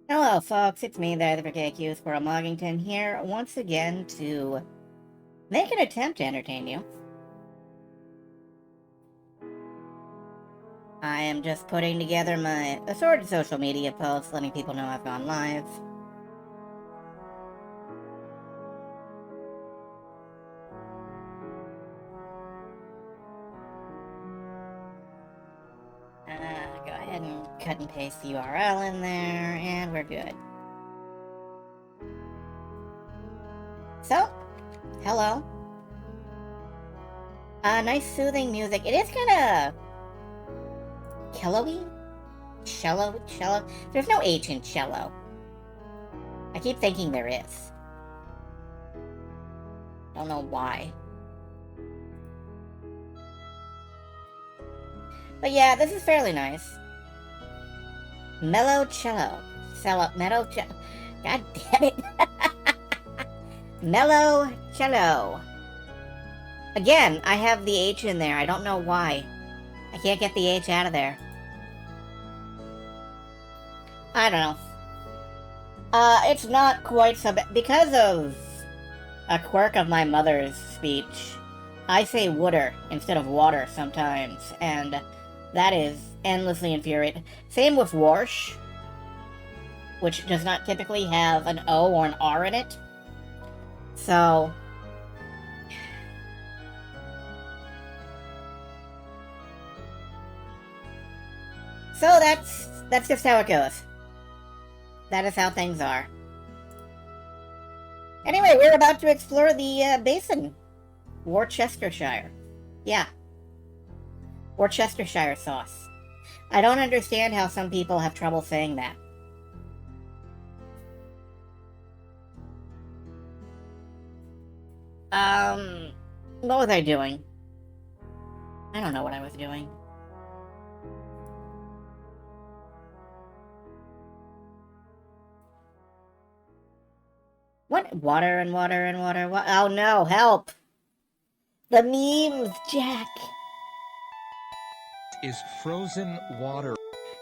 Hello, folks. It's me, the Brigade Q Squirrel Moggington, here once again to make an attempt to entertain you. I am just putting together my assorted social media posts, letting people know I've gone live. Go ahead and cut and paste the URL in there, and we're good. So, hello. Nice soothing music. It is kind of cello-y? Cello? There's no H in cello. I keep thinking there is. Don't know why. But yeah, this is fairly nice. Mellow cello. Mellow cello. God damn it. Mellow cello. Again, I have the H in there. I don't know why. I can't get the H out of there. I don't know. It's not quite so bad. Because of a quirk of my mother's speech, I say wooder instead of water sometimes, and that is endlessly infuriating. Same with warsh, which does not typically have an O or an R in it. So that's just how it goes. That is how things are. Anyway, we're about to explore the basin. Worcestershire. Yeah. Worcestershire sauce. I don't understand how some people have trouble saying that. What was I doing? I don't know what I was doing. What? Water and water and water. Oh no, help! The memes, Jack! Is frozen water.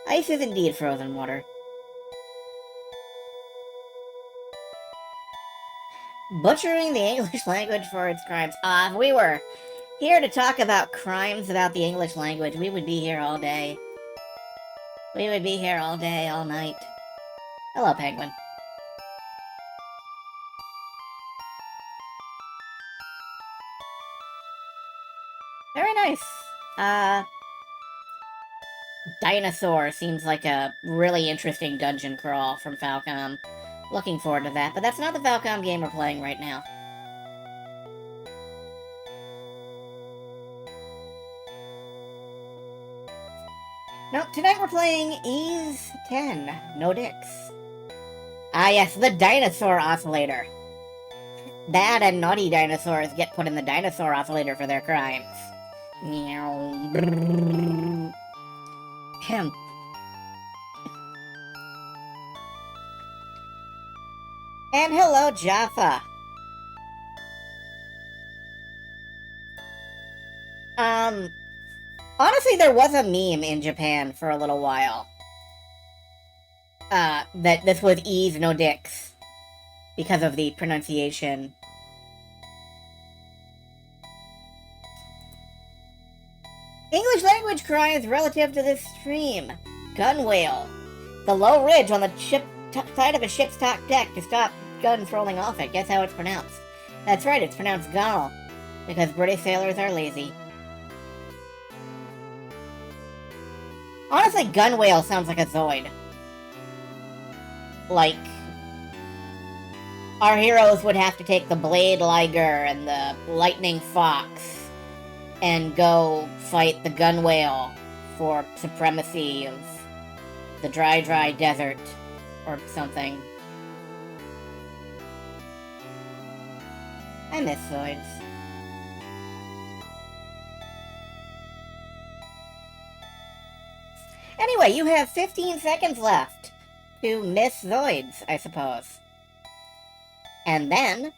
Ice is indeed frozen water. Butchering the English language for its crimes. If we were here to talk about crimes about the English language, we would be here all day. We would be here all day, all night. Hello, Penguin. Very nice. Dinosaur seems like a really interesting dungeon crawl from Falcom. Looking forward to that, but that's not the Falcom game we're playing right now. No, tonight we're playing Ys 10, No Dicks. Ah yes, the dinosaur oscillator. Bad and naughty dinosaurs get put in the dinosaur oscillator for their crimes. Meow. Ahem. And hello, Jaffa. Honestly, there was a meme in Japan for a little while. That this was Ys no dicks. Because of the pronunciation. English language crimes relative to this stream. Gun whale. The low ridge on the side of a ship's top deck to stop guns rolling off it. Guess how it's pronounced? That's right, it's pronounced gunnel. Because British sailors are lazy. Honestly, gun whale sounds like a Zoid. Like, our heroes would have to take the Blade Liger and the Lightning Fox and go fight the gun whale for supremacy of the dry desert or something. I miss Zoids. Anyway, you have 15 seconds left to miss Zoids, I suppose. And then,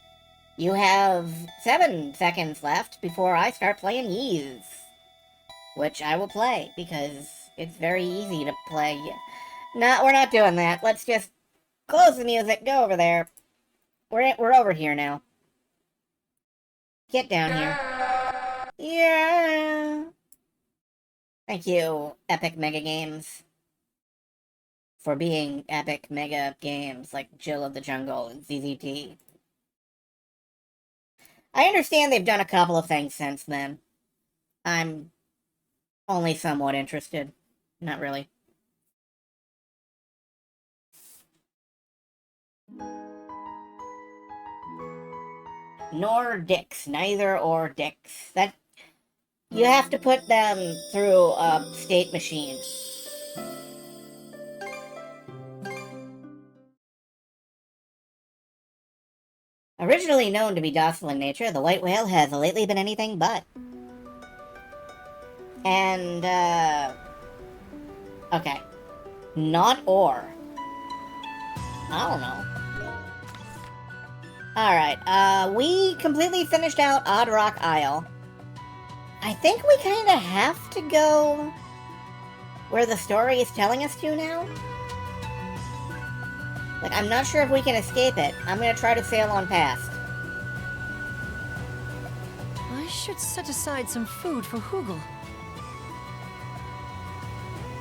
you have 7 seconds left before I start playing Ys. Which I will play, because it's very easy to play. No, we're not doing that. Let's just Close the music. Go over there. We're over here now. Get down here. Yeah. Thank you, Epic Mega Games, for being epic mega games like Jill of the Jungle and ZZT. I understand they've done a couple of things since then. I'm only somewhat interested. Not really. Nor dicks. Neither or dicks. That... You have to put them through a state machine. Originally known to be docile in nature, the white whale has lately been anything but. And, okay. Not or. I don't know. Alright, we completely finished out Odd Rock Isle. I think we kinda have to go where the story is telling us to now. Like, I'm not sure if we can escape it. I'm gonna try to sail on past. I should set aside some food for Hoogle.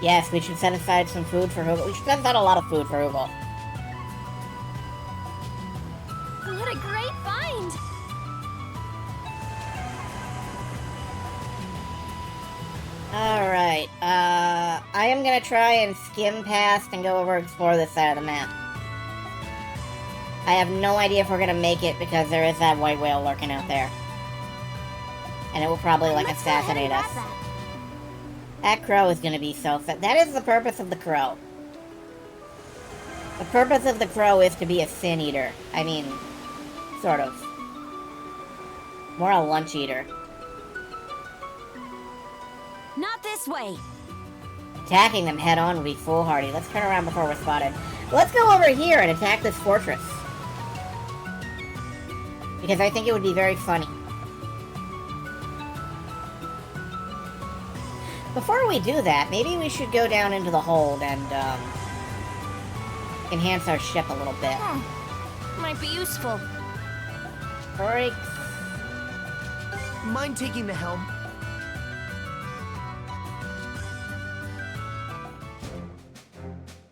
Yes, we should set aside some food for Hoogle. We should set aside a lot of food for Hoogle. What a great find! Alright, I am gonna try and skim past and go over and explore this side of the map. I have no idea if we're gonna make it because there is that white whale lurking out there. And it will probably, like, Let's go ahead and assassinate us. grab that. That crow is gonna be so fat. That is the purpose of the crow. The purpose of the crow is to be a sin eater. I mean, sort of. More a lunch eater. Not this way. Attacking them head on would be foolhardy. Let's turn around before we're spotted. Let's go over here and attack this fortress. Because I think it would be very funny. Before we do that, maybe we should go down into the hold and, enhance our ship a little bit. Might be useful. Brakes. Mind taking the helm?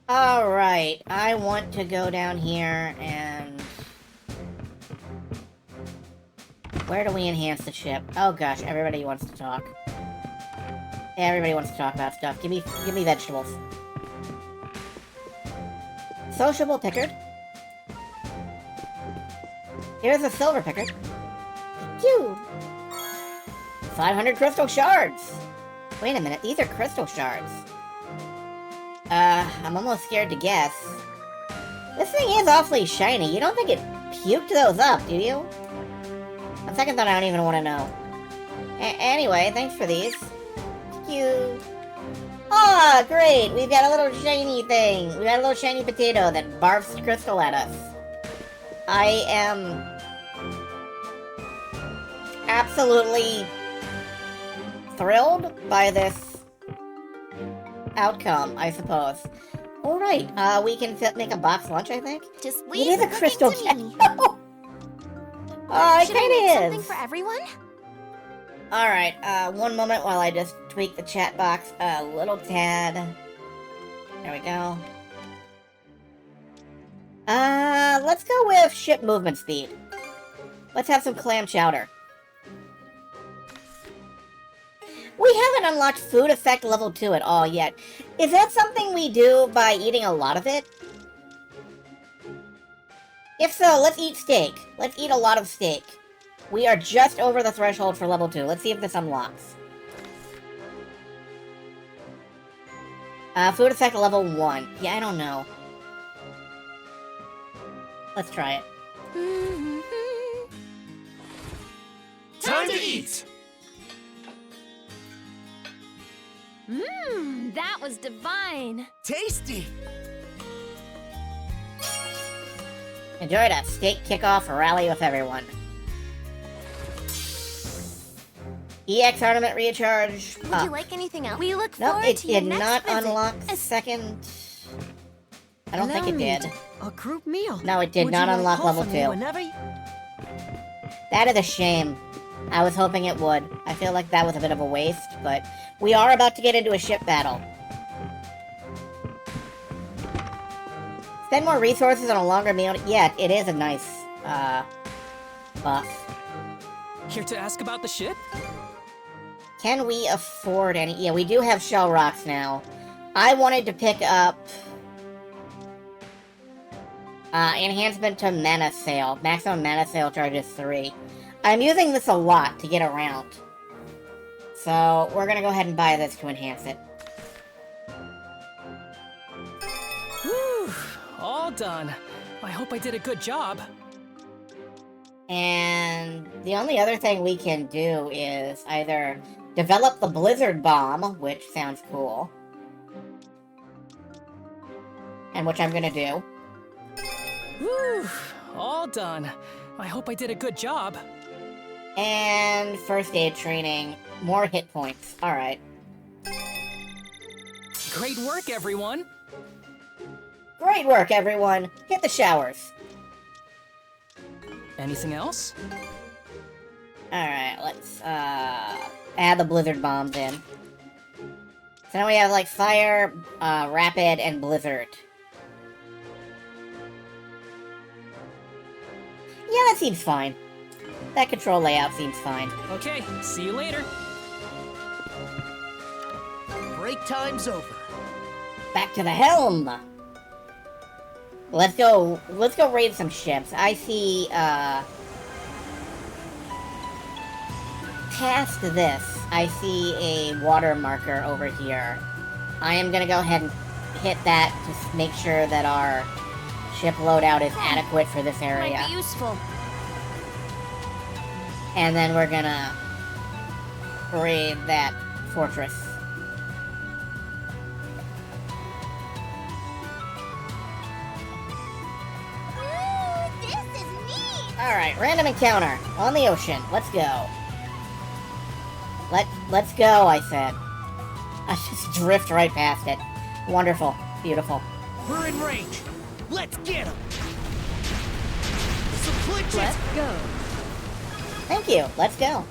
Alright, I want to go down here and... Where do we enhance the ship? Oh gosh, everybody wants to talk. Everybody wants to talk about stuff. Give me vegetables. Sociable Pickard. Here's a silver Pickard. Phew. 500 crystal shards! Wait a minute, these are crystal shards. I'm almost scared to guess. This thing is awfully shiny. You don't think it puked those up, do you? On second thought, I don't even want to know. Anyway, thanks for these. Cute. Ah, great! We've got a little shiny thing. We got a little shiny potato that barfs crystal at us. I am absolutely thrilled by this outcome, I suppose. Alright, we can make a box lunch, I think? Just It leave is a the crystal cooking jet. to me. Oh, it Should I make kinda something is. for everyone? Alright, one moment while I just tweak the chat box a little tad. There we go. Let's go with ship movement speed. Let's have some clam chowder. We haven't unlocked food effect level 2 at all yet. Is that something we do by eating a lot of it? If so, let's eat steak. Let's eat a lot of steak. We are just over the threshold for level 2. Let's see if this unlocks. Food effect level 1. Yeah, I don't know. Let's try it. Time to eat! That was divine. Tasty! Enjoyed a steak kickoff rally with everyone. EX ornament recharge. Would you like anything else? We look Nope, forward it to your did next not visit. unlock second. I don't think it Allow me did. A group meal. No, it did Would not you like unlock call level for me 2. whenever That is a shame. I was hoping it would. I feel like that was a bit of a waste, but we are about to get into a ship battle. Spend more resources on a longer meal. Yeah, it is a nice, buff. Here to ask about the ship? Can we afford any? Yeah, we do have shell rocks now. I wanted to pick up enhancement to mana sail. Maximum mana sail charges 3. I'm using this a lot to get around. So we're gonna go ahead and buy this to enhance it. Whew, all done. I hope I did a good job. And the only other thing we can do is either develop the Blizzard Bomb, which sounds cool, and which I'm gonna do. Whew, all done. I hope I did a good job. And first aid training, more hit points. Alright. Great work, everyone. Great work, everyone! Hit the showers. Anything else? Alright, let's, add the Blizzard Bombs in. So now we have, like, Fire, Rapid, and Blizzard. Yeah, that seems fine. That control layout seems fine. Okay, see you later. Break time's over. Back to the helm! Let's go raid some ships. I see, past this, I see a water marker over here. I am gonna go ahead and hit that to make sure that our ship loadout is adequate for this Might area. be useful. And then we're gonna raid that fortress. Ooh, this is neat! Alright, random encounter on the ocean. Let's go. Let's go, I said. I just drift right past it. Wonderful. Beautiful. We're in range. Let's get him. Supplicate. Let's go. Thank you. Let's go.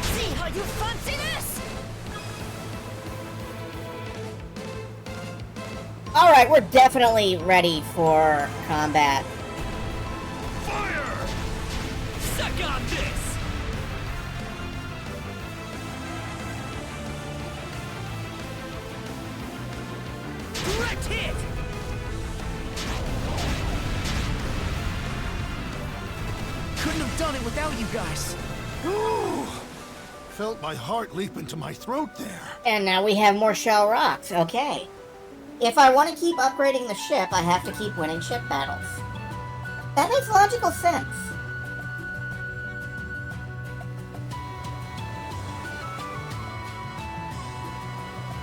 See how you fancy this? Alright, we're definitely ready for combat. Fire! Suck on this. Direct hit. Couldn't have done it without you guys. Ooh, felt my heart leap into my throat there. And now we have more shell rocks. Okay. If I want to keep upgrading the ship, I have to keep winning ship battles. That makes logical sense.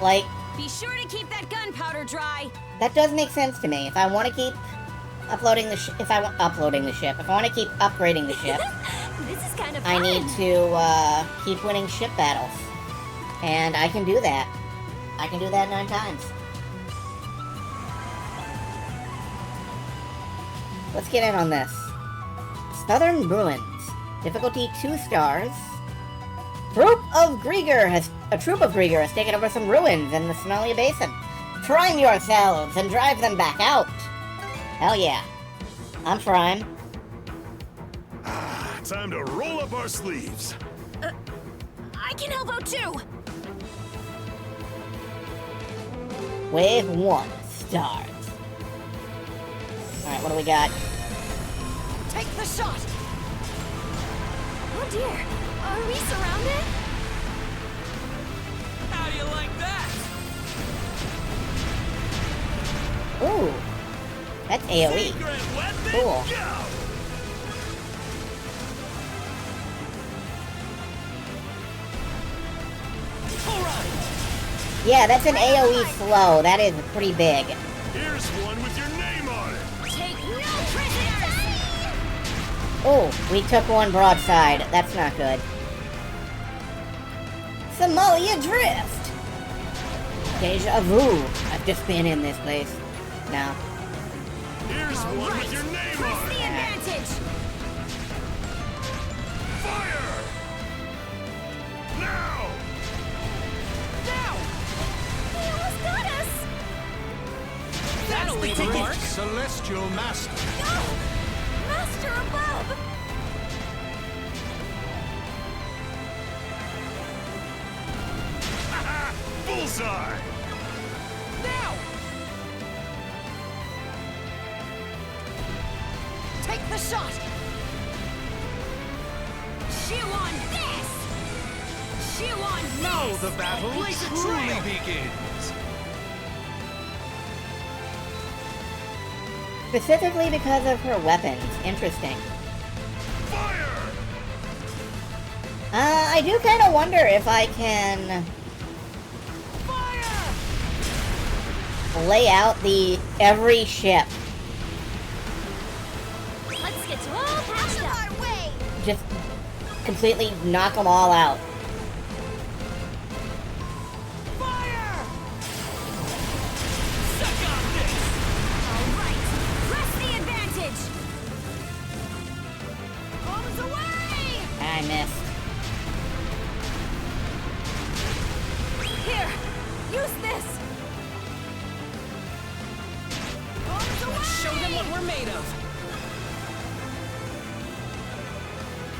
Like, Be sure to keep that gunpowder dry. that does make sense to me. If I want to keep uploading the ship, if I want to keep upgrading the ship, This is kind of I fun. need to keep winning ship battles. And I can do that. I can do that 9 times. Let's get in on this. Southern Ruins. Difficulty 2 stars. A troop of Grieger has taken over some ruins in the Somalia Basin. Prime yourselves and drive them back out. Hell yeah. I'm prime. Time to roll up our sleeves. I can help out too. Wave 1 starts. Alright, what do we got? Take the shot. Oh dear. Are we surrounded? How do you like that? Ooh. That's AoE. Secret weapon. Cool. Go. All right. Yeah, that's an AoE slow. That is pretty big. Here's one with your name on it. Take no prisoners. Oh, we took one broadside. That's not good. Somalia Drift! Deja vu. I've just been in this place. No. Here's one with your name Press on the it. advantage! Fire! Now! Now! He almost got us! That'll leave a mark. Celestial Master. Oh! Master above! Bullseye! Now! Take the shot! Chew on this! Chew on this! Now the battle Blaze a truly trail. begins. Specifically because of her weapons. Interesting. Fire! I do kind of wonder if I can Fire! lay out every ship. Let's get all patched up! Our way! Just completely knock them all out. Fire! Suck on this. Alright! Press the advantage! Bombs away! I missed. Here! Use this! Bombs away! Let's show them what we're made of.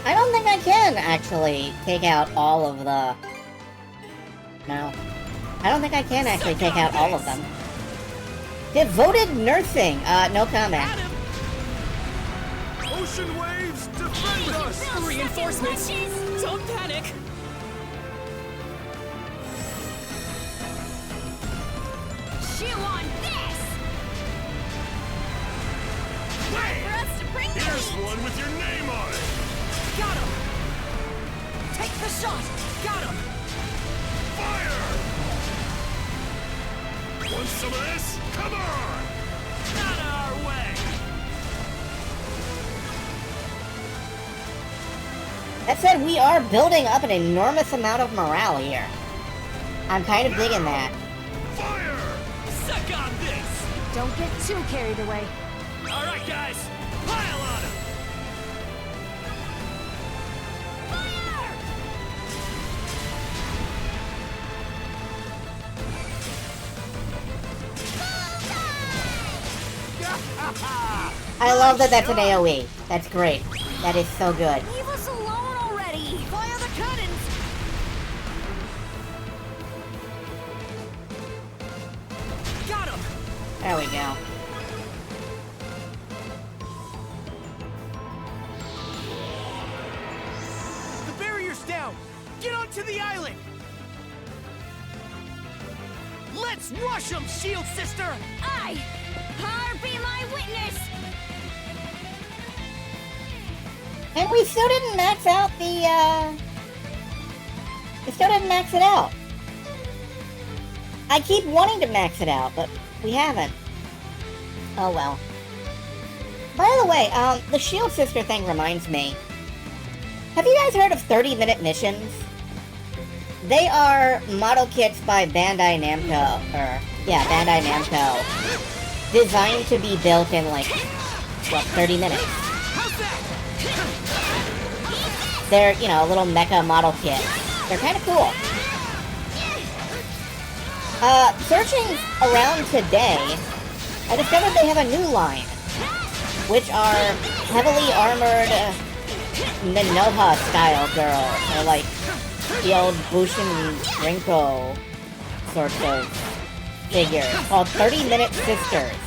I don't think I can actually take out all of the... No. I don't think I can actually take out all of them. Devoted nursing! No comment. Got him. Ocean waves, defend us! Reinforcements. Punches. Don't panic. Chew on this! Time for us to bring the Here's heat! one with your name on it. Got him! Take the shot! Got him! Fire! Want some of this? Come on! Not our way! That said, we are building up an enormous amount of morale here. I'm kind of digging that. Fire! Suck on this. Don't get too carried away. All right, guys. Pile on him. Fire! I love that that's an AoE. That's great. That is so good. Leave us alone already! Fire the cannons! Got him! There we go. The barrier's down! Get onto the island! Let's rush them, Shield Sister! I! Har be my witness! And we still didn't max out the, We still didn't max it out. I keep wanting to max it out, but we haven't. Oh well. By the way, the Shield Sister thing reminds me. Have you guys heard of 30-minute missions? They are model kits by Bandai Namco, Bandai Namco. Designed to be built in, like, what, 30 minutes. How's that? They're, you know, a little mecha model kit. They're kind of cool. Searching around today, I discovered they have a new line, which are heavily armored Minoha-style girls. They're like the old Bushin Rinko sorts of figures, called 30-Minute Sisters.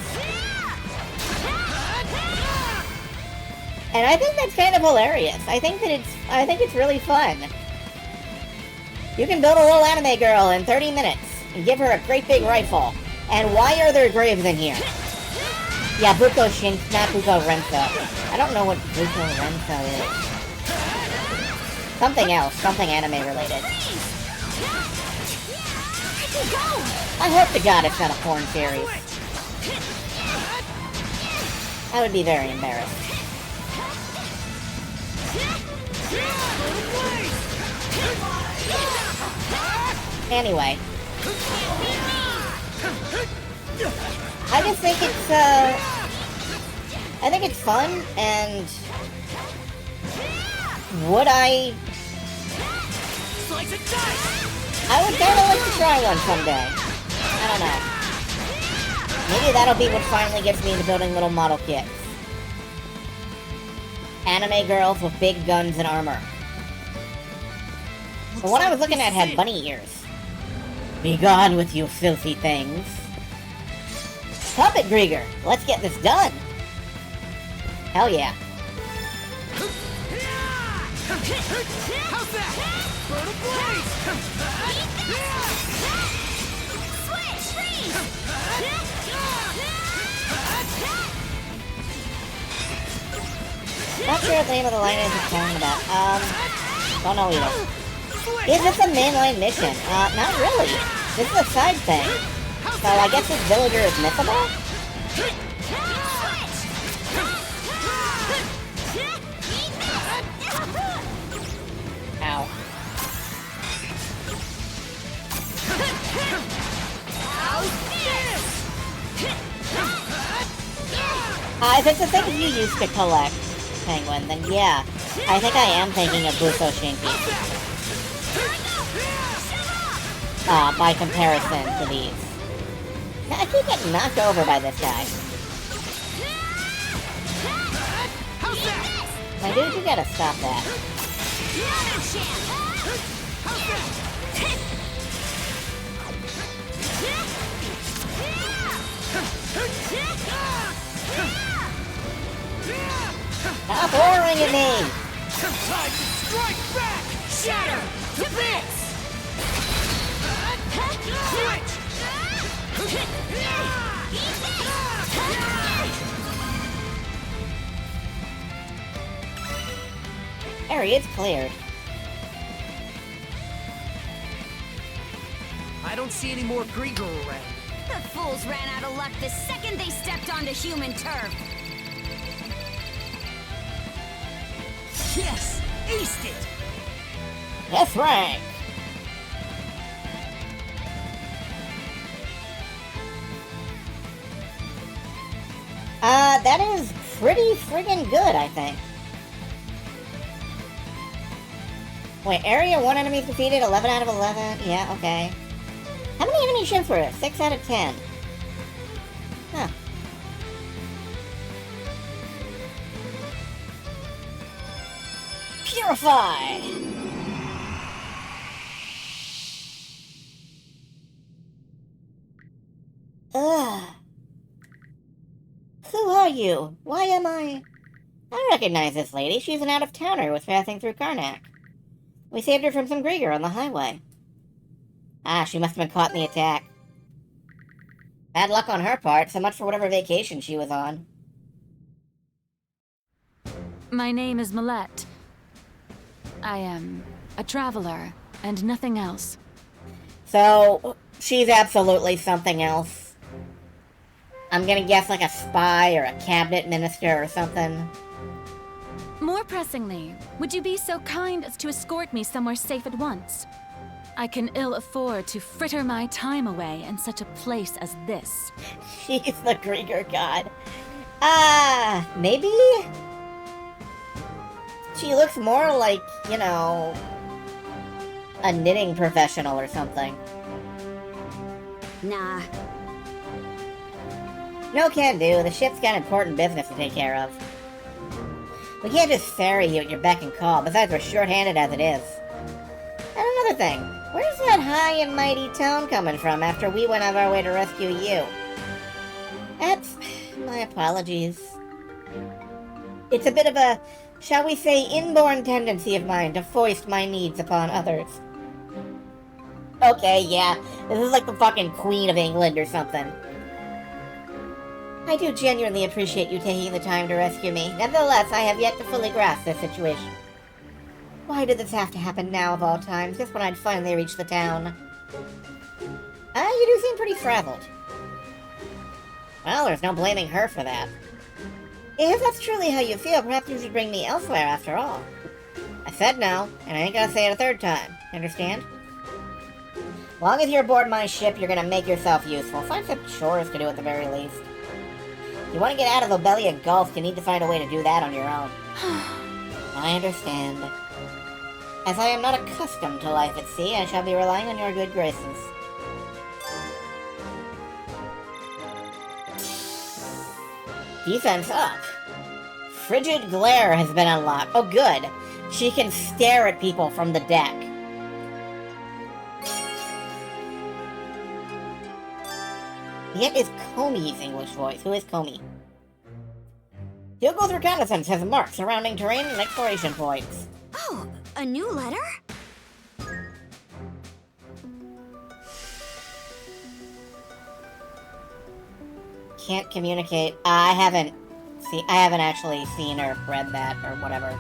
And I think that's kind of hilarious. I think it's really fun. You can build a little anime girl in 30 minutes and give her a great big rifle. And why are there graves in here? Yeah, Buko Shin, not Buko Renso. I don't know what Buko Renso is. Something else, something anime related. I hope to God it's not a porn series. I would be very embarrassed. Anyway. I just think it's, I think it's fun, and would I would kinda like to try one someday. I don't know. Maybe that'll be what finally gets me into building little model kits. Anime girls with big guns and armor. The one I was looking at had bunny ears. Be gone with you filthy things. Puppet Grieger, let's get this done. Hell yeah. How's that? Burn a blaze! Switch! Freeze! Not sure what the name of the line is it's talking about. Don't know either. Is this a mainline mission? Not really. This is a side thing. So I guess this villager is mythical? Ow. If it's the things you used to collect, Penguin, then yeah. I think I am thinking of Buso Shinki. By comparison to these. I keep getting knocked over by this guy. My dude, you gotta stop that. Stop roaring at me! Time to strike back! Shatter to bits! Switch! Area is cleared. I don't see any more Grieger around. The fools ran out of luck the second they stepped onto human turf. Yes! Aced it! That's right. That is pretty friggin' good, I think. Wait, Area 1 enemies defeated, 11 out of 11? Yeah, okay. How many enemy ships were there? 6 out of 10. Huh. Purify! Ugh. Who are you? Why am I recognize this lady. She's an out-of-towner who was passing through Karnak. We saved her from some Grieger on the highway. Ah, she must have been caught in the attack. Bad luck on her part, so much for whatever vacation she was on. My name is Milette. I am a traveler, and nothing else. So, she's absolutely something else. I'm gonna guess like a spy or a cabinet minister or something. More pressingly, would you be so kind as to escort me somewhere safe at once? I can ill afford to fritter my time away in such a place as this. She's the Grieger god. Maybe? She looks more like, you know, a knitting professional or something. Nah. No can do. The ship's got important business to take care of. We can't just ferry you at your beck and call. Besides, we're short-handed as it is. And another thing. Where's that high and mighty tone coming from after we went out of our way to rescue you? That's... my apologies. It's a bit of a, shall we say, inborn tendency of mine to foist my needs upon others. Okay, yeah. This is like the fucking Queen of England or something. I do genuinely appreciate you taking the time to rescue me. Nevertheless, I have yet to fully grasp this situation. Why did this have to happen now of all times, just when I'd finally reached the town? You do seem pretty frazzled. Well, there's no blaming her for that. If that's truly how you feel, perhaps you should bring me elsewhere after all. I said no, and I ain't gonna say it a third time. Understand? Long as you're aboard my ship, you're gonna make yourself useful. Find some chores to do at the very least. If you want to get out of Lobelia Gulf, you need to find a way to do that on your own. I understand. As I am not accustomed to life at sea, I shall be relying on your good graces. Defense up. Frigid Glare has been unlocked. Oh, good. She can stare at people from the deck. Yet is Comey's English voice. Who is Comey? Hugo's reconnaissance has marked surrounding terrain and exploration points. Oh, a new letter? Can't communicate. I haven't actually seen or read that or whatever.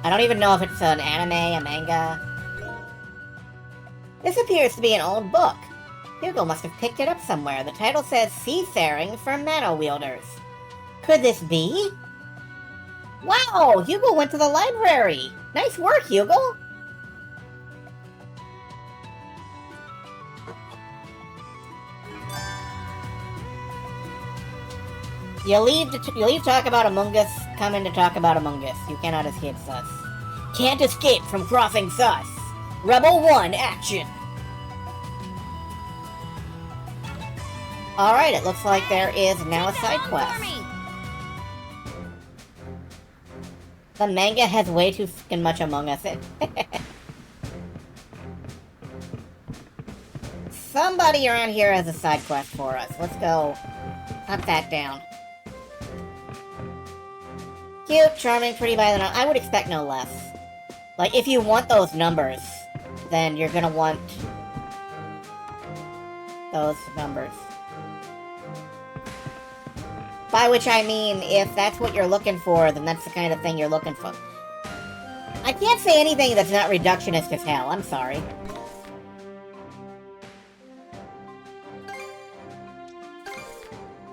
I don't even know if it's an anime, a manga. This appears to be an old book. Hugo must have picked it up somewhere. The title says Seafaring for Mano Wielders. Could this be? Wow! Hugo went to the library! Nice work, Hugo! You leave talk about Among Us, come in to talk about Among Us. You cannot escape sus. Can't escape from crossing sus! Rebel 1, action! Alright, it looks like there is now a side quest. The manga has way too fucking much Among Us in it. Somebody around here has a side quest for us. Let's go hunt that down. Cute, charming, pretty violent. I would expect no less. Like, if you want those numbers, then you're gonna want those numbers. By which I mean, if that's what you're looking for, then that's the kind of thing you're looking for. I can't say anything that's not reductionist as hell, I'm sorry.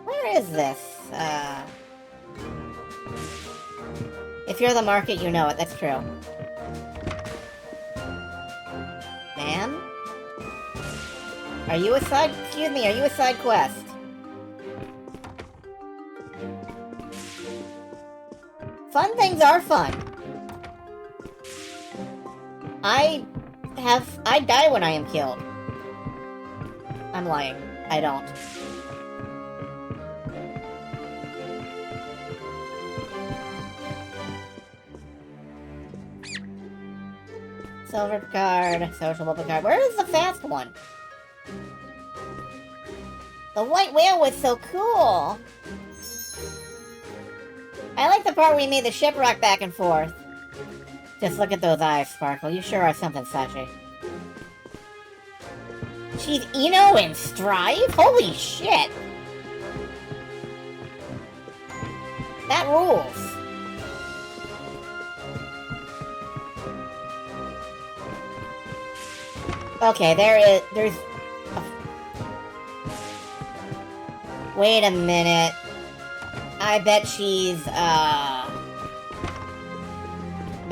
Where is this? If you're the market, you know it, that's true. Ma'am? Are you a side quest? Fun things are fun. I die when I am killed. I'm lying. I don't. Silver card, social card. Where is the fast one? The white whale was so cool. I like the part where you made the ship rock back and forth. Just look at those eyes, Sparkle. You sure are something suchy. She's Eno in Strive? Holy shit! That rules. Okay, there's... Wait a minute. I bet she's, bet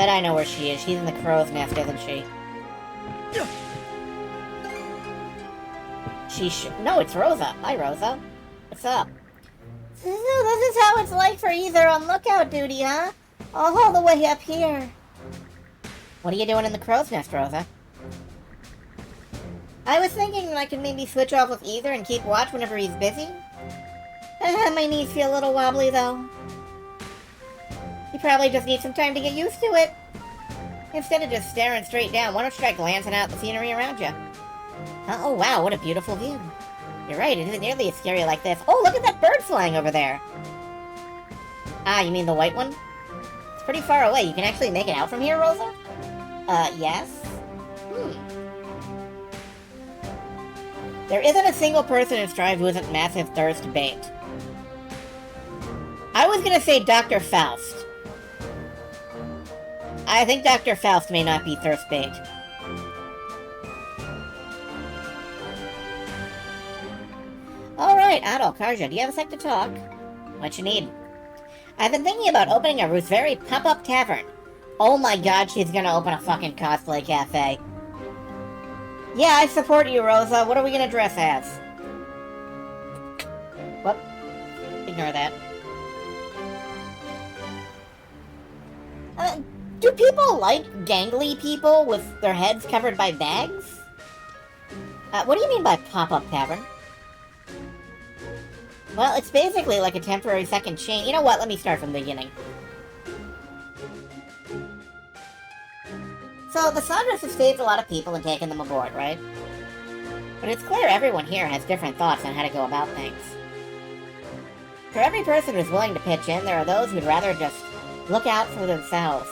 I know where she is. She's in the crow's nest, isn't she? No, it's Rosa. Hi, Rosa. What's up? So this is how it's like for either on lookout duty, huh? All the way up here. What are you doing in the crow's nest, Rosa? I was thinking I could maybe switch off with Ether and keep watch whenever he's busy. My knees feel a little wobbly, though. You probably just need some time to get used to it. Instead of just staring straight down, why don't you try glancing out the scenery around you? Oh, wow, what a beautiful view. You're right, it isn't nearly as scary like this. Oh, look at that bird flying over there. Ah, you mean the white one? It's pretty far away. You can actually make it out from here, Rosa? Yes? There isn't a single person in Strive who isn't massive thirst bait. I was gonna say Dr. Faust. I think Dr. Faust may not be thirst bait. Alright, Otto, Karja, do you have a sec to talk? What you need? I've been thinking about opening a Rooseveri pop-up tavern. Oh my god, she's gonna open a fucking cosplay cafe. Yeah, I support you, Rosa. What are we gonna dress as? Whoop. Ignore that. Do people like gangly people with their heads covered by bags? What do you mean by pop-up tavern? Well, it's basically like a temporary second chain. You know what? Let me start from the beginning. So, the Sandras have saved a lot of people and taken them aboard, right? But it's clear everyone here has different thoughts on how to go about things. For every person who's willing to pitch in, there are those who'd rather just look out for themselves.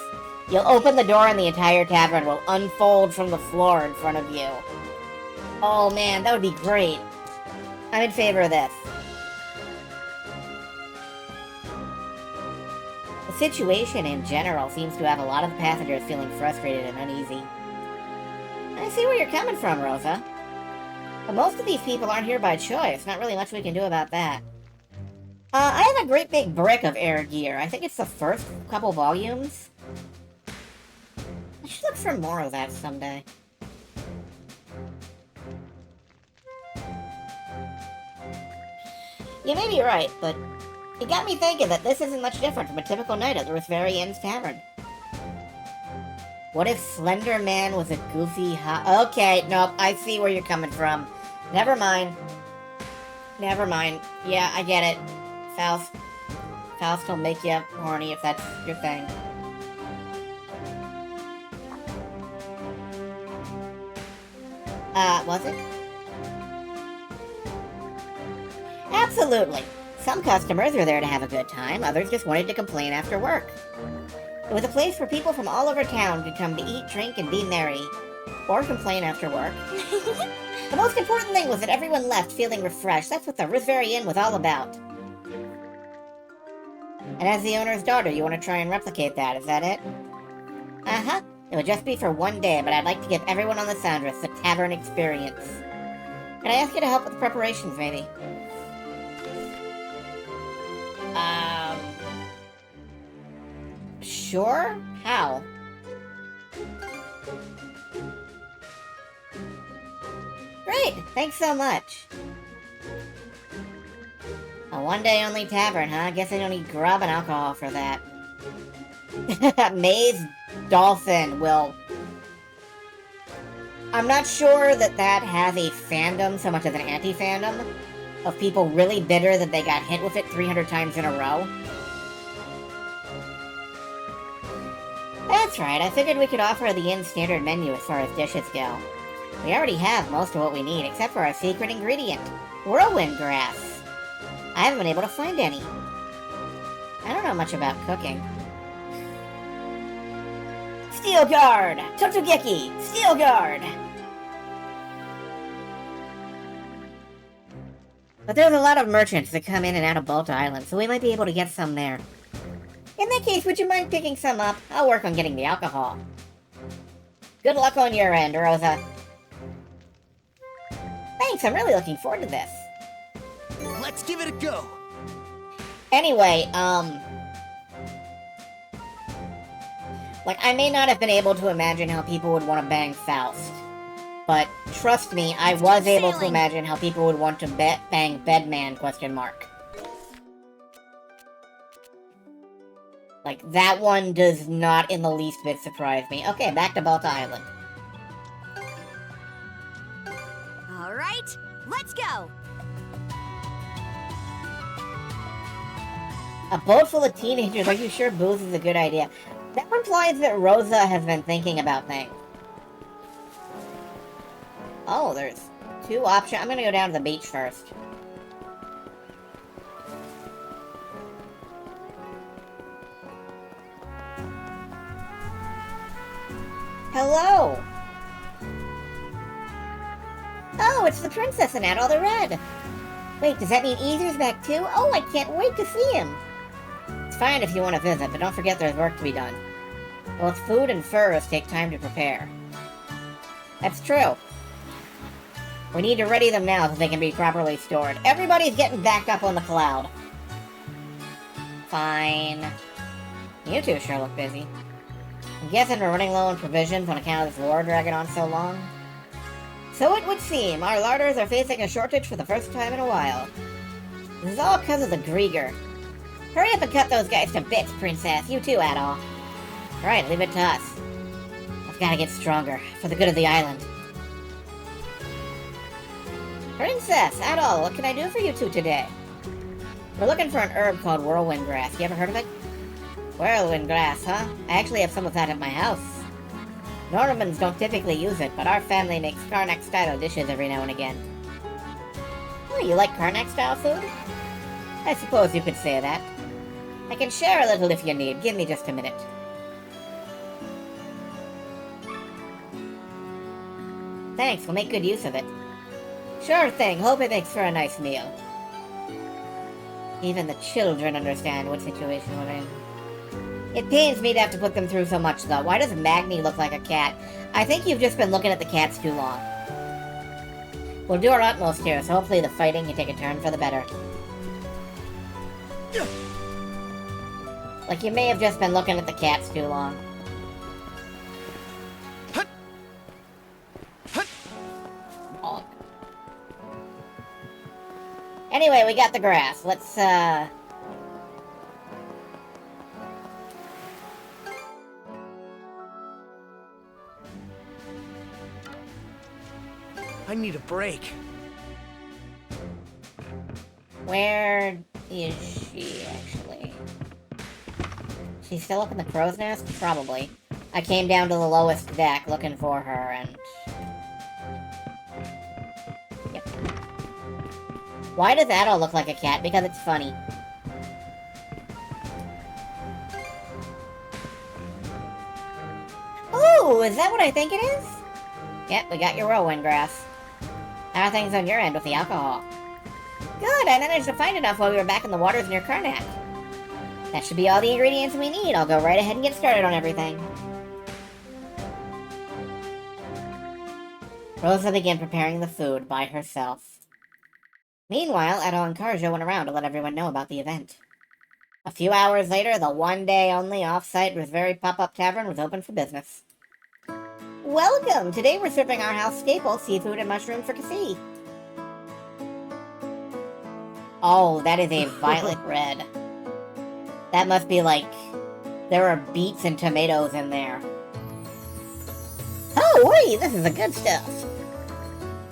You'll open the door and the entire tavern will unfold from the floor in front of you. Oh man, that would be great. I'm in favor of this. The situation in general seems to have a lot of the passengers feeling frustrated and uneasy. I see where you're coming from, Rosa. But most of these people aren't here by choice. Not really much we can do about that. I have a great big brick of air gear. I think it's the first couple volumes. I should look for more of that someday. You may be right, but it got me thinking that this isn't much different from a typical night at the Rosveri Inn's Tavern. What if Slender Man was a goofy Okay, nope, I see where you're coming from. Never mind. Never mind. Yeah, I get it. Faust will make you horny if that's your thing. Was it? Absolutely. Some customers were there to have a good time, others just wanted to complain after work. It was a place where people from all over town could come to eat, drink, and be merry. Or complain after work. The most important thing was that everyone left feeling refreshed. That's what the Rosveri Inn was all about. And as the owner's daughter, you want to try and replicate that, is that it? Uh-huh. It would just be for one day, but I'd like to give everyone on the Sandras the tavern experience. Can I ask you to help with the preparations, maybe? Sure? How? Great! Thanks so much. A one-day-only tavern, huh? Guess I don't need grub and alcohol for that. Maze Dolphin will... I'm not sure that has a fandom so much as an anti-fandom of people really bitter that they got hit with it 300 times in a row. That's right, I figured we could offer the inn's standard menu as far as dishes go. We already have most of what we need, except for our secret ingredient, whirlwind grass. I haven't been able to find any. I don't know much about cooking. Steel Guard! Totogeki! Steel Guard! But there's a lot of merchants that come in and out of Balta Island, so we might be able to get some there. In that case, would you mind picking some up? I'll work on getting the alcohol. Good luck on your end, Rosa. Thanks, I'm really looking forward to this. Let's give it a go. Anyway, like, I may not have been able to imagine how people would want to bang Faust. But, trust me, I was able to imagine how people would want to bang Bedman, ? Like, that one does not in the least bit surprise me. Okay, back to Balta Island. All right, let's go. A boat full of teenagers, are you sure booze is a good idea? That implies that Rosa has been thinking about things. Oh, there's 2 options. I'm gonna go down to the beach first. Hello! Oh, it's the princess and Adol the Red! Wait, does that mean Aether's back too? Oh, I can't wait to see him! It's fine if you want to visit, but don't forget there's work to be done. Both food and furs take time to prepare. That's true. We need to ready them now so they can be properly stored. Everybody's getting backed up on the cloud. Fine. You two sure look busy. I'm guessing we're running low on provisions on account of this war dragging on so long. So it would seem our larders are facing a shortage for the first time in a while. This is all because of the Grieger. Hurry up and cut those guys to bits, Princess. You too, Adol. Alright, leave it to us. I've got to get stronger, for the good of the island. Princess, Adol, what can I do for you two today? We're looking for an herb called whirlwind grass. You ever heard of it? Whirlwind grass, huh? I actually have some of that at my house. Normans don't typically use it, but our family makes Karnak-style dishes every now and again. Oh, you like Karnak-style food? I suppose you could say that. I can share a little if you need. Give me just a minute. Thanks, we'll make good use of it. Sure thing, hope it makes for a nice meal. Even the children understand what situation we're in. It pains me to have to put them through so much, though. Why does Magni look like a cat? I think you've just been looking at the cats too long. We'll do our utmost here, so hopefully the fighting can take a turn for the better. Like, you may have just been looking at the cats too long. Bonk. Anyway, we got the grass. Let's, I need a break. Where is she, actually? She's still up in the crow's nest? Probably. I came down to the lowest deck looking for her, and... Yep. Why does Adol look like a cat? Because it's funny. Oh, is that what I think it is? Yep, we got your whirlwind grass. How are things on your end with the alcohol? Good, I managed to find enough while we were back in the waters near Karnak. That should be all the ingredients we need. I'll go right ahead and get started on everything. Rosa began preparing the food by herself. Meanwhile, Adol and Karja went around to let everyone know about the event. A few hours later, the one-day-only off-site Risveri pop-up tavern was open for business. Welcome! Today we're serving our house staple, seafood and mushroom fricassee. Oh, that is a violet red. That must be like... there are beets and tomatoes in there. Oh, wait! This is the good stuff!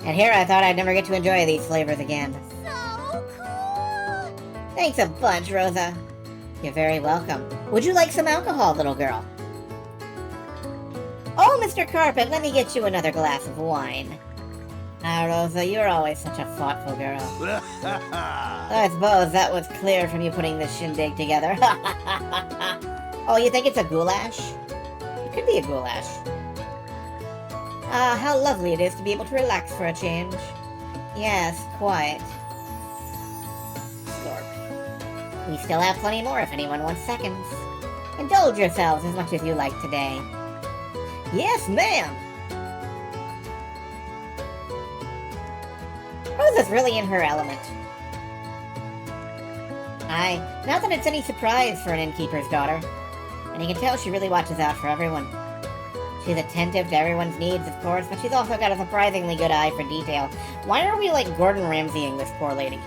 And here I thought I'd never get to enjoy these flavors again. So cool! Thanks a bunch, Rosa. You're very welcome. Would you like some alcohol, little girl? Oh, Mr. Carpet, let me get you another glass of wine. Ah, Rosa, you're always such a thoughtful girl. I suppose that was clear from you putting this shindig together. Oh, you think it's a goulash? It could be a goulash. Ah, how lovely it is to be able to relax for a change. Yes, quite. Slurp. We still have plenty more if anyone wants seconds. Indulge yourselves as much as you like today. Yes, ma'am! Rosa's really in her element. Not that it's any surprise for an innkeeper's daughter. And you can tell she really watches out for everyone. She's attentive to everyone's needs, of course, but she's also got a surprisingly good eye for detail. Why are we, like, Gordon Ramsaying this poor lady?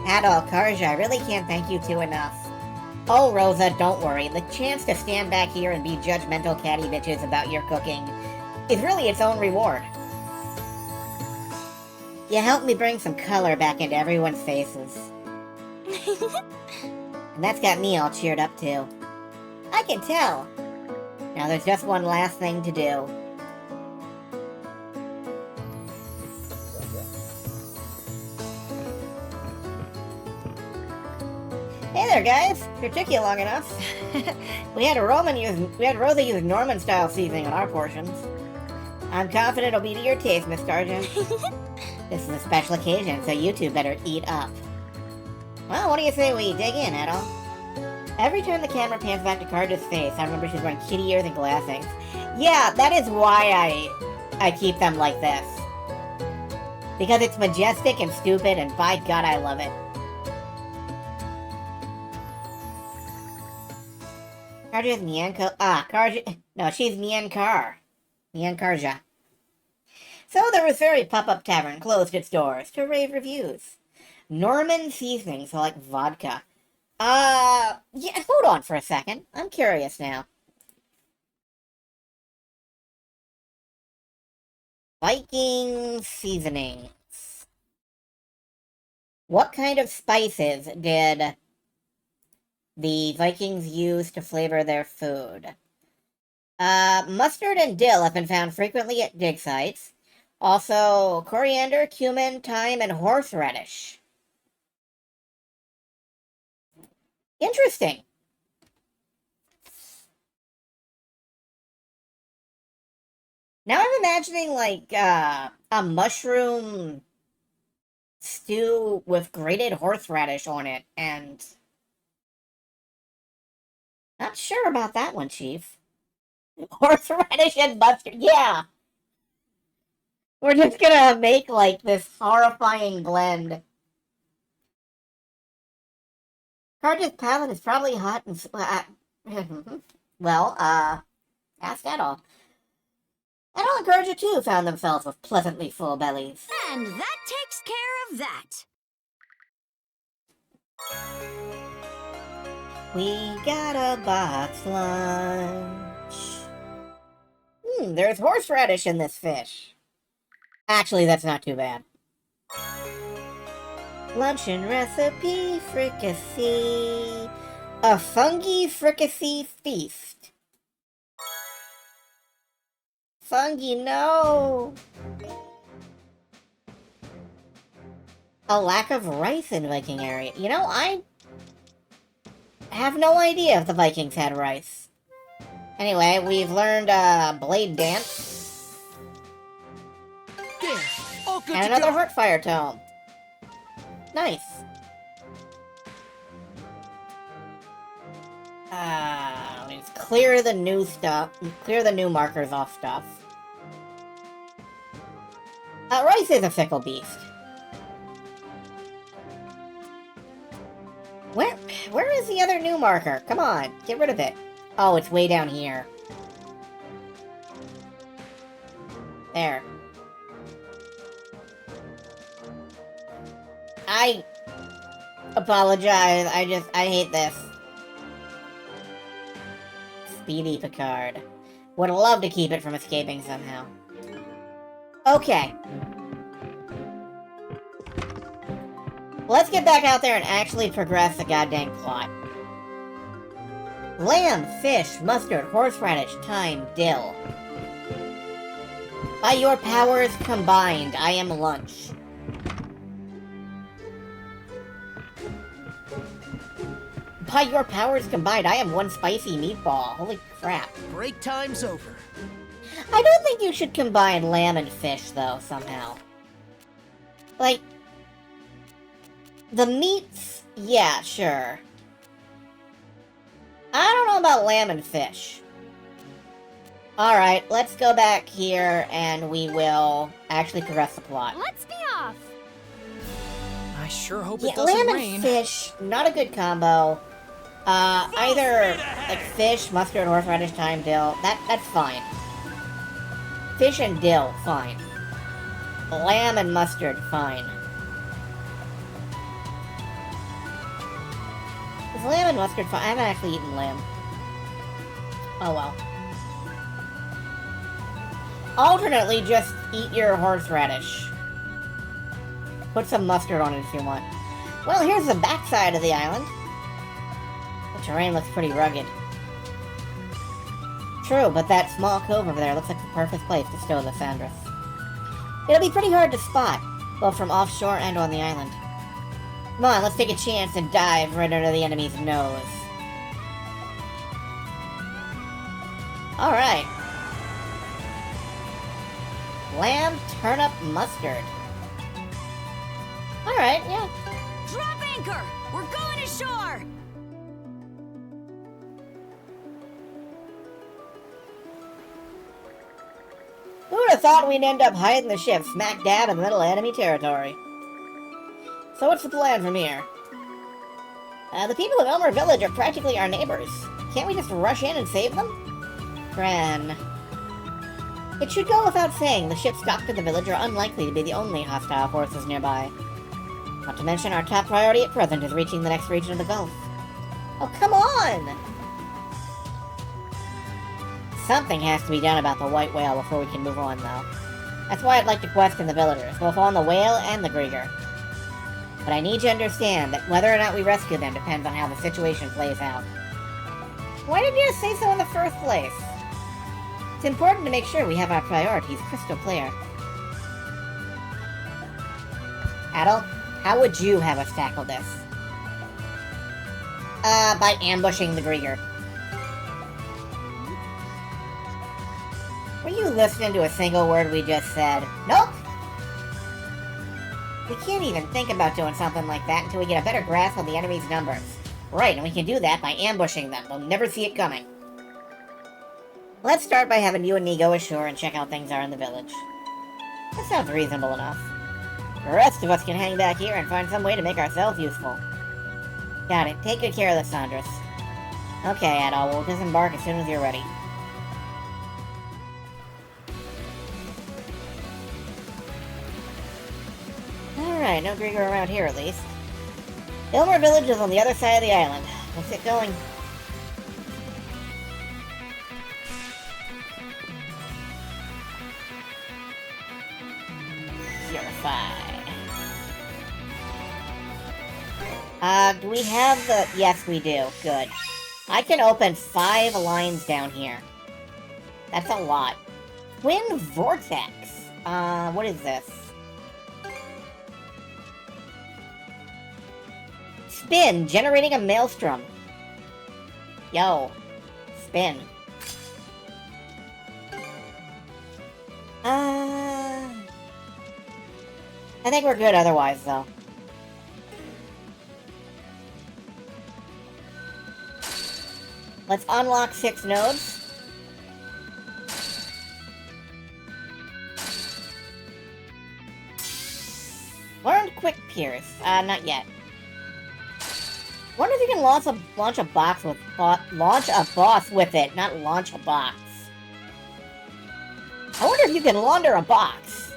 Adol, Karja, I really can't thank you two enough. Oh, Rosa, don't worry. The chance to stand back here and be judgmental catty bitches about your cooking is really its own reward. You helped me bring some color back into everyone's faces. And that's got me all cheered up, too. I can tell. Now there's just one last thing to do. Hey there, guys! If it took you long enough. we had Rosa use Norman-style seasoning on our portions. I'm confident it'll be to your taste, Miss Karja. This is a special occasion, so you two better eat up. Well, what do you say we dig in, Adol? Every time the camera pans back to Karja's face, I remember she's wearing kitty ears and glasses. Yeah, that is why I keep them like this. Because it's majestic and stupid, and by God, I love it. Karja's Nyanko. Karja. No, she's Nyankar. Nyankarja. So the Rosaria Pop-Up Tavern closed its doors to rave reviews. Norman seasonings like vodka. Yeah, hold on for a second. I'm curious now. Viking seasonings. What kind of spices did the Vikings use to flavor their food? Mustard and dill have been found frequently at dig sites. Also, coriander, cumin, thyme, and horseradish. Interesting. Now I'm imagining, like, a mushroom stew with grated horseradish on it, and... Not sure about that one, Chief. Horseradish and mustard, yeah! We're just gonna make, like, this horrifying blend. Karja's palate is probably hot and... well, ask Adol. Adol and Karja, too, found themselves with pleasantly full bellies. And that takes care of that. We got a box lunch. There's horseradish in this fish. Actually, that's not too bad. Luncheon recipe fricassee. A fungi fricassee feast. Fungi, no! A lack of rice in Viking area. You know, I have no idea if the Vikings had rice. Anyway, we've learned Blade Dance. There, all good And to another go. Heartfire Tome. Nice. Let's clear the new stuff. Clear the new markers off stuff. Rice is a fickle beast. Where is the other new marker? Come on, get rid of it. Oh, it's way down here. There. I apologize. I hate this. Speedy Picard. Would love to keep it from escaping somehow. Okay. Let's get back out there and actually progress the goddamn plot. Lamb, fish, mustard, horseradish, thyme, dill. By your powers combined, I am lunch. By your powers combined, I am one spicy meatball. Holy crap. Break time's over. I don't think you should combine lamb and fish, though, somehow. Like, the meats, yeah, sure. I don't know about lamb and fish. Alright, let's go back here, and we will actually progress the plot. Let's be off. I sure hope Yeah, it doesn't lamb rain. and fish, not a good combo. Either, like, fish, mustard, horseradish, thyme, dill, that's fine. Fish and dill, fine. Lamb and mustard, fine. Is lamb and mustard fine? I haven't actually eaten lamb. Oh well. Alternately, just eat your horseradish. Put some mustard on it if you want. Well, here's the backside of the island. The terrain looks pretty rugged. True, but that small cove over there looks like the perfect place to stow the Sandras. It'll be pretty hard to spot, both from offshore and on the island. Come on, let's take a chance and dive right under the enemy's nose. Alright. Lamb, turnip, mustard. Alright, yeah. Drop anchor! We're going ashore! Who would have thought we'd end up hiding the ship smack dab in the middle of enemy territory? So what's the plan from here? The people of Elmer Village are practically our neighbors. Can't we just rush in and save them? Fran. It should go without saying, the ships docked at the village are unlikely to be the only hostile forces nearby. Not to mention, our top priority at present is reaching the next region of the Gulf. Oh, come on! Something has to be done about the white whale before we can move on, though. That's why I'd like to question the villagers, both on the whale and the Grieger. But I need to understand that whether or not we rescue them depends on how the situation plays out. Why didn't you say so in the first place? It's important to make sure we have our priorities crystal clear. Adel, how would you have us tackle this? By ambushing the Grieger. Were you listening to a single word we just said? Nope! We can't even think about doing something like that until we get a better grasp on the enemy's numbers. Right, and we can do that by ambushing them. They'll never see it coming. Let's start by having you and me go ashore and check how things are in the village. That sounds reasonable enough. The rest of us can hang back here and find some way to make ourselves useful. Got it. Take good care of the Sandras. Okay, Adol, we'll disembark as soon as you're ready. Alright, no Grieger around here at least. Ilmer Village is on the other side of the island. Let's get going. Purify. Do we have the... Yes, we do. Good. I can open 5 lines down here. That's a lot. Twin Vortex. What is this? Spin, generating a maelstrom. Yo. Spin. I think we're good otherwise, though. Let's unlock 6 nodes. Learned Quick Pierce. Not yet. Wonder if you can launch a boss with it, not launch a box. I wonder if you can launder a box.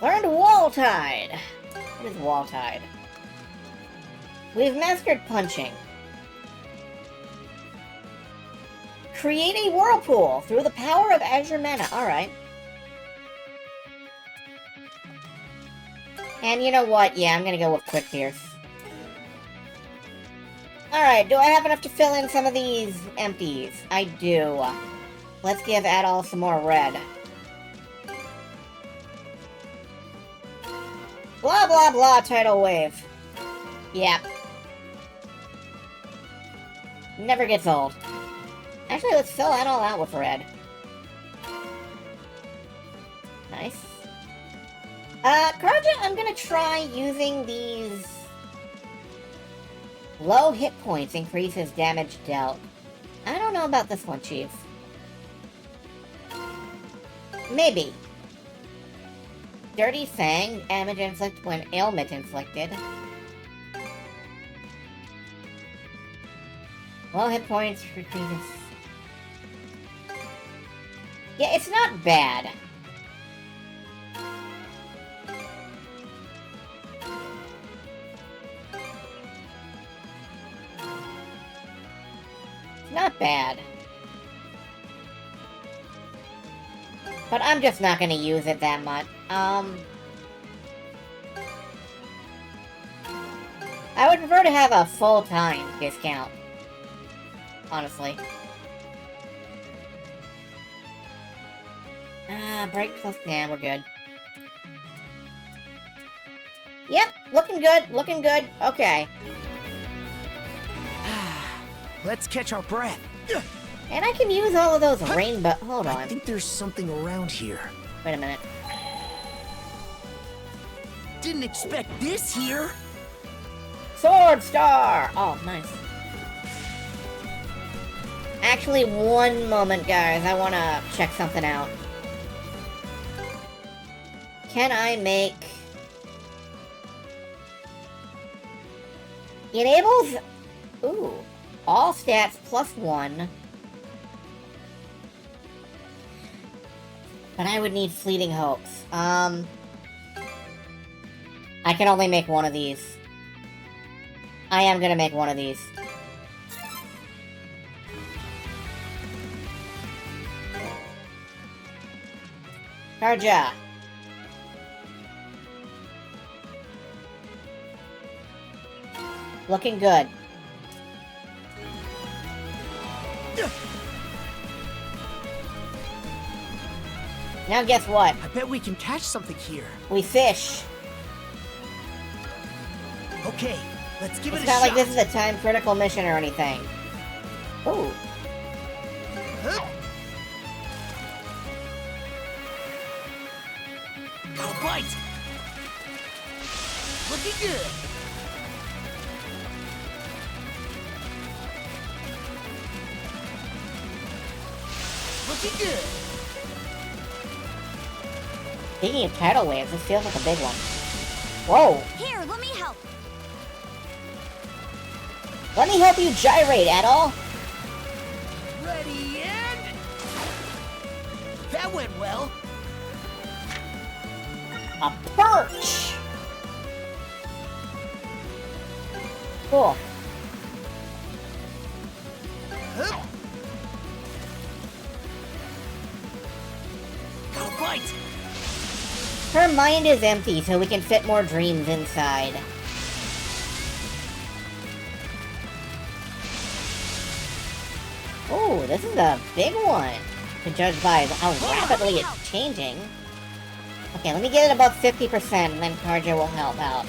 Learned Wall Tide. What is Wall Tide? We've mastered punching. Create a whirlpool through the power of Azure Mana. Alright. And you know what? Yeah, I'm gonna go with Quick Pierce. Alright, do I have enough to fill in some of these empties? I do. Let's give Adol some more red. Blah blah blah, tidal wave. Yep. Never gets old. Actually, let's fill that all out with red. Nice. Karja, I'm gonna try using these... Low hit points increases damage dealt. I don't know about this one, Chief. Maybe. Dirty Fang, damage inflicted when ailment inflicted. Low hit points increases... Yeah, it's not bad. It's not bad. But I'm just not gonna use it that much. I would prefer to have a full-time discount. Honestly. Break plus... Nah, we're good. Yep, looking good, looking good. Okay. Let's catch our breath. And I can use all of those rainbow... Hold on. I think there's something around here. Wait a minute. Didn't expect this here. Sword Star! Oh, nice. Actually, one moment, guys. I want to check something out. Can I make... Enables... Ooh. All stats +1. But I would need fleeting hopes. I can only make one of these. I am gonna make one of these. Karja. Looking good. Now guess what? I bet we can catch something here. We fish. Okay, let's give It's it a not shot. like this is a time critical mission or anything. Ooh. Go bite. Looking good. Looking good. Speaking of tidal waves, this feels like a big one. Whoa! Here, let me help. Let me help you gyrate, Adol! Ready and... That went well. A perch! Cool. Hup. Go bite. Her mind is empty, so we can fit more dreams inside. Ooh, this is a big one, to judge by how rapidly it's changing. Okay, let me get it above 50%, and then Karja will help out.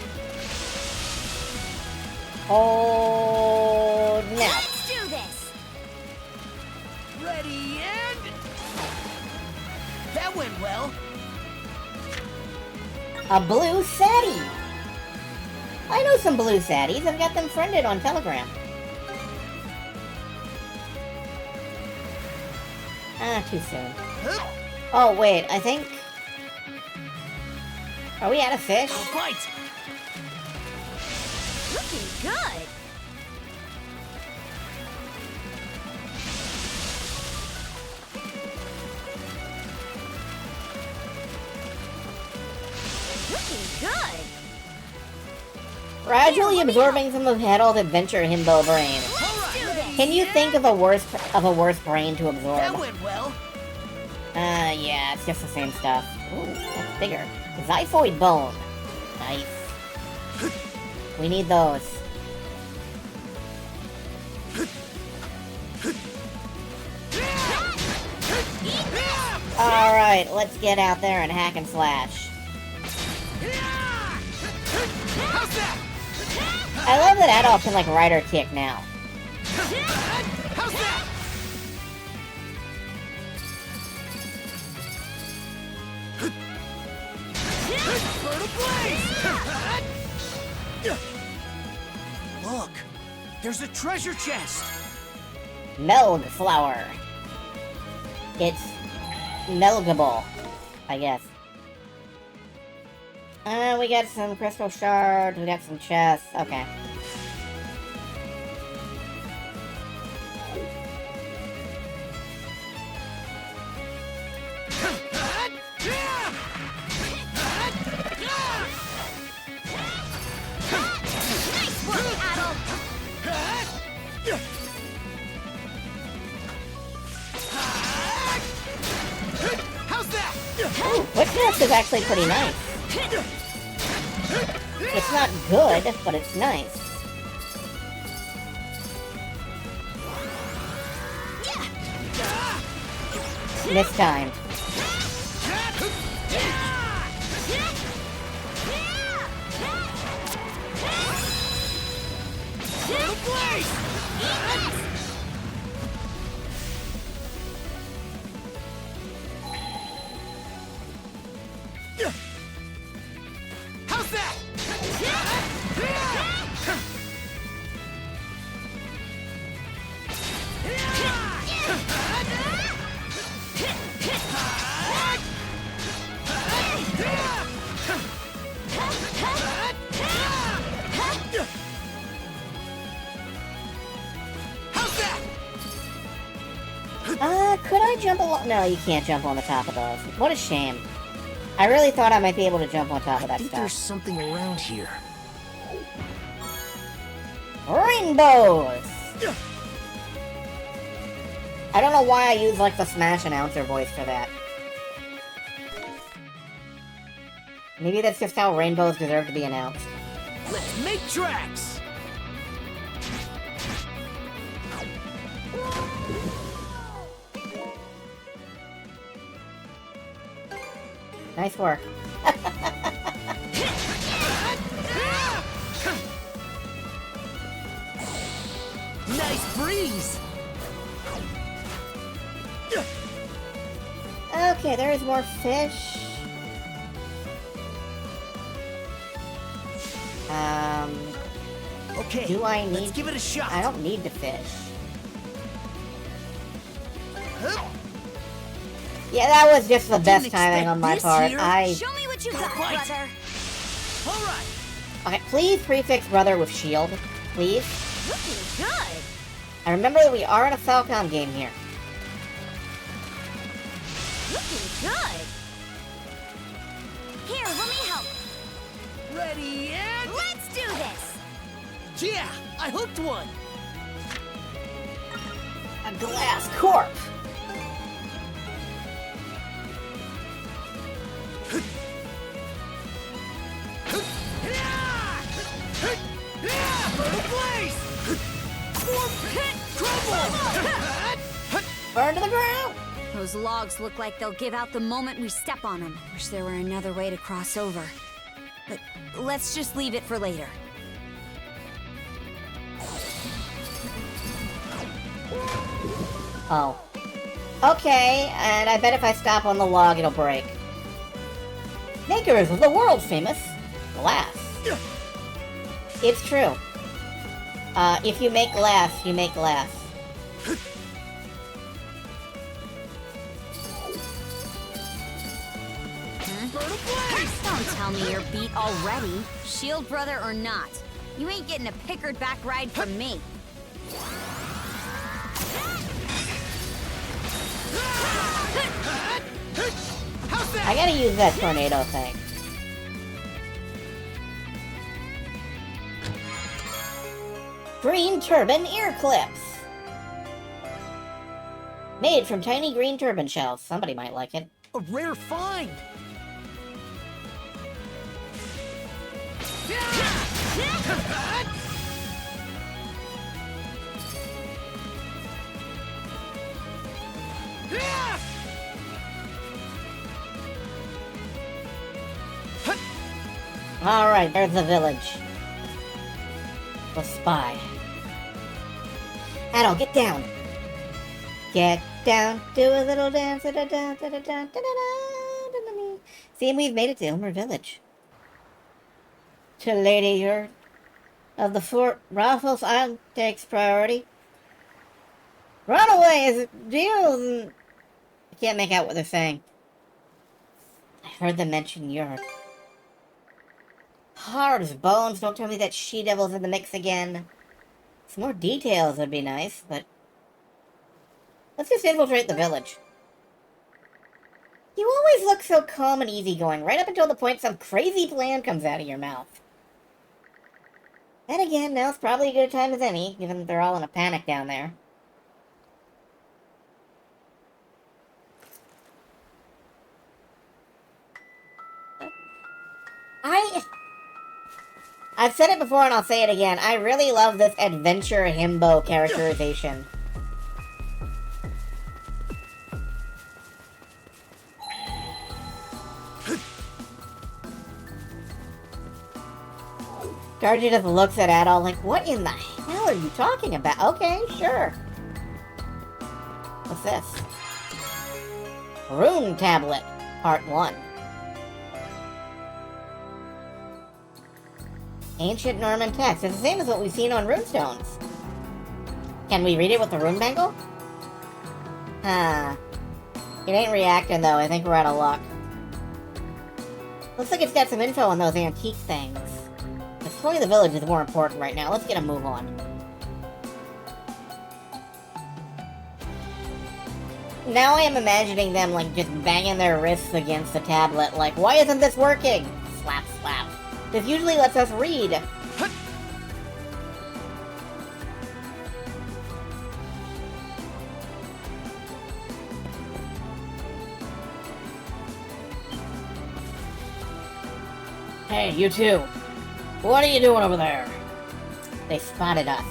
Oh, now. Let's do this. Ready and... That went well. A blue Sadie! I know some blue Saddies, I've got them friended on Telegram. Ah, too soon. Hup. Oh, wait, I think... Are we out of fish? Go bite. Looking good. Looking good. Gradually absorbing some of Hedald's adventure himbo brain. Let's do this. Can you think of a worse brain to absorb? That went well. Yeah, it's just the same stuff. Ooh, that's bigger. Xiphoid bone. Nice. We need those. Alright, let's get out there and hack and slash. How's that? I love that Adolf can, like, rider kick now. How's that? Burn a blaze! Look, there's a treasure chest. Melg flower. It's melgable, I guess. We got some crystal shards, we got some chests, okay. Nice work, Adol. How's that? Ooh, Witness is actually pretty nice. It's not good, but it's nice. Mistimed. Burn a blaze! How's that? Could I jump along? No, you can't jump on the top of those. What a shame. I really thought I might be able to jump on top of I that think stuff. there's something around here. Rainbows! I don't know why I use, like, the Smash announcer voice for that. Maybe that's just how rainbows deserve to be announced. Let's make tracks! Nice work. Nice breeze! Okay, there is more fish. Okay, Do I let's need... give it a shot. I don't need to fish. Yeah, that was just the best timing on my part. Show me what you got, brother. All right. Okay, please prefix brother with shield. Please. Looking good. I remember that we are in a Falcom game here. Looking good. Here, let me help. Ready and... Let's do this. Yeah, I hooked one. A glass corp. Burn to the ground. Those logs look like they'll give out the moment we step on them. Wish there were another way to cross over. But let's just leave it for later. Oh. Okay, and I bet if I stop on the log, it'll break. Makers of the world famous glass. It's true. If you make glass, you make glass. Don't tell me you're beat already. Shield brother or not. You ain't getting a Pickard back ride from me. I gotta use that tornado thing. Green turban ear clips. Made from tiny green turban shells. Somebody might like it. A rare find. Alright, there's the village. The spy. Adol, get down! Get down, do a little dance, See, we've made it to Ilmer Village. To Lady Yurt of the Fort Raffles Island takes priority. Runaways, deals, I can't make out what they're saying. I heard them mention Yurt. Hard as bones, don't tell me that she-devil's in the mix again. Some more details would be nice, but... let's just infiltrate the village. You always look so calm and easygoing, right up until the point some crazy plan comes out of your mouth. Then again, now's probably as good a time as any, given that they're all in a panic down there. I've said it before and I'll say it again. I really love this adventure himbo characterization. Guardian just looks at Adol like, what in the hell are you talking about? Okay, sure. What's this? Rune Tablet, Part 1. Ancient Norman text. It's the same as what we've seen on runestones. Can we read it with the rune bangle? Huh. It ain't reacting though. I think we're out of luck. Looks like it's got some info on those antique things. Exploring the village is more important right now. Let's get a move on. Now I am imagining them, like, just banging their wrists against the tablet, like, why isn't this working? Slap, slap. This usually lets us read. Hey, you two. What are you doing over there? They spotted us.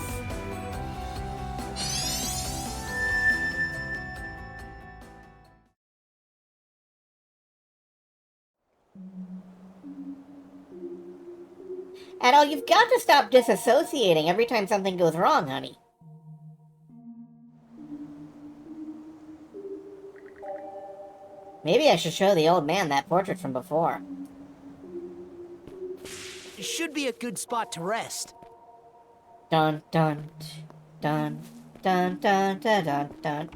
Adol, you've got to stop disassociating every time something goes wrong, honey. Maybe I should show the old man that portrait from before. It should be a good spot to rest. Dun dun dun dun dun dun dun dun.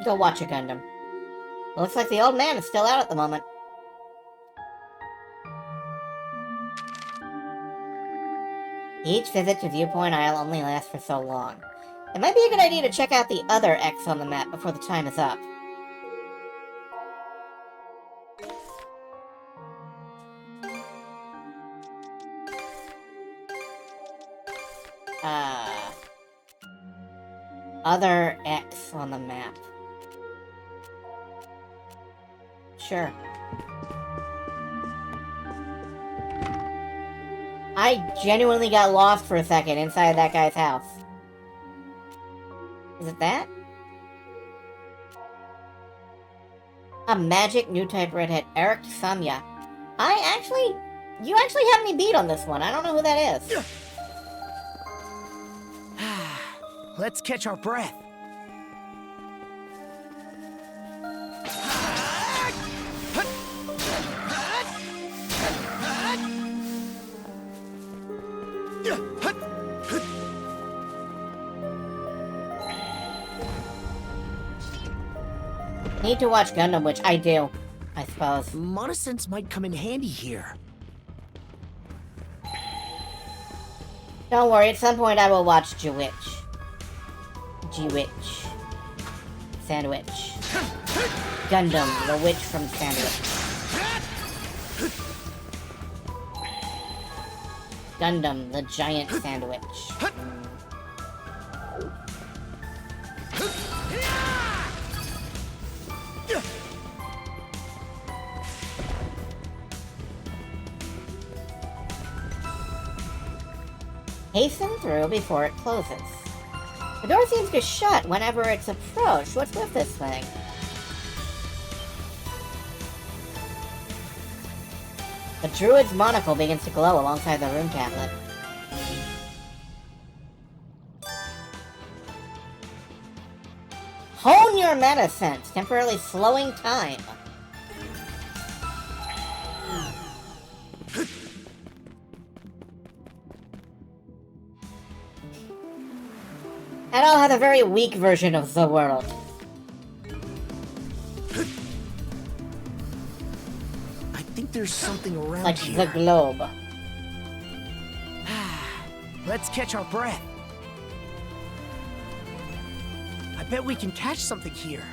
Go watch a Gundam. Looks like the old man is still out at the moment. Each visit to Viewpoint Isle only lasts for so long. It might be a good idea to check out the other X on the map before the time is up. Other X on the map. Sure. I genuinely got lost for a second inside that guy's house. Is it that? A magic new type redhead, Eric Samya. You actually have me beat on this one. I don't know who that is. Let's catch our breath. Need to watch Gundam, which I do, I suppose. Monosense might come in handy here. Don't worry, at some point I will watch Jewitch. Jewitch. Sandwich. Gundam, the witch from Sandwich. Gundam, the giant sandwich. Hasten through before it closes. The door seems to shut whenever it's approached. What's with this thing? The druid's monocle begins to glow alongside the room tablet. Hone your meta sense, temporarily slowing time. Adol has a very weak version of the world. I think there's something around Like here. the globe. Let's catch our breath. I bet we can catch something here.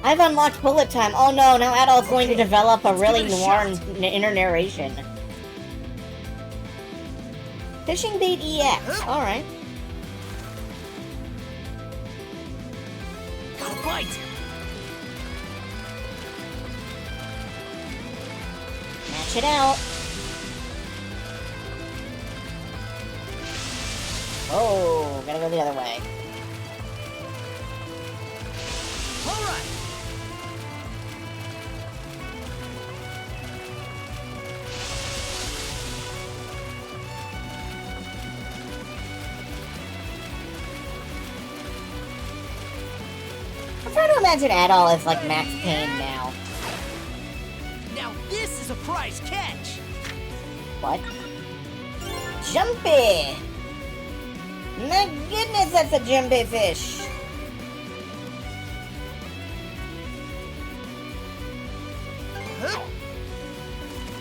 I've unlocked bullet time. Oh no, now Adol's going to develop a let's really give it a noir shot. inner narration. Fishing bait EX. Alright. Got a bite. Match it out. Oh, gotta go the other way. All right. I'm trying to imagine Adol as like Max Payne now. Now this is a prize catch. What? Jumpy! My goodness, that's a jumpy fish!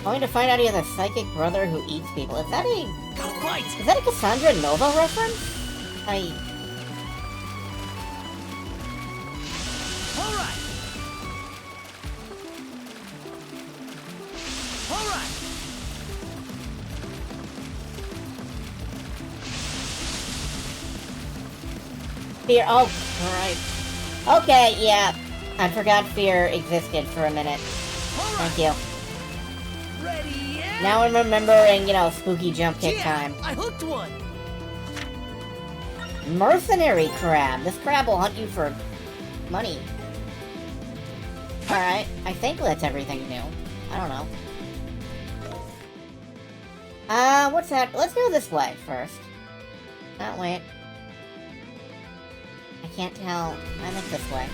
Going to find out he has a psychic brother who eats people. Is that a Gotta fight! Cassandra Nova reference? Alright! Alright! Fear. Oh, right. Okay, yeah. I forgot fear existed for a minute. Thank you. Ready, and... Now I'm remembering, you know, spooky jump kick time. I hooked one! Mercenary crab. This crab will hunt you for money. Alright, I think that's everything new. I don't know. What's that? Let's go this way first. Oh, wait. I can't tell. I think this way.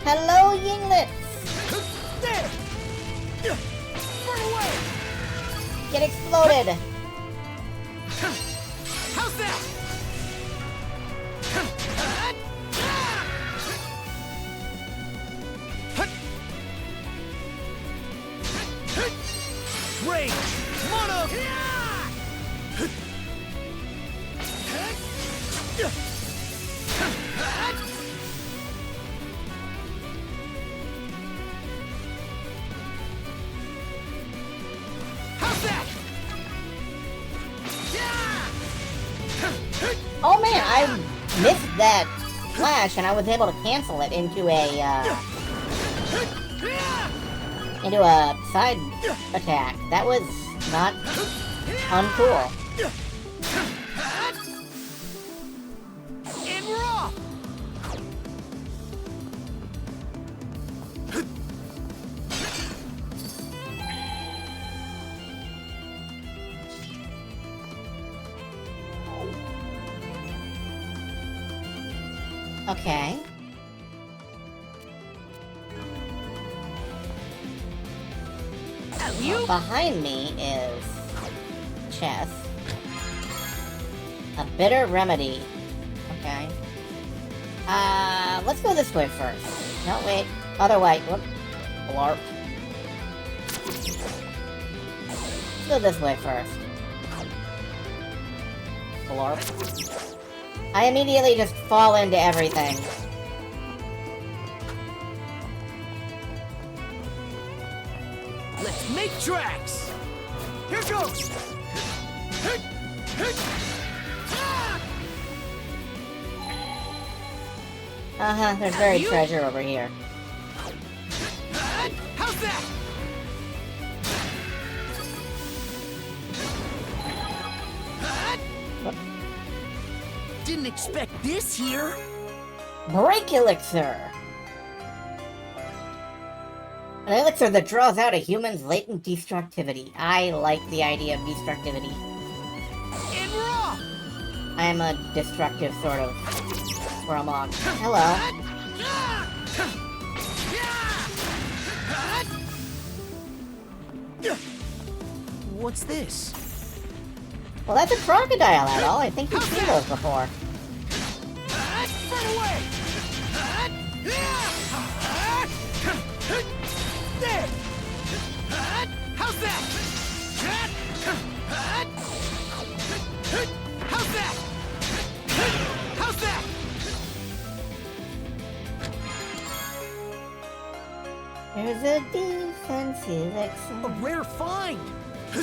Hello, Yinglets! There! Run away! Get exploded! How's that? Range! Mono! How's that? Oh man, I missed that flash and I was able to cancel it into a side attack. That was not uncool. And we're off! Okay. You? Behind me is chess. A bitter remedy. Okay. Let's go this way first. No, wait. Other way. Whoop. Blarp. Let's go this way first. Blarp. I immediately just fall into everything. Let's make tracks! Here goes! Uh-huh, there's buried treasure over here. How's that? Didn't expect this here. Break elixir! An elixir that draws out a human's latent destructivity. I like the idea of destructivity. And we're off! I am a destructive sort of Squirrelmog. Hello. What's this? Well, that's a crocodile, Adol. I think you've seen those before. Run away! There! How's that? How's that? How's that? There's a defense elixir. A rare find!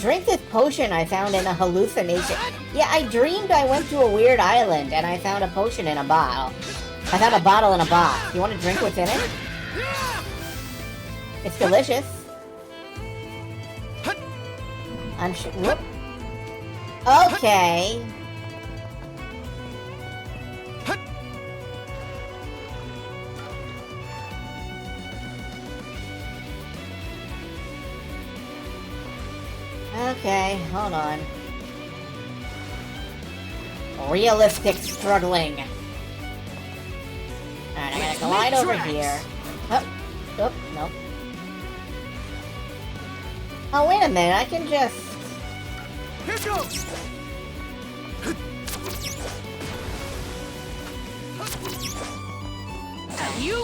Drink this potion I found in a hallucination. Yeah, I dreamed I went to a weird island and I found a potion in a bottle. I found a bottle in a box. You want to drink what's in it? It's delicious. I'm sure. Whoop. Okay. Okay, hold on. Realistic struggling. Alright, I'm gonna glide over here. Oh, nope. Oh, wait a minute, I can just... Here goes!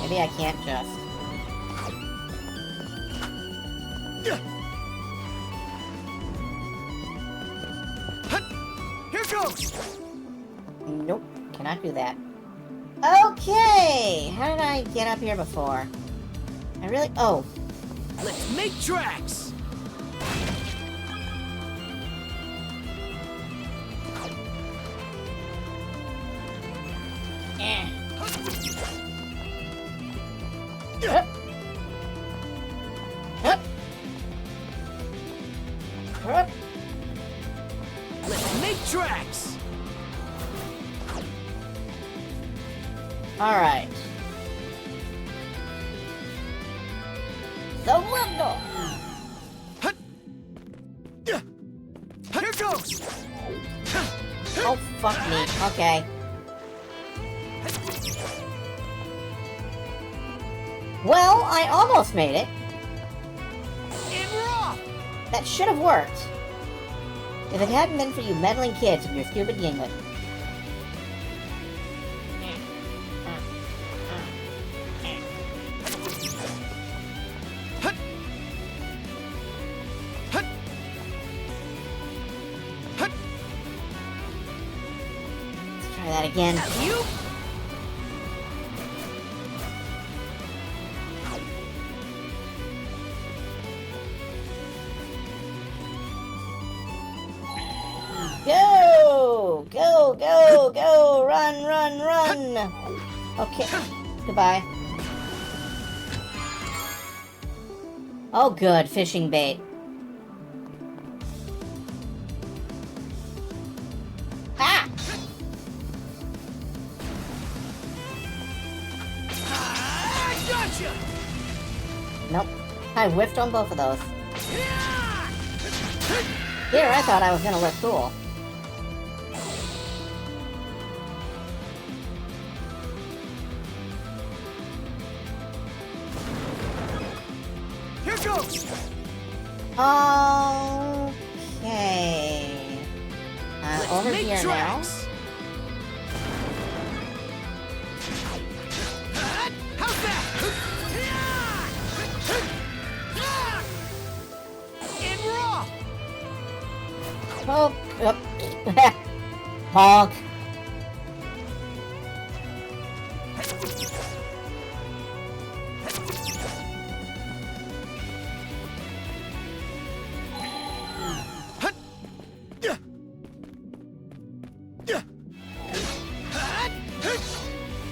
Maybe I can't just... Here goes! Nope, cannot do that. Okay, how did I get up here before? I really... Oh, Let's make tracks! eh. Hup. Hup. Let's make tracks! Alright. The window! Here goes! Oh, fuck me. Okay. Well, I almost made it. And we're off! That should have worked. If it hadn't been for you meddling kids and your stupid Yingling. Let's try that again. You? Go! Go, go, go! Run, run, run! Okay. Goodbye. Oh, good. Fishing bait. Ah! I gotcha! Nope. I whiffed on both of those. Here, I thought I was gonna look cool. Here goes! Okay. Let's Over make here tracks! How's that? And we're off! now. Oh, honk.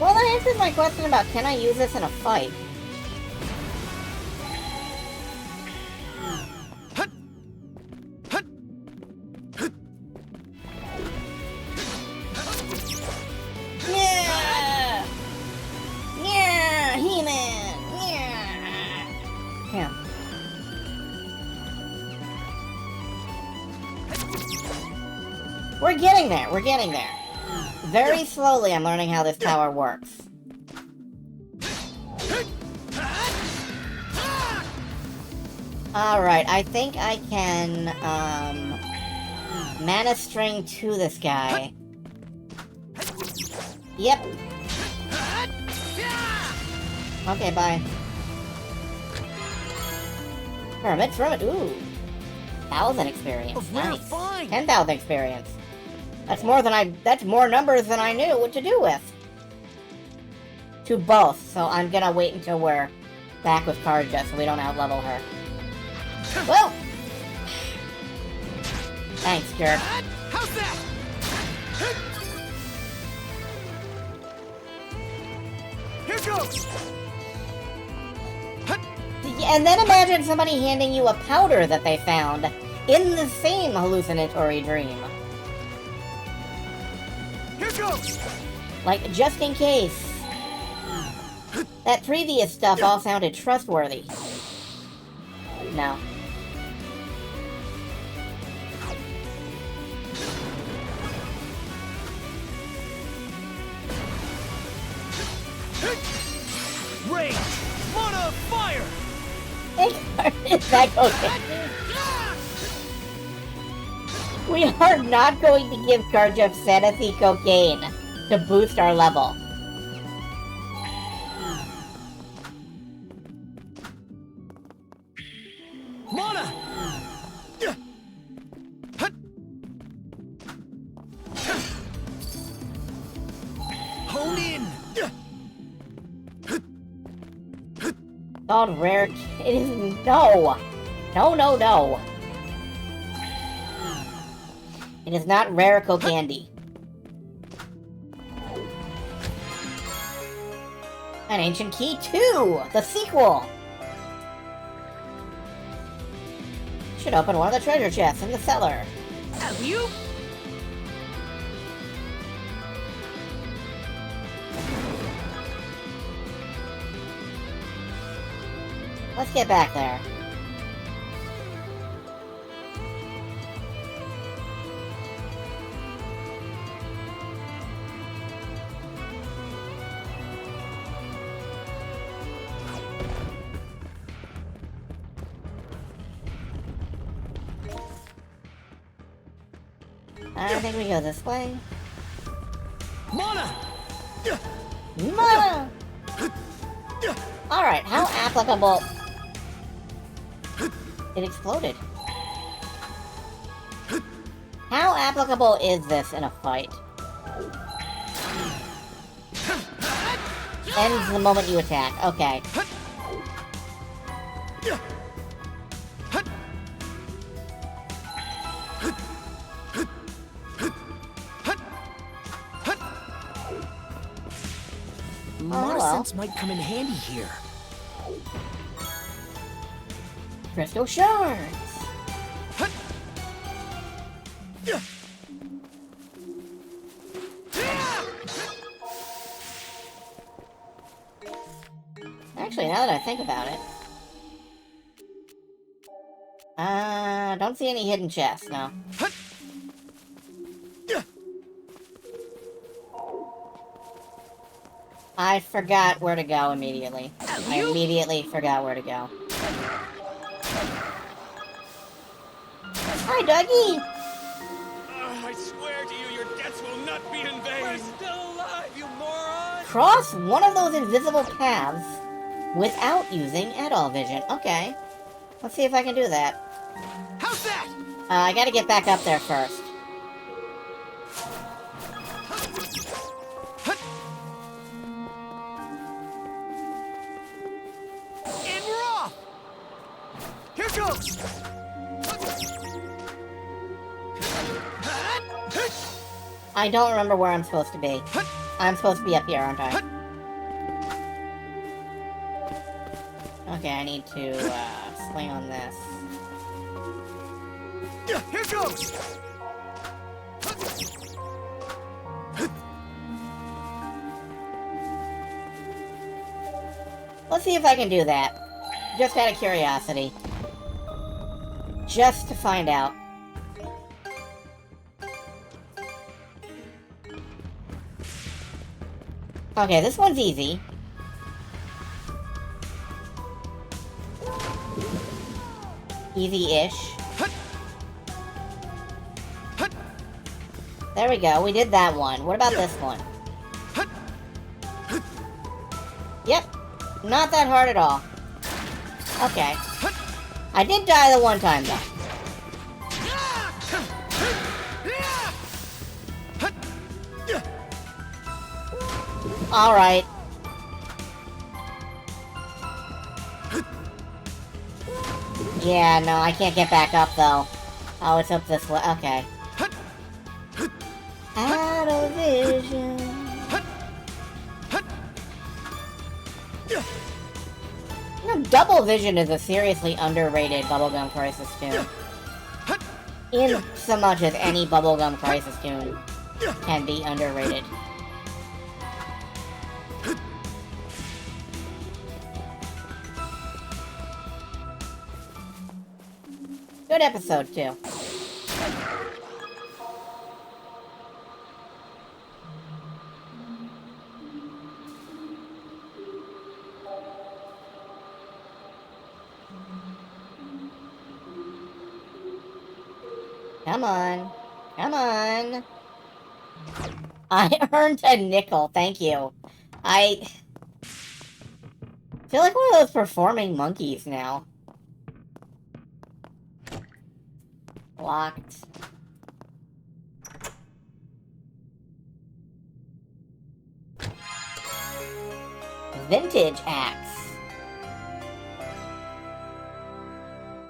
Well, that answers my question about can I use this in a fight. Yeah! Yeah! He-Man! Yeah! Yeah. We're getting there, we're getting there. Very slowly I'm learning how this tower works. Alright, I think I can, mana string to this guy. Yep. Okay, bye. Hermit, ooh. 1,000 experience. But we're Nice. fine. 10,000 experience. That's more numbers than I knew what to do with. To both, so I'm gonna wait until we're back with Karja so we don't outlevel her. Well! Thanks, jerk. How's that? Here goes! And then imagine somebody handing you a powder that they found in the same hallucinatory dream. Here goes! Like, just in case. That previous stuff all sounded trustworthy. No. Rage! Mana fire! Is that okay? We are not going to give Karja Fantasy Cocaine to boost our level. Mana Called rare. It is no. No. It is not Rarico candy. An Ancient Key 2, the sequel. Should open one of the treasure chests in the cellar. You? Let's get back there. I think we go this way. Mana! Mana! Alright, how applicable... It exploded. How applicable is this in a fight? Ends the moment you attack. Okay. Mana well. sense might come in handy here. Crystal shards! Actually, now that I think about it... don't see any hidden chests, no. I forgot where to go immediately. I immediately forgot where to go. Hi, Dougie! I swear to you, your debts will not be in vain! We're still alive, you moron! Cross one of those invisible paths without using at-all vision. Okay. Let's see if I can do that. How's that? I gotta get back up there first. And we're off! Here goes! I don't remember where I'm supposed to be. I'm supposed to be up here, aren't I? Okay, I need to, swing on this. Here goes! Let's see if I can do that. Just out of curiosity. Just to find out. Okay, this one's easy. Easy-ish. There we go, we did that one. What about this one? Yep, not that hard at all. Okay. I did die the one time, though. Alright. Yeah, no, I can't get back up, though. Oh, it's up this way. Okay. Out of vision. You know, Double Vision is a seriously underrated Bubblegum Crisis tune. In so much as any Bubblegum Crisis tune can be underrated. Good episode, too. Come on. Come on. I earned a nickel, thank you. I feel like one of those performing monkeys now. Locked. Vintage axe.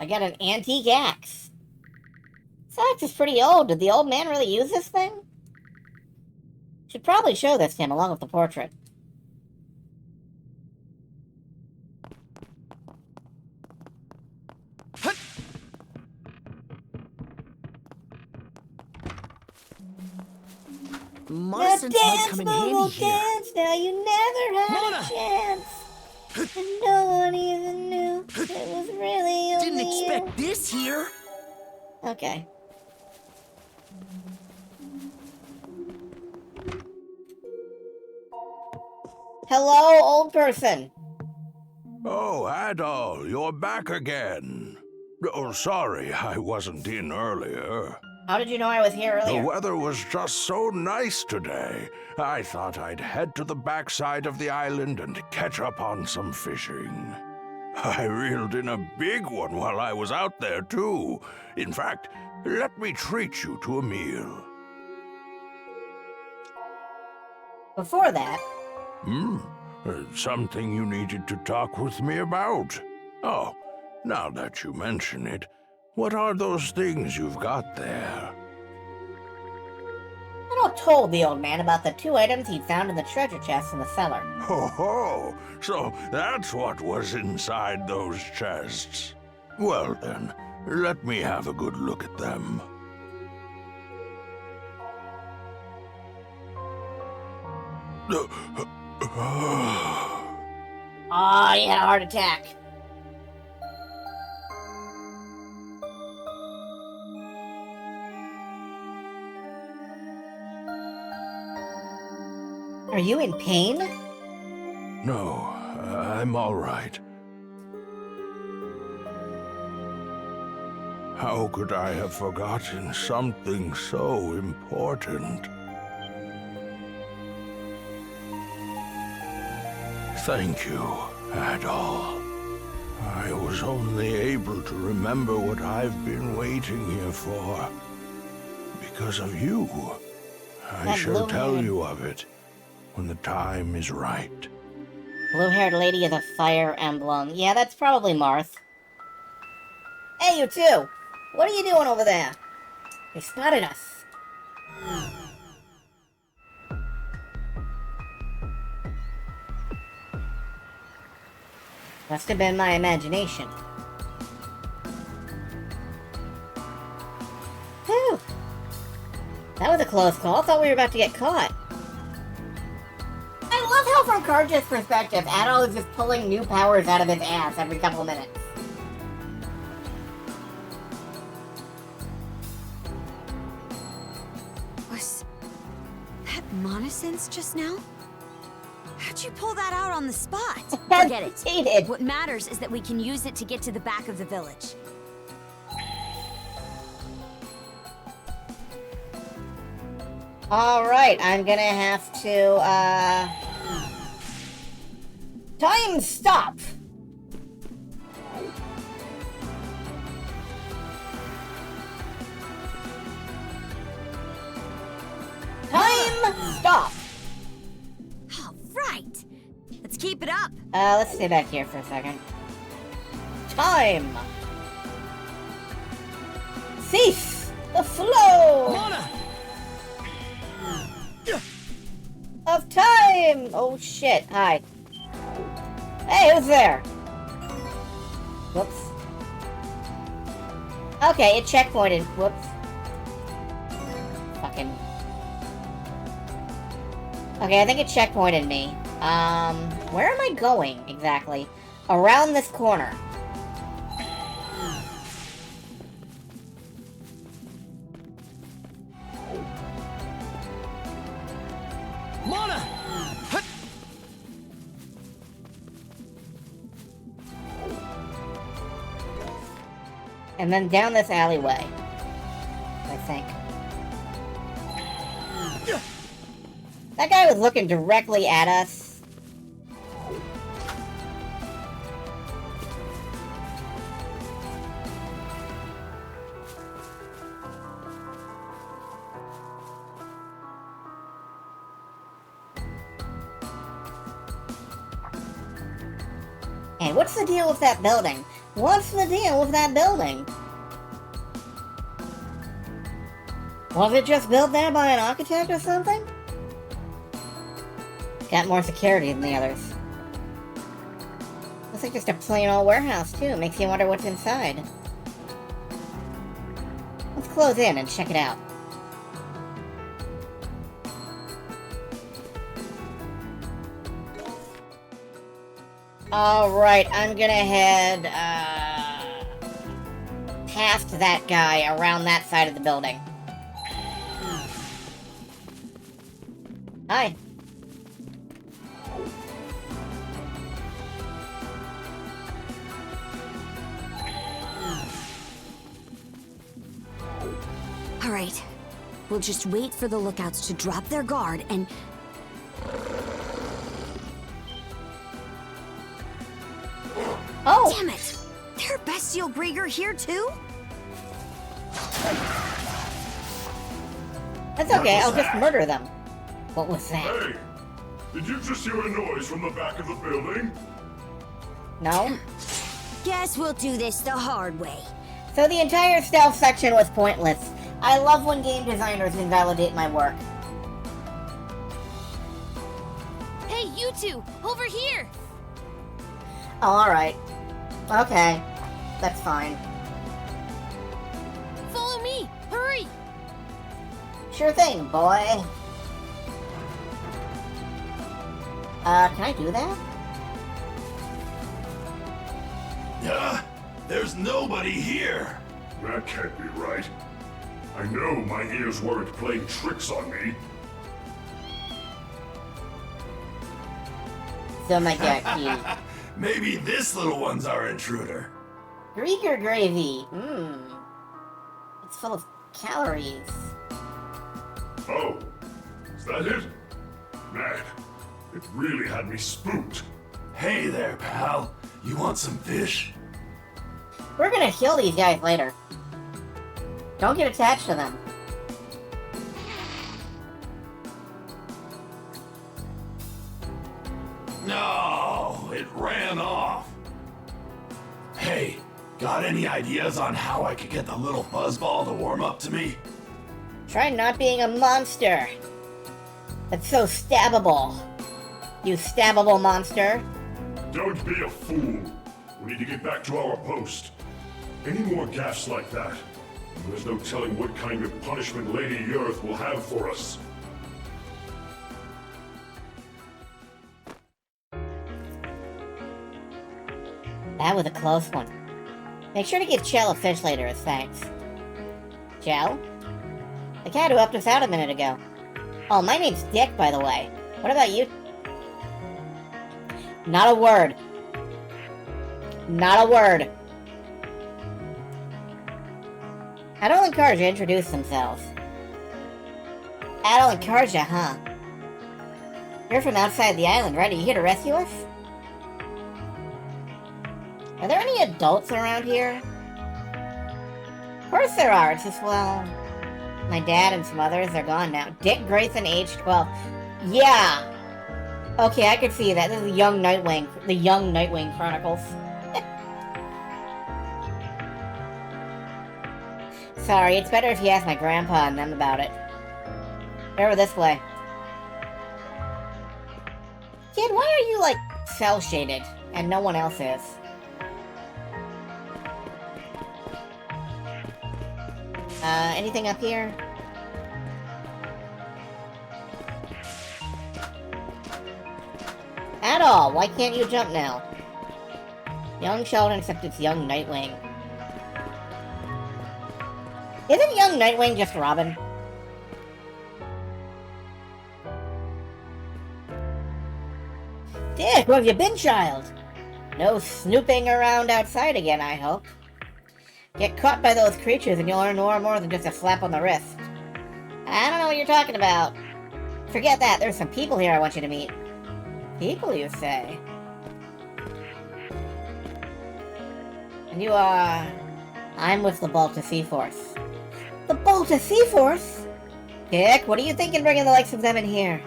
I got an antique axe. This axe is pretty old. Did the old man really use this thing? Should probably show this to him along with the portrait. Marcin's might come in handy here. Dance, now you never had Mona! a chance. And no one even knew it was really only Didn't you. expect this here. Okay. Hello, old person. Oh, Adol, you're back again. Oh, sorry, I wasn't in earlier. How did you know I was here The earlier? weather was just so nice today. I thought I'd head to the backside of the island and catch up on some fishing. I reeled in a big one while I was out there, too. In fact, let me treat you to a meal. Before that, Something you needed to talk with me about? Oh, now that you mention it, what are those things you've got there? Otto told the old man about the 2 items he'd found in the treasure chest in the cellar. Ho ho! So that's what was inside those chests. Well then, let me have a good look at them. Oh, he had a heart attack. Are you in pain? No, I'm all right. How could I have forgotten something so important? Thank you, Adol. I was only able to remember what I've been waiting here for. Because of you. I That shall tell blue-haired- you of it when the time is right. Blue-haired lady is a fire emblem. Yeah, that's probably Marth. Hey, you two! What are you doing over there? They spotted us. Must have been my imagination. Whew. That was a close call. I thought we were about to get caught. I love how from Karja's perspective, Adol is just pulling new powers out of his ass every couple minutes. Was that Monosynth just now? How'd you pull that out on the spot? Forget it. He did. What matters is that we can use it to get to the back of the village. Alright, I'm gonna have to, time stop! Time stop! All right. Let's keep it up. Let's stay back here for a second. Time! Cease the flow Mona! of time! Oh shit, hi. Hey, who's there? Whoops. Okay, it checkpointed. Whoops. Fucking. Okay, I think it checkpointed me. Where am I going, exactly? Around this corner. Mona! Hut! And then down this alleyway. I think. That guy was looking directly at us. And what's the deal with that building? What's the deal with that building? Was it just built there by an architect or something? Got more security than the others. Looks like just a plain old warehouse, too. Makes you wonder what's inside. Let's close in and check it out. Alright, I'm gonna head, past that guy around that side of the building. Hi. All right. We'll just wait for the lookouts to drop their guard and... Oh! Damn it! They're Bestial Grieger here too? That's okay, I'll just murder them. What was that? Hey! Did you just hear a noise from the back of the building? No? Guess we'll do this the hard way. So the entire stealth section was pointless. I love when game designers invalidate my work. Hey, you two! Over here! Oh, alright. Okay. That's fine. Follow me! Hurry! Sure thing, boy. Can I do that? There's nobody here. That can't be right. I know my ears weren't playing tricks on me. So my god, Maybe this little one's our intruder. Grieger gravy. It's full of calories. Oh, is that it? Man, it really had me spooked. Hey there, pal. You want some fish? We're gonna kill these guys later. Don't get attached to them. No, it ran off. Hey, got any ideas on how I could get the little fuzzball to warm up to me? Try not being a monster. That's so stabbable. You stabbable monster. Don't be a fool. We need to get back to our post. Any more gaffes like that, there's no telling what kind of punishment Lady Earth will have for us. That was a close one. Make sure to give Chell a fish later as thanks. Chell? The cat who helped us out a minute ago. Oh, my name's Dick, by the way. What about you? Not a word. Not a word. Adol and Karja introduce themselves. Adol and Karja, huh? You're from outside the island, right? Are you here to rescue us? Are there any adults around here? Of course there are. It's just, well... My dad and some others, they're gone now. Dick Grayson, age 12. Yeah! Okay, I could see that. This is the Young Nightwing. The Young Nightwing Chronicles. Sorry, it's better if you ask my grandpa and them about it. Over this way. Kid, why are you, like, cel-shaded and no one else is? Anything up here? At all, why can't you jump now? Young Sheldon, except it's Young Nightwing. Isn't Young Nightwing just Robin? Dick, where have you been, child? No snooping around outside again, I hope. Get caught by those creatures and you'll earn more than just a slap on the wrist. I don't know what you're talking about. Forget that, there's some people here I want you to meet. People, you say? And you are... I'm with the Balta Sea Force. The Balta Sea Force? Dick, what are you thinking bringing the likes of them in here?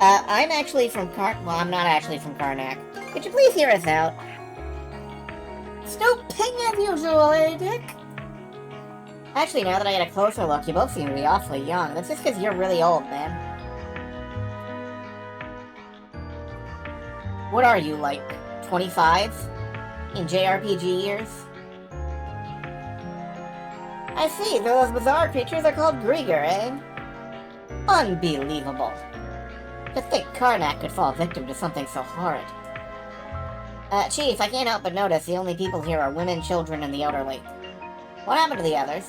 I'm actually from well, I'm not actually from Karnak. Could you please hear us out? Still ping as usual, eh, Dick? Actually, now that I get a closer look, you both seem to be awfully young. That's just because you're really old, man. What are you, like, 25? In JRPG years? I see, those bizarre creatures are called Grieger, eh? Unbelievable. To think Karnak could fall victim to something so horrid. Chief, I can't help but notice the only people here are women, children, and the elderly. What happened to the others?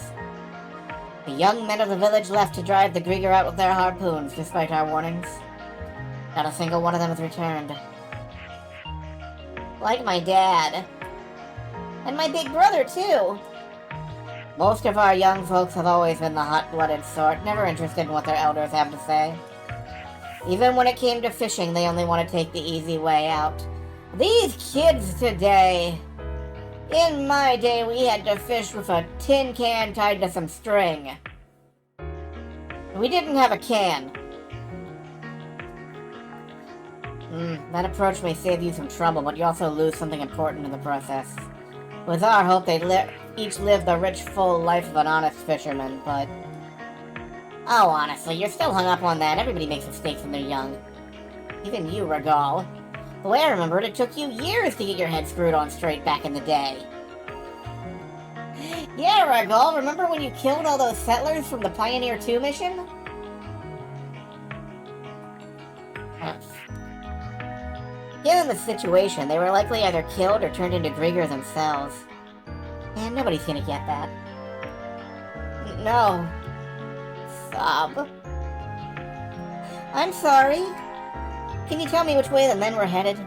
The young men of the village left to drive the Grieger out with their harpoons, despite our warnings. Not a single one of them has returned. Like my dad. And my big brother, too. Most of our young folks have always been the hot-blooded sort, never interested in what their elders have to say. Even when it came to fishing, they only want to take the easy way out. These kids today... In my day, we had to fish with a tin can tied to some string. We didn't have a can. That approach may save you some trouble, but you also lose something important in the process. It was our hope they'd each live the rich, full life of an honest fisherman, but... Oh, honestly, you're still hung up on that. Everybody makes mistakes when they're young. Even you, Regal. The way I remember it, it took you years to get your head screwed on straight back in the day. Yeah, Regal, remember when you killed all those settlers from the Pioneer 2 mission? Given the situation, they were likely either killed or turned into Grieger themselves. Man, nobody's gonna get that. No. Sob. I'm sorry. Can you tell me which way the men were headed?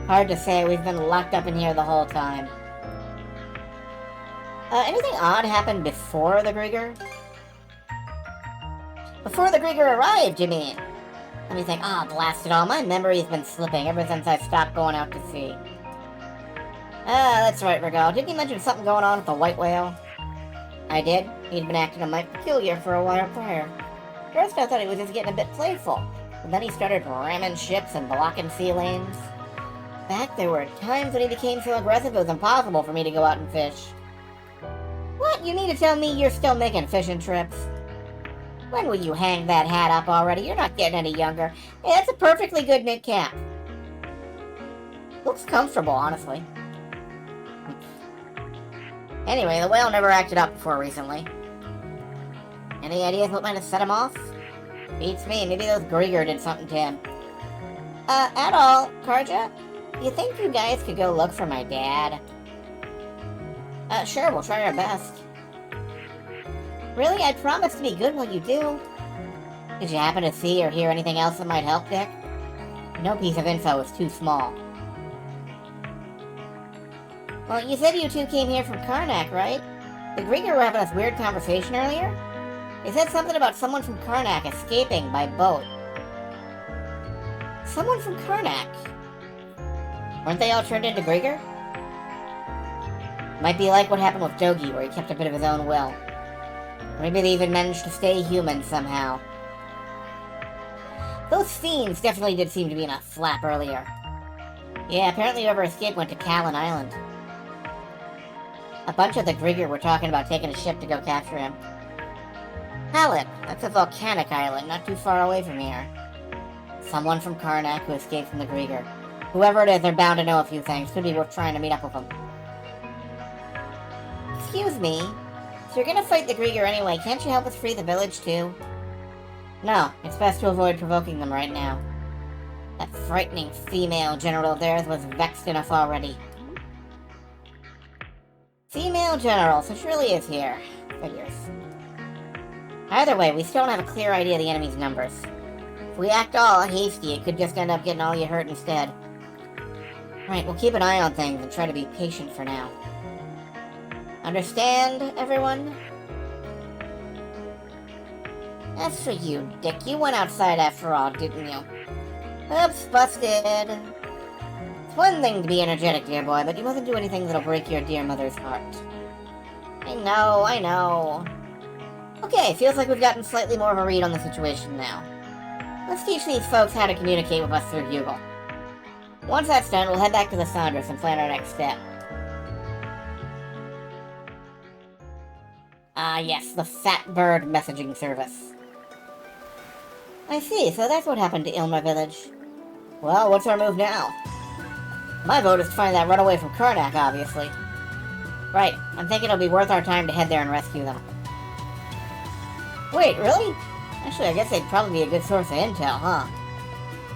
Hard to say, we've been locked up in here the whole time. Anything odd happened before the Grieger? Before the Grieger arrived, you mean? Let me think. Blast it all, my memory's been slipping ever since I stopped going out to sea. That's right, Regal. Didn't you mention something going on with the white whale? I did. He'd been acting a mite peculiar for a while prior. First I thought he was just getting a bit playful, but then he started ramming ships and blocking sea lanes. In fact, there were times when he became so aggressive it was impossible for me to go out and fish. What? You mean to tell me you're still making fishing trips? When will you hang that hat up already? You're not getting any younger. Hey, that's a perfectly good knit cap. Looks comfortable, honestly. Anyway, the whale never acted up before recently. Any ideas what might have set him off? Beats me, maybe those Grieger did something to him. At all, Karja? You think you guys could go look for my dad? Sure, we'll try our best. Really? I promise to be good while you do. Did you happen to see or hear anything else that might help, Dick? No piece of info is too small. Well, you said you two came here from Karnak, right? The Grieger were having this weird conversation earlier? They said something about someone from Karnak escaping by boat. Someone from Karnak? Weren't they all turned into Grieger? Might be like what happened with Dogi, where he kept a bit of his own will. Maybe they even managed to stay human somehow. Those fiends definitely did seem to be in a flap earlier. Yeah, apparently whoever escaped went to Callan Island. A bunch of the Grieger were talking about taking a ship to go capture him. Callan, that's a volcanic island not too far away from here. Someone from Karnak who escaped from the Grieger. Whoever it is, they're bound to know a few things. Could be worth trying to meet up with them. Excuse me. If you're gonna fight the Grieger anyway, can't you help us free the village too? No, it's best to avoid provoking them right now. That frightening female general of theirs was vexed enough already. Female general, so she really is here. Figures. Either way, we still don't have a clear idea of the enemy's numbers. If we act all hasty, it could just end up getting all you hurt instead. Right, we'll keep an eye on things and try to be patient for now. Understand, everyone? As for you, Dick, you went outside after all, didn't you? Oops, busted. It's one thing to be energetic, dear boy, but you mustn't do anything that'll break your dear mother's heart. I know. Okay, feels like we've gotten slightly more of a read on the situation now. Let's teach these folks how to communicate with us through Bugle. Once that's done, we'll head back to the Sandras and plan our next step. Ah, yes, the Fat Bird messaging service. I see, so that's what happened to Ilma Village. Well, what's our move now? My vote is to find that runaway from Karnak, obviously. Right, I'm thinking it'll be worth our time to head there and rescue them. Wait, really? Actually, I guess they'd probably be a good source of intel, huh?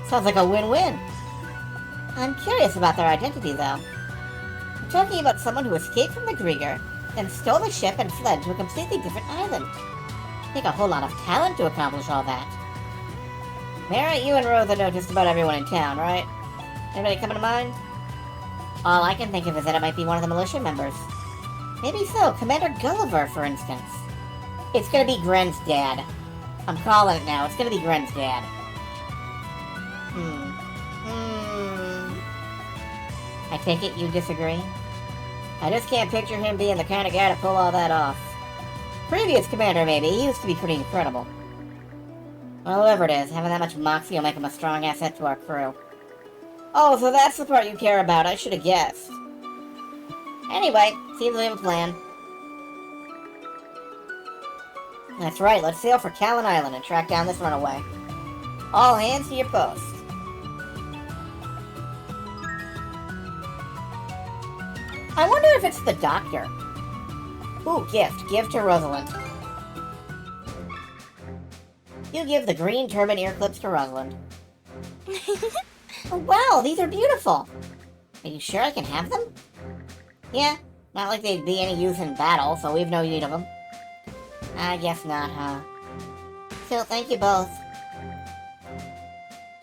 Sounds like a win-win. I'm curious about their identity, though. I'm talking about someone who escaped from the Grieger, then stole the ship and fled to a completely different island. Take a whole lot of talent to accomplish all that. Mara, you and Rosa know just about everyone in town, right? Anybody coming to mind? All I can think of is that it might be one of the militia members. Maybe so, Commander Gulliver, for instance. It's gonna be Gren's dad. I'm calling it now, it's gonna be Gren's dad. I take it you disagree? I just can't picture him being the kind of guy to pull all that off. Previous commander, maybe. He used to be pretty incredible. Well, whoever it is, having that much moxie will make him a strong asset to our crew. Oh, so that's the part you care about. I should have guessed. Anyway, seems we have a plan. That's right, let's sail for Callan Island and track down this runaway. All hands to your post. I wonder if it's the doctor. Ooh, gift. Give to Rosalind. You give the green turban ear clips to Rosalind. Oh, wow, these are beautiful. Are you sure I can have them? Yeah, not like they'd be any use in battle, so we've no need of them. I guess not, huh? Still, thank you both.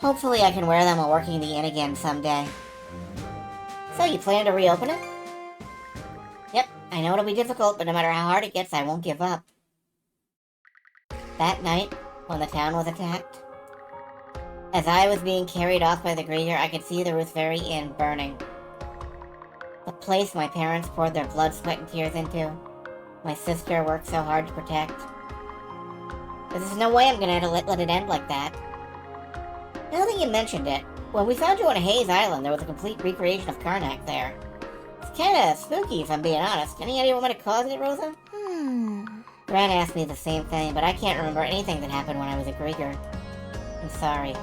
Hopefully I can wear them while working the inn again someday. So, you plan to reopen it? Yep, I know it'll be difficult, but no matter how hard it gets, I won't give up. That night, when the town was attacked, as I was being carried off by the Grieger, I could see the Ruthveri Inn burning. The place my parents poured their blood, sweat, and tears into. My sister worked so hard to protect. There's no way I'm gonna let it end like that. Now that you mentioned it, when we found you on Hayes Island, there was a complete recreation of Karnak there. It's kinda spooky, if I'm being honest. Any idea what might have caused it, Rosa? Gran asked me the same thing, but I can't remember anything that happened when I was a Grieger. I'm sorry.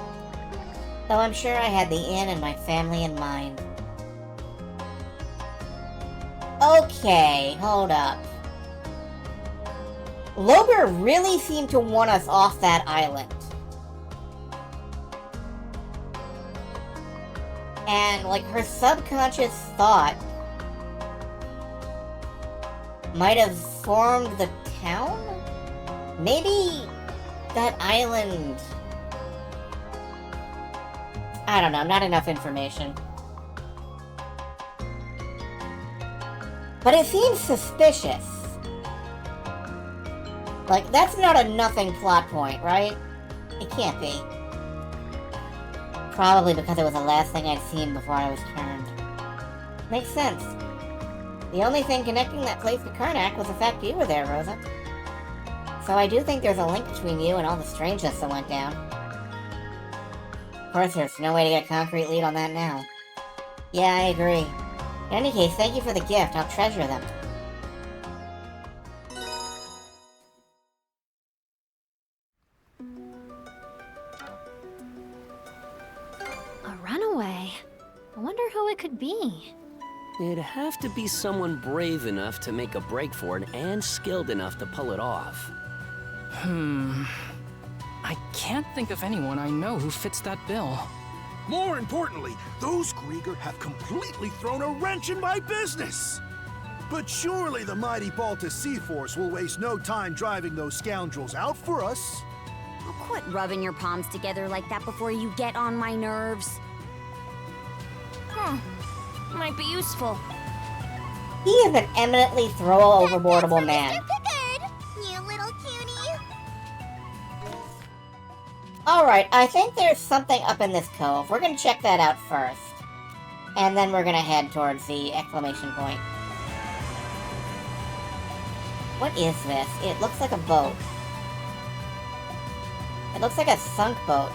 Though I'm sure I had the inn and my family in mind. Okay, hold up. Logar really seemed to want us off that island. And, like, her subconscious thought might have formed the town? Maybe that island... I don't know, not enough information. But it seems suspicious. Like, that's not a nothing plot point, right? It can't be. Probably because it was the last thing I'd seen before I was turned. Makes sense. The only thing connecting that place to Karnak was the fact you were there, Rosa. So I do think there's a link between you and all the strangeness that went down. Of course, there's no way to get a concrete lead on that now. Yeah, I agree. In any case, thank you for the gift. I'll treasure them. A runaway? I wonder who it could be. It'd have to be someone brave enough to make a break for it and skilled enough to pull it off. I can't think of anyone I know who fits that bill. More importantly, those Grieger have completely thrown a wrench in my business! But surely the mighty Baltus Sea Force will waste no time driving those scoundrels out for us. Oh, quit rubbing your palms together like that before you get on my nerves. Might be useful. He is an eminently throw-overboardable man. You little cutie. Alright, I think there's something up in this cove. We're gonna check that out first. And then we're gonna head towards the exclamation point. What is this? It looks like a boat. It looks like a sunk boat.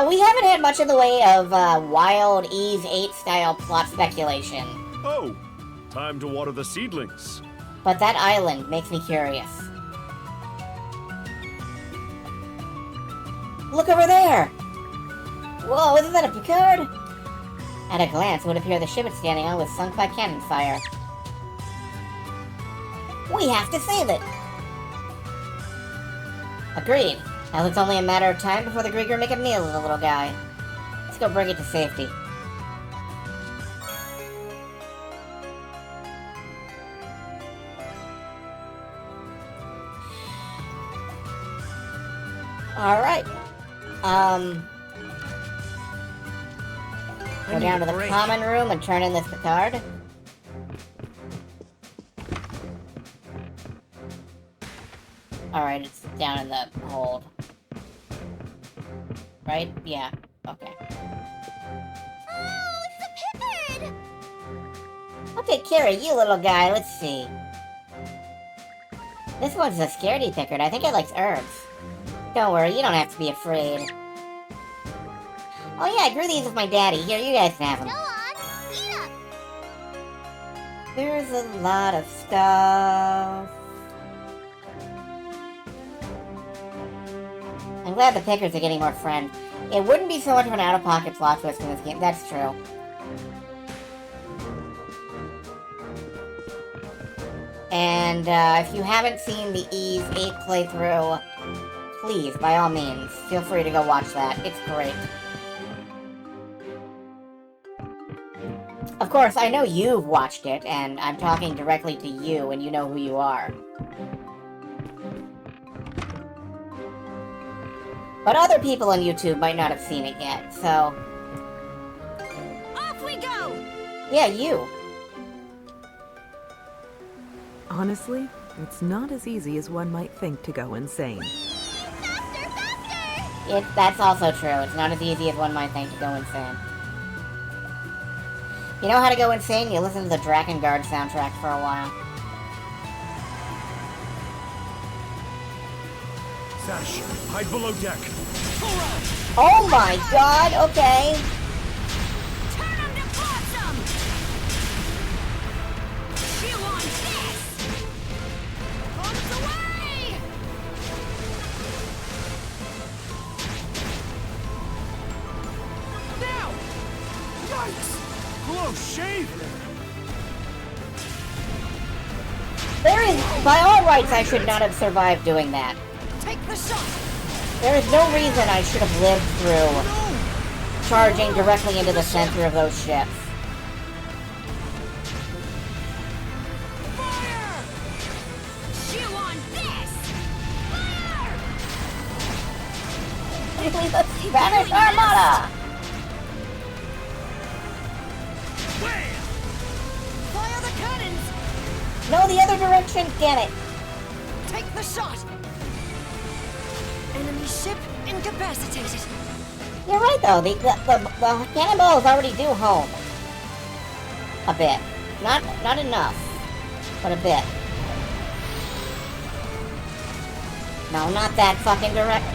We haven't had much in the way of wild Ys 8 style plot speculation. Oh, time to water the seedlings. But that island makes me curious. Look over there! Whoa, isn't that a Picard? At a glance, it would appear the ship it's standing on was sunk by cannon fire. We have to save it! Agreed. Now it's only a matter of time before the Grieger make a meal of the little guy. Let's go bring it to safety. Alright. Go down to the common room and turn in this Picard. Alright, it's down in the hold. Right? Yeah. Okay. Oh, it's a Pickard! I'll take care of you, little guy. Let's see. This one's a scaredy Pickard. I think it likes herbs. Don't worry, you don't have to be afraid. Oh yeah, I grew these with my daddy. Here, you guys can have them. Go on, eat up! There's a lot of stuff. I'm glad the Pickards are getting more friends. It wouldn't be so much of an out-of-pocket plot twist in this game. That's true. And if you haven't seen the Ys 8 playthrough, please, by all means, feel free to go watch that. It's great. Of course, I know you've watched it, and I'm talking directly to you, and you know who you are. But other people on YouTube might not have seen it yet, so... Off we go! Yeah, you. Honestly, it's not as easy as one might think to go insane. Faster, faster! That's also true. It's not as easy as one might think to go insane. You know how to go insane? You listen to the Drakengard soundtrack for a while. Sash, hide below deck. Oh my god, okay. Turn them to blossom! Chew on this! Bombs away! Now! Yikes! Close shave! There is, by all rights, I should not have survived doing that. Take the shot! There is no reason I should have lived through charging directly into the center of those ships. Fire! Chew on this! Fire! Basically, the Spanish Armada! Fire the cannons! No, the other direction, damn it! Take the shot! Enemy ship incapacitated. You're right, though. The cannonballs already do home. A bit. Not enough, but a bit. No, not that fucking direct.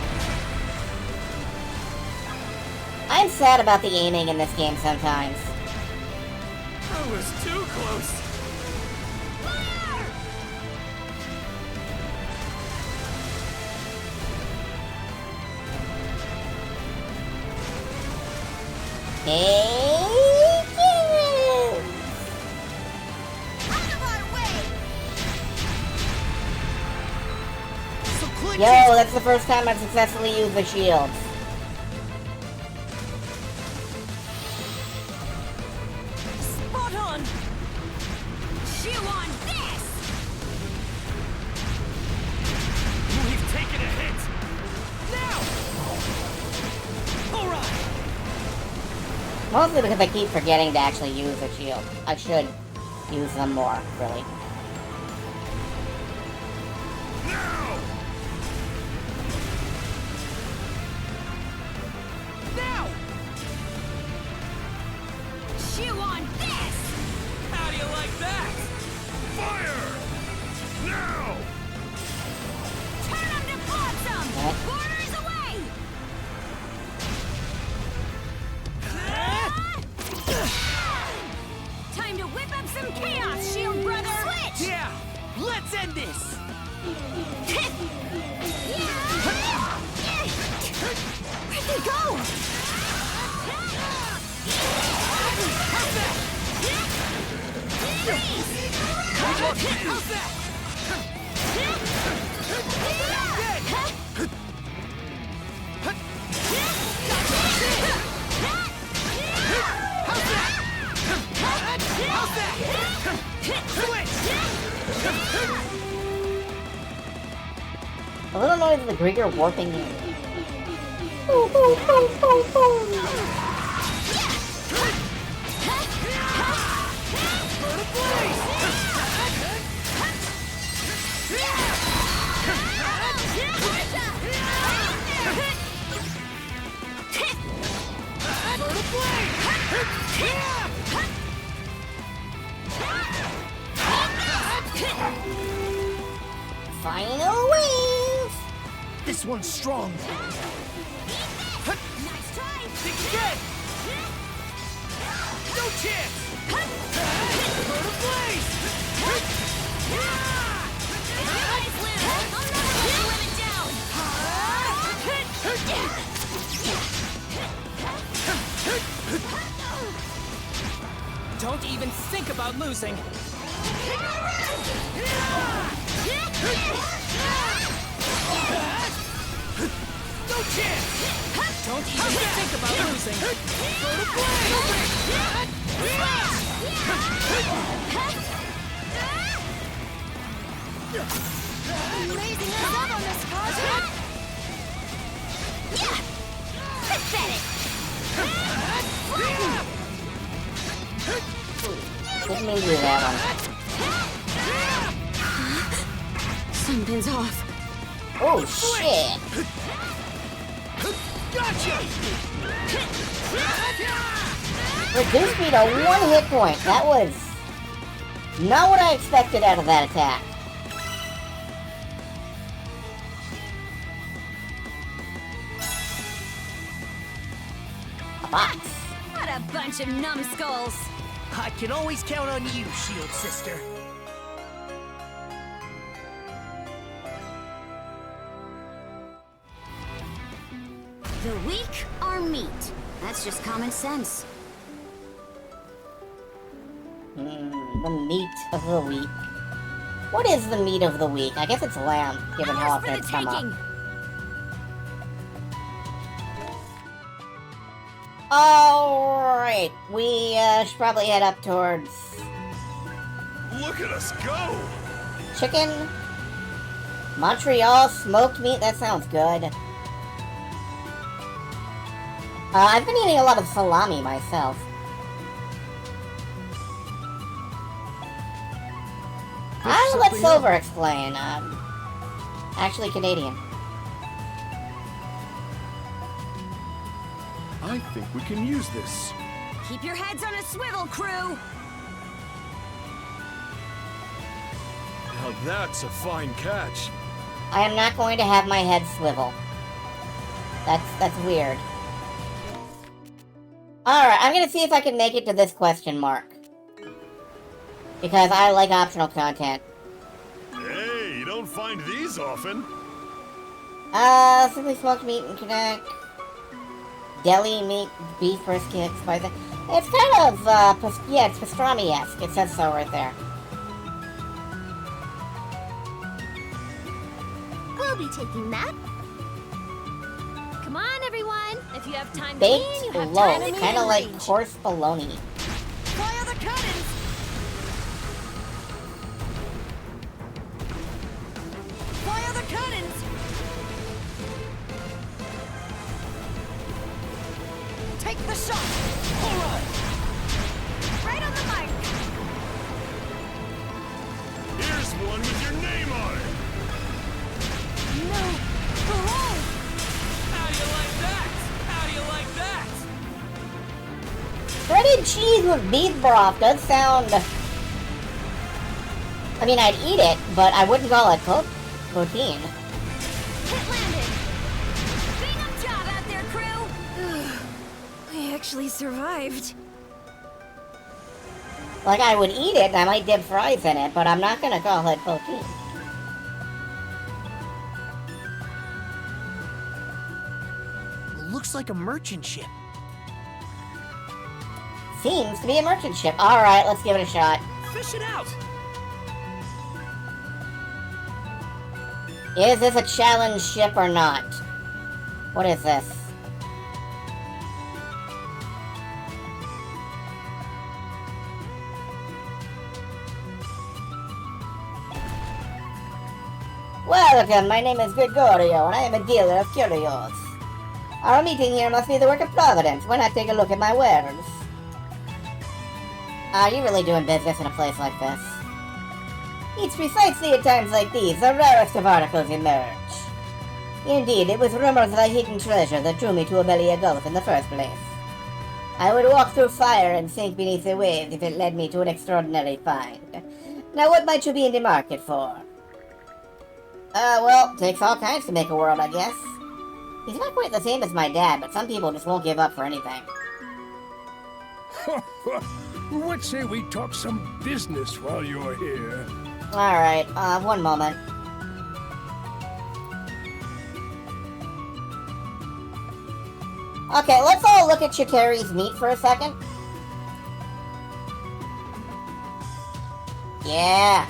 I'm sad about the aiming in this game sometimes. That was too close. Fire! Hey, kids! Out of our way! So click Yo, that's the first time I've successfully used the shields. Spot on! Chew on this! We've taken a hit. Now! Alright! Mostly because I keep forgetting to actually use the shield. I should use them more, really. Now! Now! Chew on this! How do you like that? Fire! Now! Turn them to blossom! What? Borders away! A little noise of the Grieger warping in. Final wave! This one's strong. Nice try! Think again! No chance! Burn a blaze! Nice, Lynn! I'll never let you live it down! Don't even think about losing. No chance! Don't even think about losing. Raising us up on this project! Yeah! Pathetic! Didn't mean to do that one. Something's off. Oh shit! Gotcha! Reduced me to 1 hit point. That was not what I expected out of that attack. A box. What a bunch of numbskulls! I can always count on you, Shield Sister. The weak are meat. That's just common sense. The meat of the week. What is the meat of the week? I guess it's lamb, given how Ours often for it's the come up. taking! Alright, we should probably head up towards Look at us go! chicken, Montreal smoked meat. That sounds good. I've been eating a lot of salami myself. I'll let Silver explain. Actually Canadian. I think we can use this. Keep your heads on a swivel, crew! Now that's a fine catch. I am not going to have my head swivel. That's weird. Alright, I'm gonna see if I can make it to this question mark. Because I like optional content. Hey, you don't find these often. Simply smoked meat and connect. Deli meat, beef brisket, spicy. It's kind of, yeah, it's pastrami-esque. It says so right there. We'll be taking that. Come on, everyone. If you have time to Baked eat, you have loaf, time to kind of like coarse bologna. Fire the cannons! Fire the cannons! Take the shot! Alright! Right on the mark! Here's one with your name on it. No! Hurrah! How do you like that? How do you like that? Shredded cheese with beef broth does sound... I mean, I'd eat it, but I wouldn't call it protein. Hit landed! Bang up job out there, crew! I actually survived. Like, I would eat it, and I might dip fries in it, but I'm not gonna call it protein. Looks like a merchant ship. Seems to be a merchant ship. Alright, let's give it a shot. Fish it out! Is this a challenge ship or not? What is this? Welcome, my name is Gregorio, and I am a dealer of curios. Our meeting here must be the work of Providence. Why not take a look at my wares? Are you really doing business in a place like this? It's precisely at times like these the rarest of articles emerge. Indeed, it was rumors of a hidden treasure that drew me to Amelia Gulf in the first place. I would walk through fire and sink beneath the waves if it led me to an extraordinary find. Now what might you be in the market for? Well, takes all kinds to make a world, I guess. He's not quite the same as my dad, but some people just won't give up for anything. What say we talk some business while you're here? Alright, one moment. Okay, let's all look at Chitauri's meat for a second. Yeah.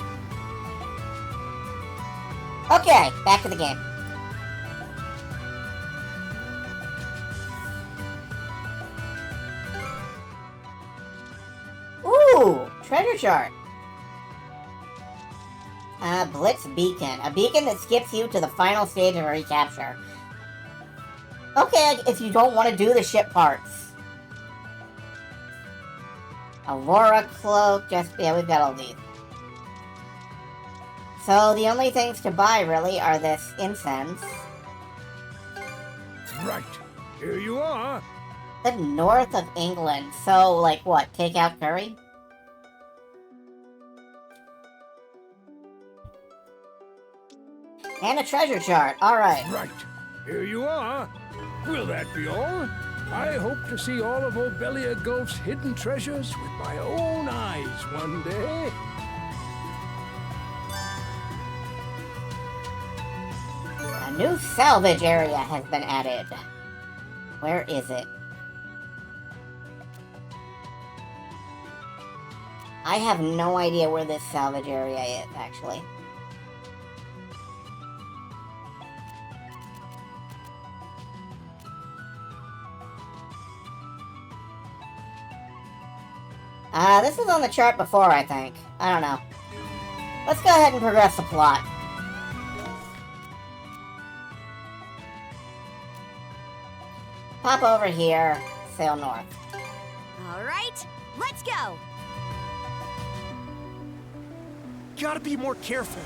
Okay, back to the game. Ooh, treasure chart. Blitz Beacon. A beacon that skips you to the final stage of a recapture. Okay, if you don't want to do the ship parts. Aurora Cloak, yeah, we've got all these. So the only things to buy, really, are this incense. Right, here you are. The north of England, so, like, what, take out curry? And a treasure chart, alright. Right, here you are. Will that be all? I hope to see all of Obelia Gulf's hidden treasures with my own eyes one day. A new salvage area has been added. Where is it? I have no idea where this salvage area is, actually. This was on the chart before, I think. I don't know. Let's go ahead and progress the plot. Pop over here, sail north. Alright, let's go! Gotta be more careful.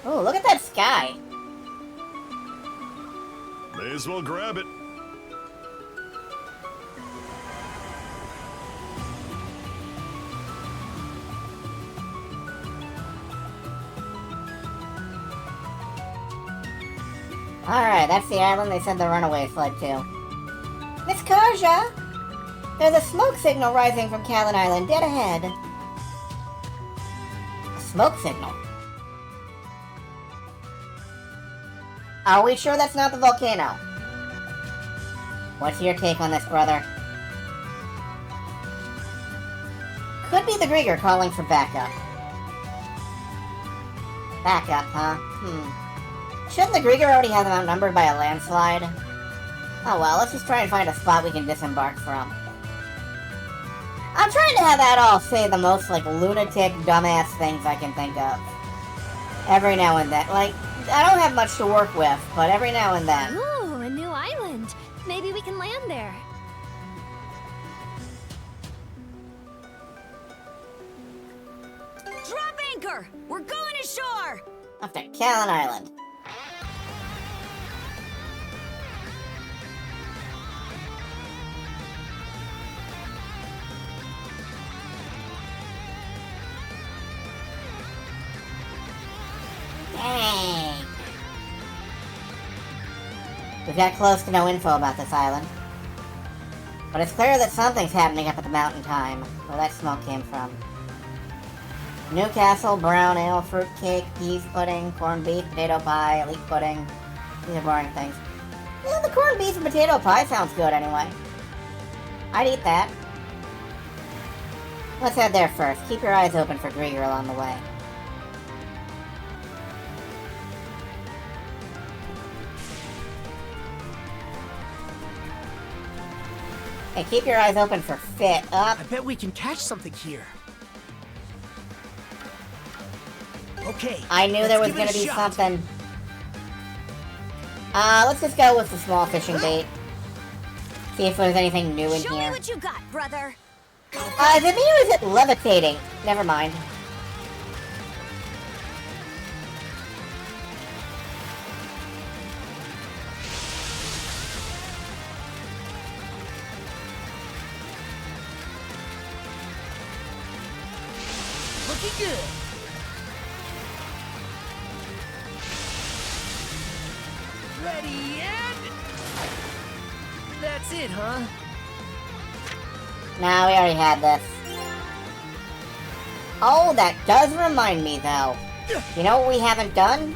Ooh, look at that sky. May as well grab it. Alright, that's the island they said the runaway fled to. Miss Karja! There's a smoke signal rising from Callan Island, dead ahead. A smoke signal? Are we sure that's not the volcano? What's your take on this, brother? Could be the Grieger calling for backup. Backup, huh? Shouldn't the Grieger already have them outnumbered by a landslide? Oh well, let's just try and find a spot we can disembark from. I'm trying to have that all say the most, like, lunatic, dumbass things I can think of. Every now and then. Like, I don't have much to work with, but every now and then. Ooh, a new island. Maybe we can land there. Drop anchor! We're going ashore! Off to Callan Island. Dang. We've got close to no info about this island. But it's clear that something's happening up at the mountain time, where that smoke came from. Newcastle, brown ale, fruit cake, peas pudding, corned beef, potato pie, elite pudding. These are boring things. Yeah, the corned beef and potato pie sounds good anyway. I'd eat that. Let's head there first. Keep your eyes open for Grieger along the way. Hey, keep your eyes open for fit. Up. I bet we can catch something here. Okay. I knew there was let's give it gonna a be shot. something. Let's just go with the small fishing bait. See if there's anything new in Show me here. what you got, brother. Is it me or is it levitating? Never mind. Looking good. Ready and... That's it, huh? Nah, we already had this. Oh, that does remind me, though. You know what we haven't done?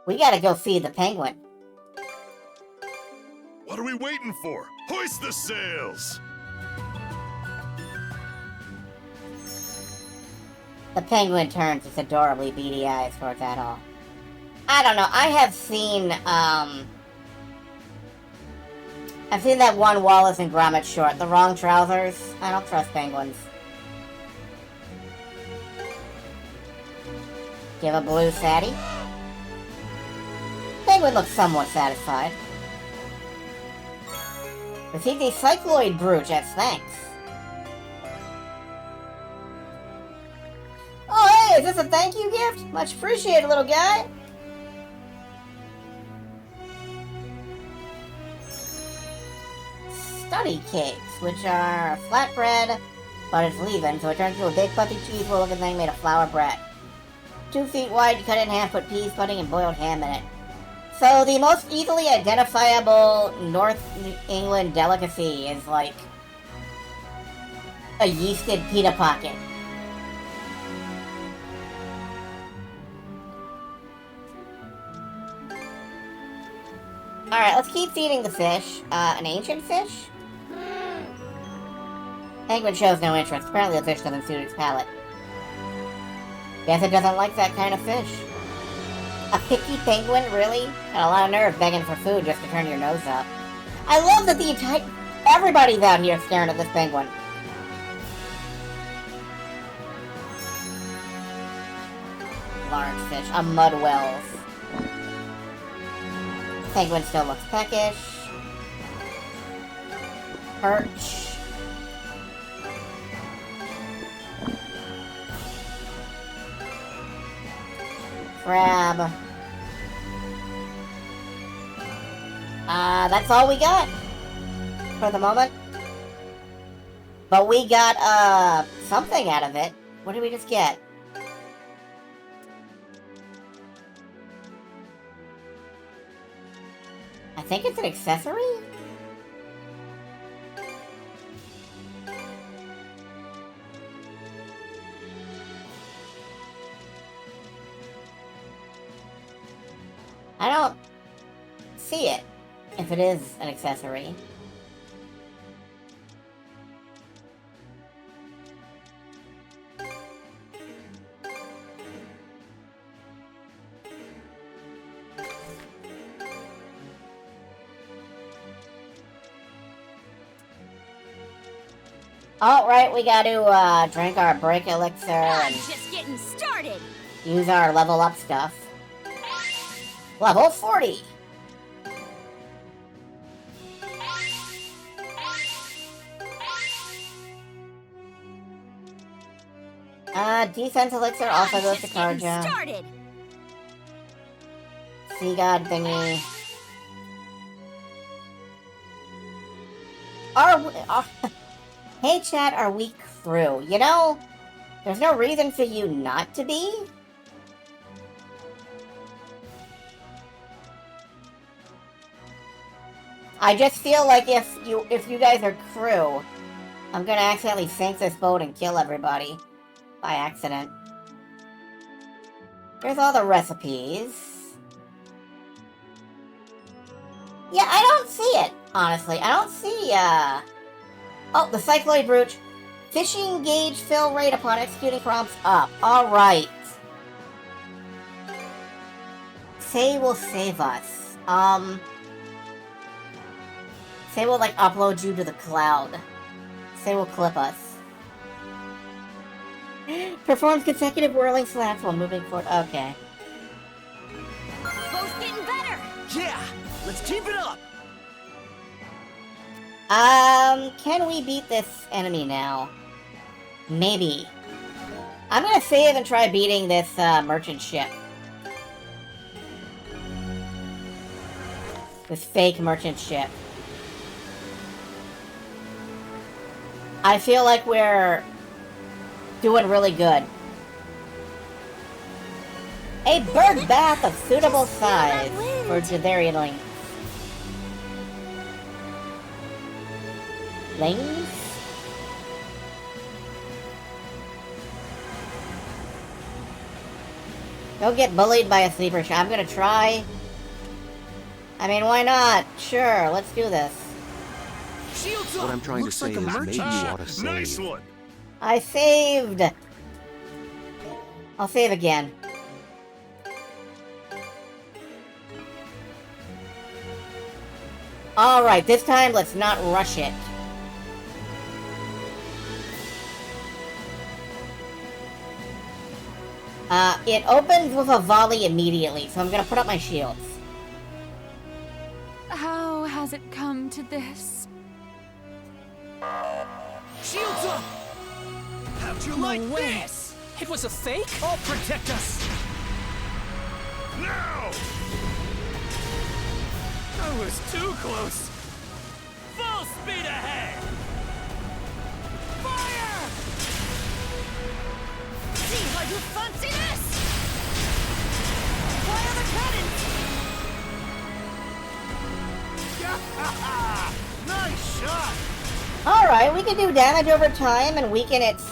We gotta go feed the penguin. What are we waiting for? Hoist the sails! The penguin turns its adorably beady eyes towards Adol. I don't know, I have seen, I've seen that one Wallace and Gromit short, The Wrong Trousers. I don't trust penguins. Give a blue fatty. Penguin looks somewhat satisfied. Receive the cycloid brooch as thanks. Oh hey, is this a thank you gift? Much appreciated, little guy. Study cakes, which are flatbread, but it's leaving, so it turns into a big puffy cheese looking thing made of flour bread. 2 feet wide, cut it in half, put peas, pudding, and boiled ham in it. So the most easily identifiable North England delicacy is like a yeasted pita pocket. Alright, let's keep feeding the fish. An ancient fish? Penguin shows no interest. Apparently the fish doesn't suit its palate. Guess it doesn't like that kind of fish. A picky penguin, really? Got a lot of nerve begging for food just to turn your nose up. I love that everybody's out here staring at this penguin. Large fish, a mudwells. Penguin still looks peckish. Perch. Crab. That's all we got for the moment. But we got, something out of it. What did we just get? I think it's an accessory? I don't see it, if it is an accessory. Alright, we gotta, drink our break elixir and just getting started. use our level up stuff. Level 40! Defense elixir also goes to Karja. Sea God thingy. Hey chat, are we crew? You know, there's no reason for you not to be. I just feel like if you guys are crew, I'm gonna accidentally sink this boat and kill everybody by accident. Here's all the recipes. Yeah, I don't see it, honestly. I don't see, Oh, the cycloid brooch. Fishing gauge fill rate upon executing prompts up. Alright. say will save us? Say will, like, upload you to the cloud. Say will clip us. Performs consecutive whirling slaps while moving forward. Okay. Both getting better. Yeah, let's keep it up. Can we beat this enemy now? Maybe. I'm gonna save and try beating this, merchant ship. This fake merchant ship. I feel like we're doing really good. A bird bath of suitable size for Jadarian Lings. Don't get bullied by a sleeper shot. I'm gonna try. I mean, why not? Sure, let's do this. Shields up. What I'm trying Looks to say like a is maybe merchant you ship. ought to save. Nice one. I saved. I'll save again. Alright, this time let's not rush it. It opens with a volley immediately, so I'm gonna put up my shields. How has it come to this? Shields up. How'd you like way. this? It was a fake? I'll protect us. Now! That was too close. Full speed ahead. Fire! See how you fancy this? Fire the cannons! Nice shot! Alright, we can do damage over time and weaken its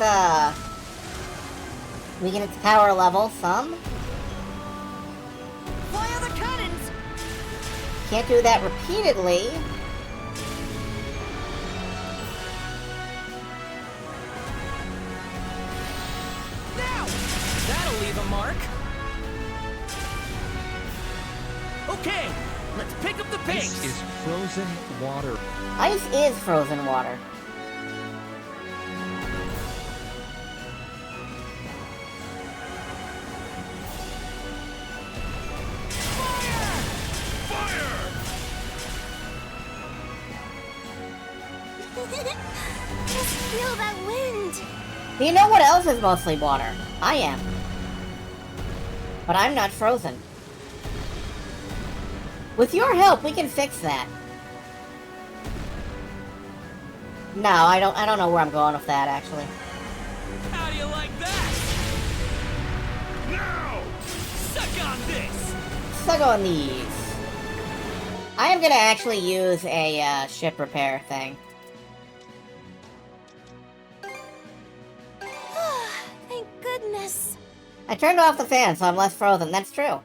power level some. Fire the cannons! Can't do that repeatedly. Now! That'll leave a mark. Okay, let's pick up the pace. Ice is frozen water. Ice is frozen water. Just feel that wind. Do you know what else is mostly water? I am. But I'm not frozen. With your help, we can fix that. No, I don't know where I'm going with that, actually. How do you like that? Now! Suck on this! Suck on these. I am gonna actually use a ship repair thing. Thank goodness. I turned off the fan, so I'm less frozen. That's true.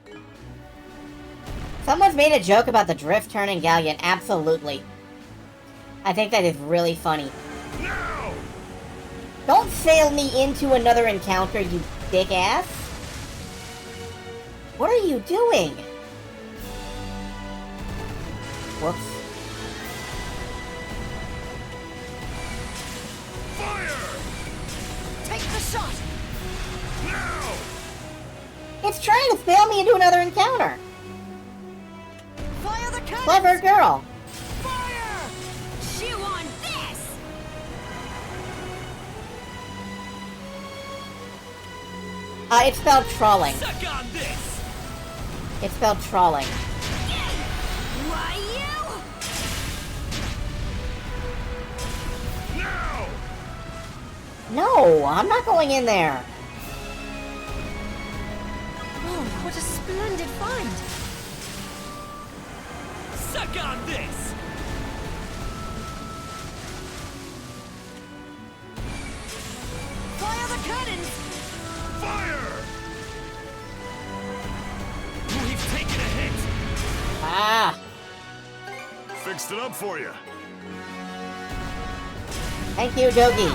Someone's made a joke about the drift turning galleon. Absolutely. I think that is really funny. Now! Don't sail me into another encounter, you big ass. What are you doing? Whoops. Fire! Take the shot. Now! It's trying to sail me into another encounter. Fire the cannons. Clever girl. Fire! Chew on this. It's spelled trawling. Suck on this! It's spelled trawling. Why you? Now! No, I'm not going in there. Oh, what a splendid find! Suck on this! Fire the cannons. Fire! We've taken a hit! Ah, Fixed it up for you. thank you, Dogi.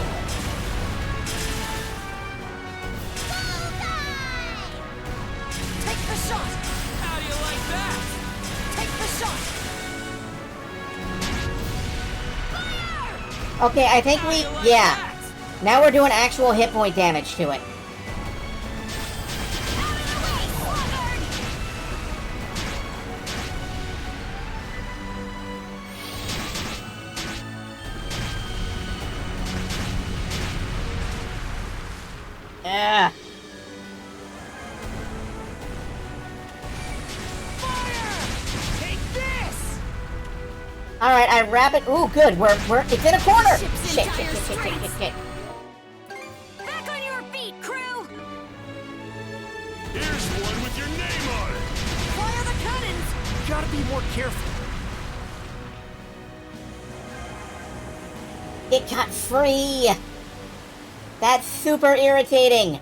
Take the shot. How do you like Okay, I think we... Yeah. Now we're doing actual hit point damage to it. Yeah. Take this! Alright, I wrap it. Ooh, good. It's in a corner! Ship's Shit, in shit, dire shit, shit, shit, shit. Back on your feet, crew! Here's one with your name on it. Fire the cannons! Gotta be more careful. It got free! That's super irritating!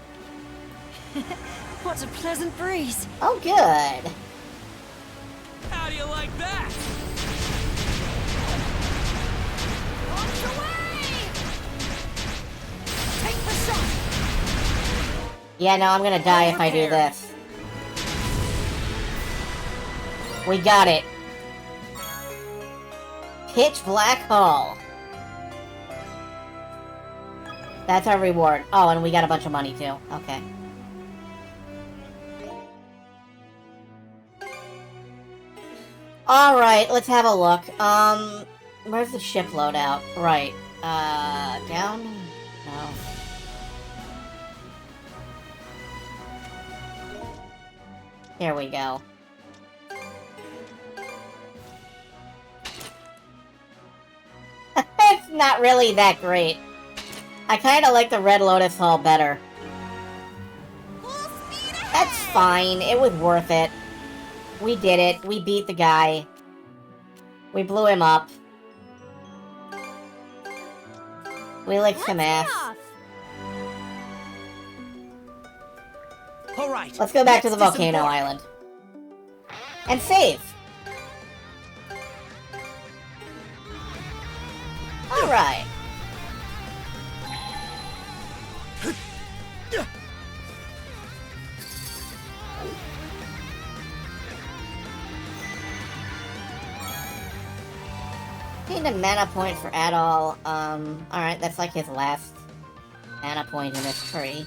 What a pleasant breeze. Oh, good. How do you like that? Launch away! Take the shot! Yeah, no, I'm gonna die if I do this. We got it. Pitch Black Hole. That's our reward. Oh, and we got a bunch of money, too. Okay. Alright, let's have a look. Where's the ship loadout? Right. Down? No. Here we go. It's not really that great. I kinda like the Red Lotus Hull better. That's fine, it was worth it. We did it, we beat the guy. We blew him up. We licked some ass. Alright. Let's go back to the volcano island. And save! Alright. Need a mana point for Adol. Alright, that's like his last mana point in this tree.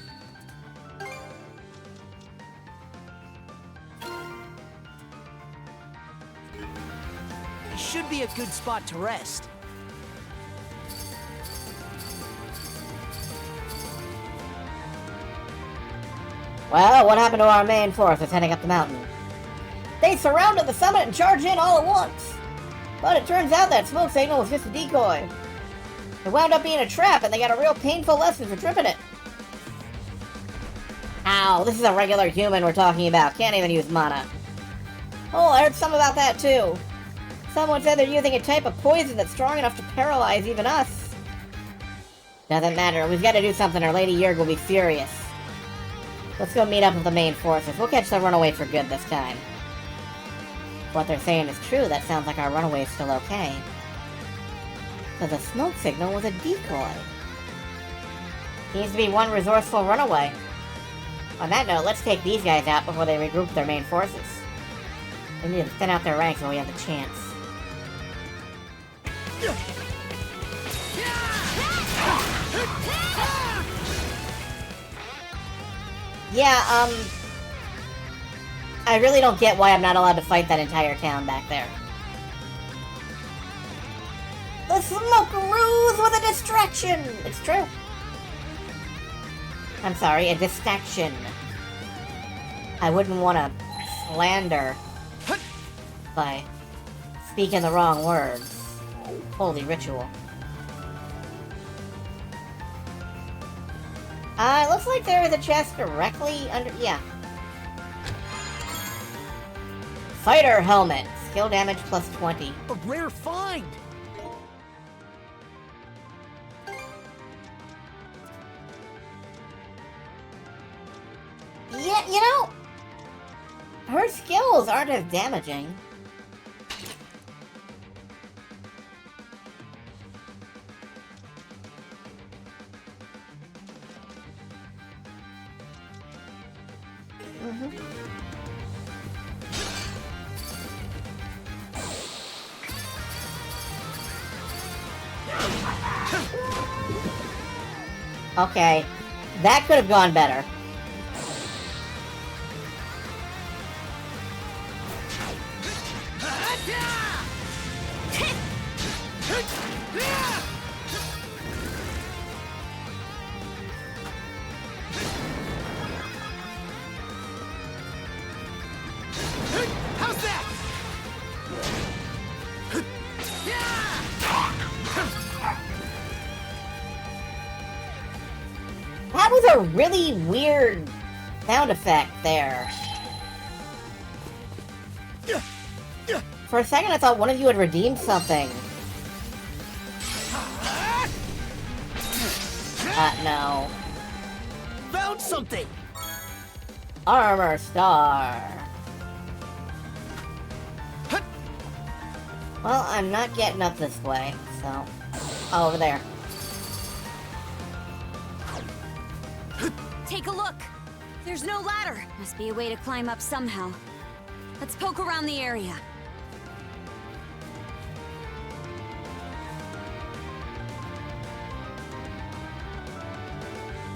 It should be a good spot to rest. Well, what happened to our main force that's heading up the mountain? They surrounded the summit and charged in all at once! But it turns out that smoke signal was just a decoy. It wound up being a trap, and they got a real painful lesson for tripping it. Ow, this is a regular human we're talking about. Can't even use mana. Oh, I heard something about that too. Someone said they're using a type of poison that's strong enough to paralyze even us. Doesn't matter, we've got to do something or Lady Yerg will be furious. Let's go meet up with the main forces. We'll catch the runaway for good this time. If what they're saying is true, that sounds like our runaway's still okay. So the smoke signal was a decoy. Needs to be one resourceful runaway. On that note, let's take these guys out before they regroup their main forces. We need to thin out their ranks when we have the chance. Yeah, I really don't get why I'm not allowed to fight that entire town back there. The Smokeroos with a distraction! It's true. I'm sorry, a distraction. I wouldn't want to slander by speaking the wrong words. Holy ritual. It looks like there is a chest directly under... Yeah. Fighter helmet. Skill damage plus 20. A rare find! Yeah, you know, her skills aren't as damaging. Okay. That could have gone better. How's that? That was a really weird sound effect there. For a second, I thought one of you had redeemed something. No. Found something! Armor Star. Well, I'm not getting up this way, so... Oh, over there. Take a look. There's no ladder. Must be a way to climb up somehow. Let's poke around the area.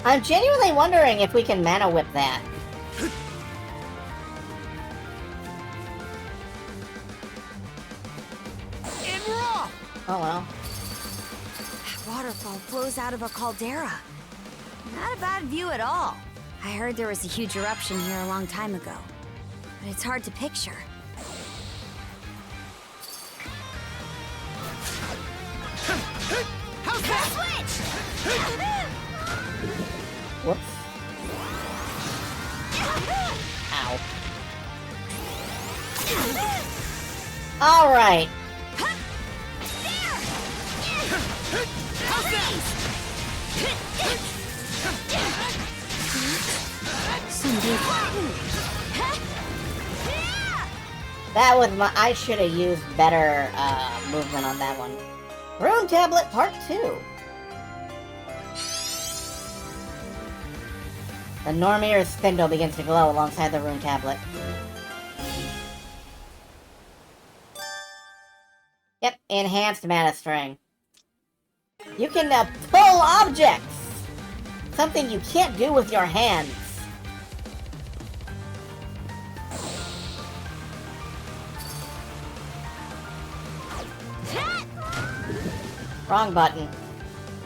I'm genuinely wondering if we can mana whip that. And we're off! Oh well. That waterfall flows out of a caldera. Not a bad view at all. I heard there was a huge eruption here a long time ago, but it's hard to picture. How's that? Switch! Whoops. Ow. Alright. That was my... I should have used better movement on that one. Rune Tablet Part 2. The Normir's spindle begins to glow alongside the Rune Tablet. Yep, enhanced mana string. You can pull objects! Something you can't do with your hands. Wrong button.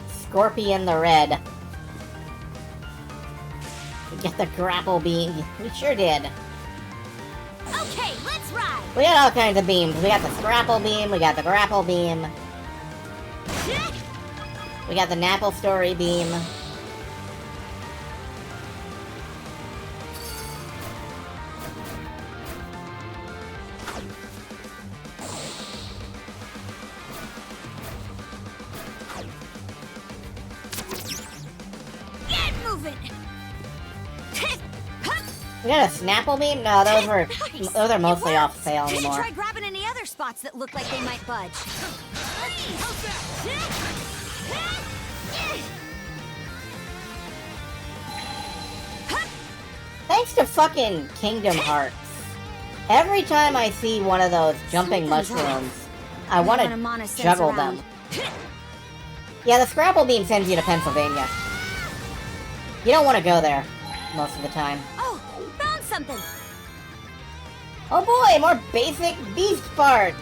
Scorpion the Red. We get the grapple beam. We sure did. Okay, let's ride. We got all kinds of beams. We got the scrapple beam, we got the grapple beam. We got the Napple Story beam. Get moving. We got a Snapple beam? No, those are mostly off sale anymore. Try grabbing any other spots that look like they might budge. Thanks to fucking Kingdom Hearts. Every time I see one of those jumping mushrooms, I want to juggle them. Yeah, the Scrapple Beam sends you to Pennsylvania. You don't want to go there most of the time. Oh, found something. Oh boy, more basic beast parts.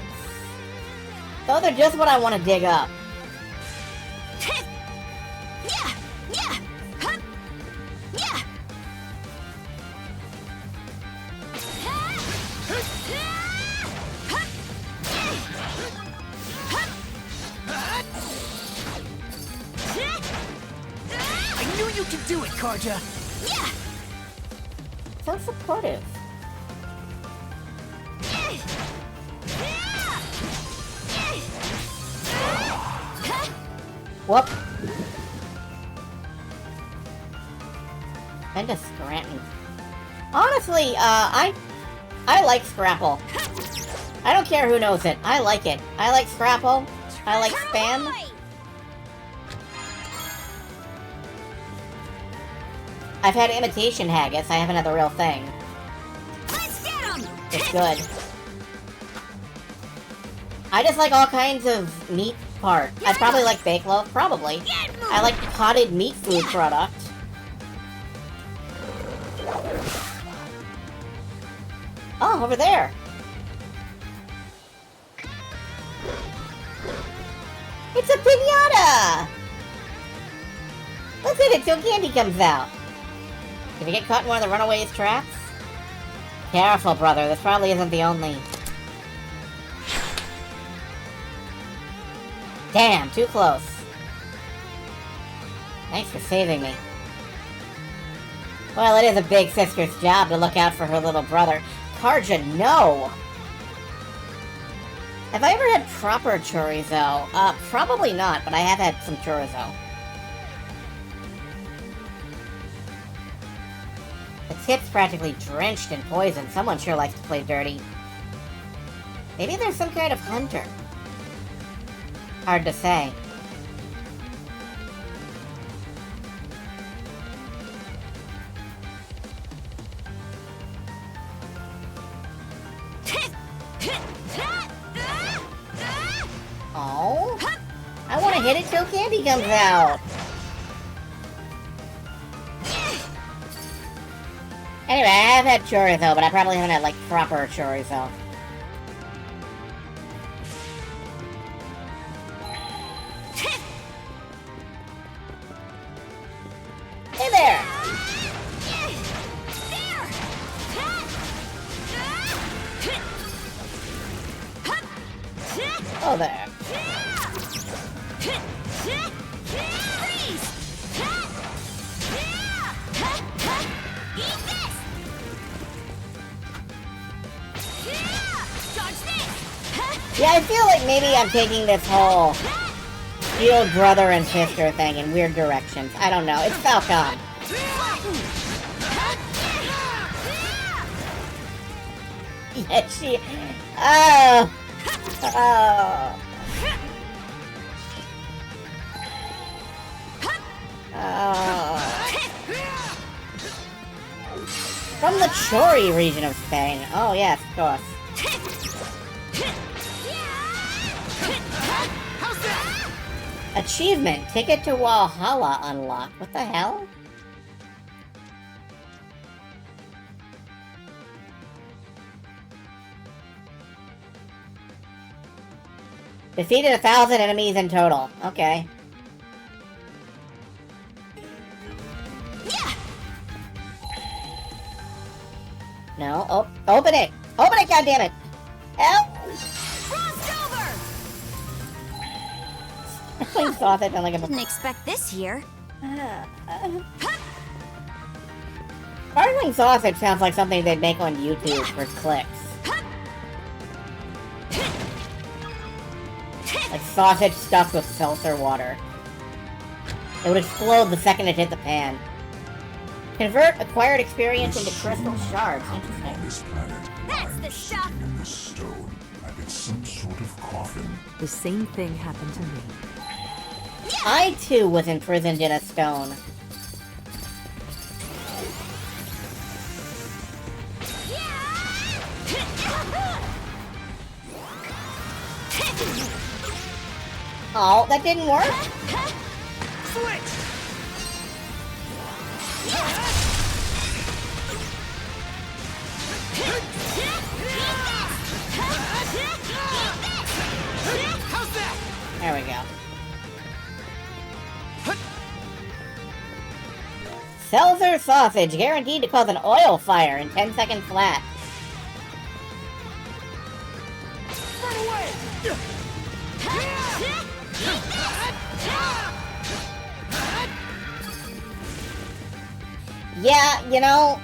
Those are just what I want to dig up. I knew you could do it, Karja. So supportive. Whoop. Kinda Scranton. Honestly, I like Scrapple. I don't care who knows it. I like it. I like Scrapple. I like Spam. I've had imitation haggis. I haven't had the real thing. Let's get 'em! It's good. I just like all kinds of neat part? I'd probably like Bake Loaf, probably. I like potted meat food product. Oh, over there. It's a piñata! Let's hit it till candy comes out. Did we get caught in one of the runaways' traps? Careful, brother. This probably isn't the only... Damn, too close. Thanks for saving me. Well, it is a big sister's job to look out for her little brother. Karja, no! Have I ever had proper chorizo? Probably not, but I have had some chorizo. The tip's practically drenched in poison. Someone sure likes to play dirty. Maybe there's some kind of hunter. Hard to say. Oh, I want to hit it till candy comes out. Anyway, I have had chorizo, but I probably haven't had, like, proper chorizo. Hey there! Oh, there. Yeah, I feel like maybe I'm taking this whole shield brother and sister thing in weird directions. I don't know. It's Falcon. Yeah, she... Oh! Oh! Oh. From the Chori region of Spain. Oh, yes, of course. Achievement. Ticket to Valhalla unlocked. What the hell? Defeated 1,000 enemies in total. Okay. No. Oh, open it! Open it, goddammit! Help! I saw that like a... Didn't expect this here. Sparkling sausage sounds like something they'd make on YouTube for clicks. Like sausage stuffed with seltzer water. It would explode the second it hit the pan. Convert acquired experience into crystal shards. Interesting. This planet, That's the stuff. in this stone, like it's some sort of coffin. The same thing happened to me. I too was imprisoned in a stone. Oh, that didn't work? Switch! How's that? There we go. Seltzer sausage, guaranteed to cause an oil fire in 10 seconds flat. Run away! Yeah, you know,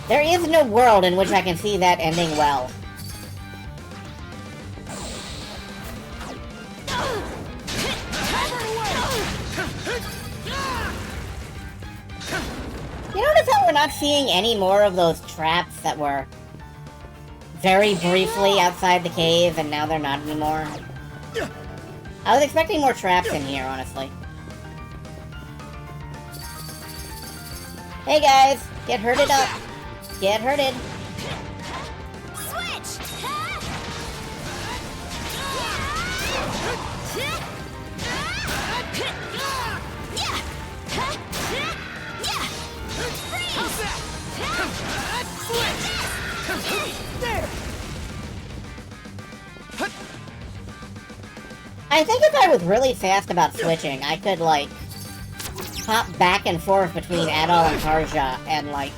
there is no world in which I can see that ending well. You notice how we're not seeing any more of those traps that were very briefly outside the cave and now they're not anymore? I was expecting more traps in here, honestly. Hey guys, get hurted up. Get hurted. Switch! How's that? There! I think if I was really fast about switching, I could, like, hop back and forth between Adol and Tarja and, like...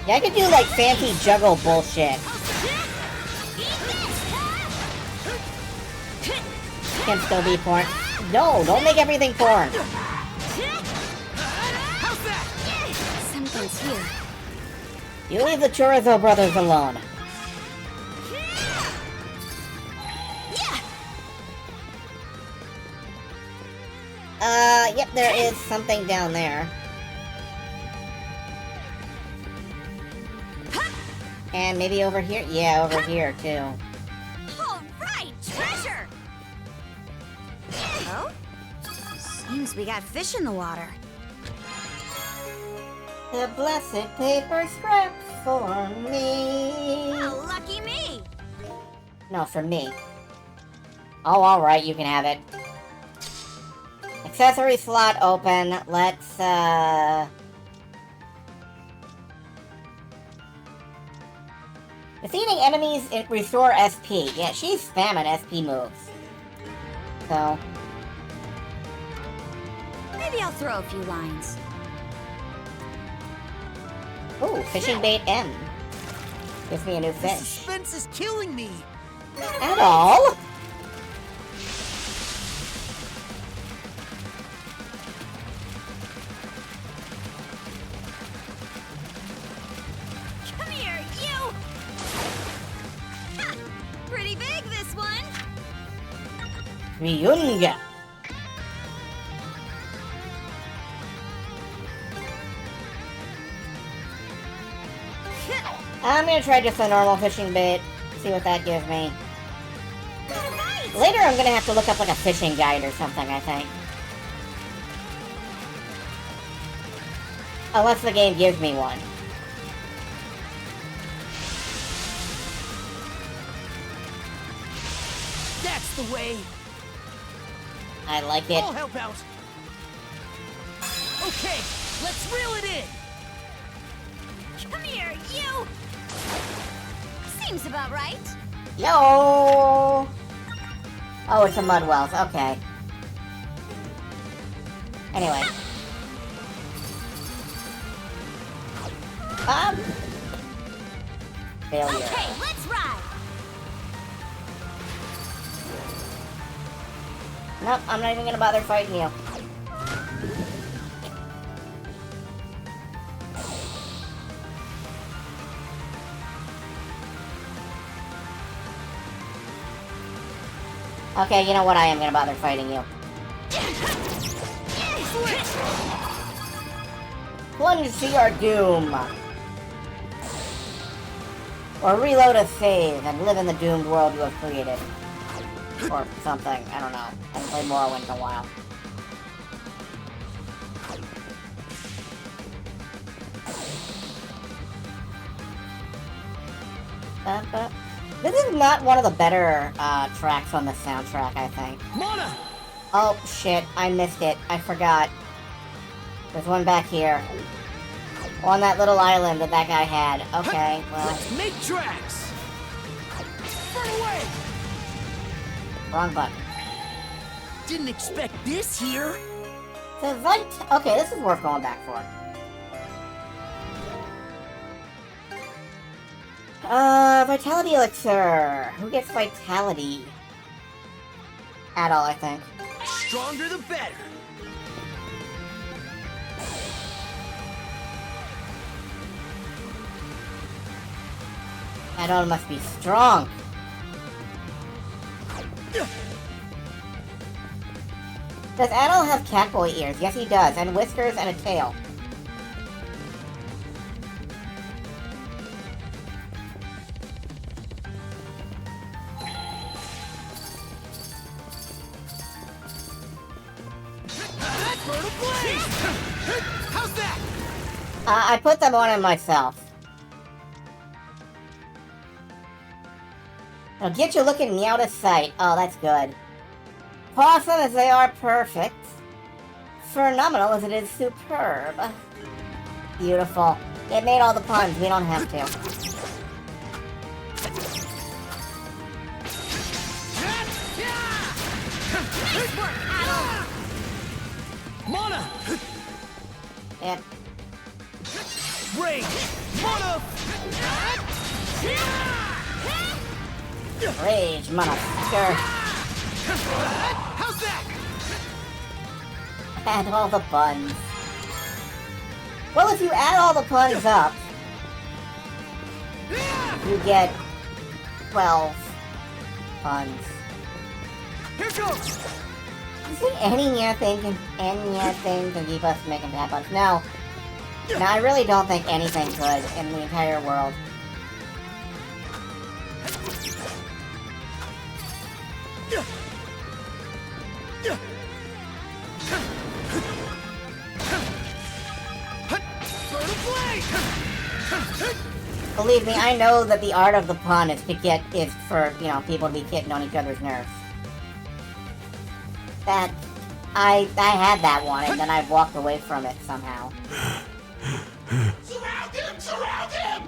Yeah, I could do, like, fancy juggle bullshit. Can still be porn. No, don't make everything porn. Something's here. You leave the Chorizo brothers alone. Yep, there is something down there. And maybe over here? Yeah, over here, too. All right, treasure! Oh? Seems we got fish in the water. The blessed paper scrap for me. Oh, lucky me! No, for me. Oh, alright, you can have it. Accessory slot open. Let's, defeating enemies restore SP. Yeah, she's spamming SP moves. So... Maybe I'll throw a few lines. Ooh, fishing bait M. Gives me a new The fish. suspense is killing me. At all? Come here, you! Ha! Pretty big, this one! Ryunga. I'm gonna try just a normal fishing bait, see what that gives me. Later I'm gonna have to look up like a fishing guide or something, I think. Unless the game gives me one. That's the way. I like it. I'll help out. Okay, let's reel it in. Come here, you! Seems about right. Yo! Oh, it's a mud wells. Okay. Anyway. Failure. Okay, let's ride! Nope, I'm not even gonna bother fighting you. Okay, you know what? I am gonna bother fighting you. Plunge to your doom! Or reload a save and live in the doomed world you have created. Or something, I don't know. I haven't played Morrowind in a while. This is not one of the better tracks on the soundtrack, I think. Mona! Oh, shit, I missed it. I forgot. There's one back here. On that little island that guy had. Okay, well... Let's make tracks! Burn away! Wrong button. Didn't expect this here. Okay, this is worth going back for. Vitality Elixir. Who gets Vitality? Adol, I think. Stronger the better. Adol must be strong. Does Adol have catboy ears? Yes, he does, and whiskers and a tail. How's that? I put them on him myself. I'll get you looking me out of sight. Oh, that's good. Awesome as they are perfect. Phenomenal as it is superb. Beautiful. It made all the puns. We don't have to. Mana! Yep. Rage! Mana! Rage, motherfucker. How's that? Add all the puns. Well, if you add all the puns up, you get 12 puns. Here goes! Is there anything can keep us making bad puns? No. No, I really don't think anything could in the entire world. Believe me, I know that the art of the pun is for, you know, people to be getting on each other's nerves. That I had that one and then I walked away from it somehow. Surround him! Surround him!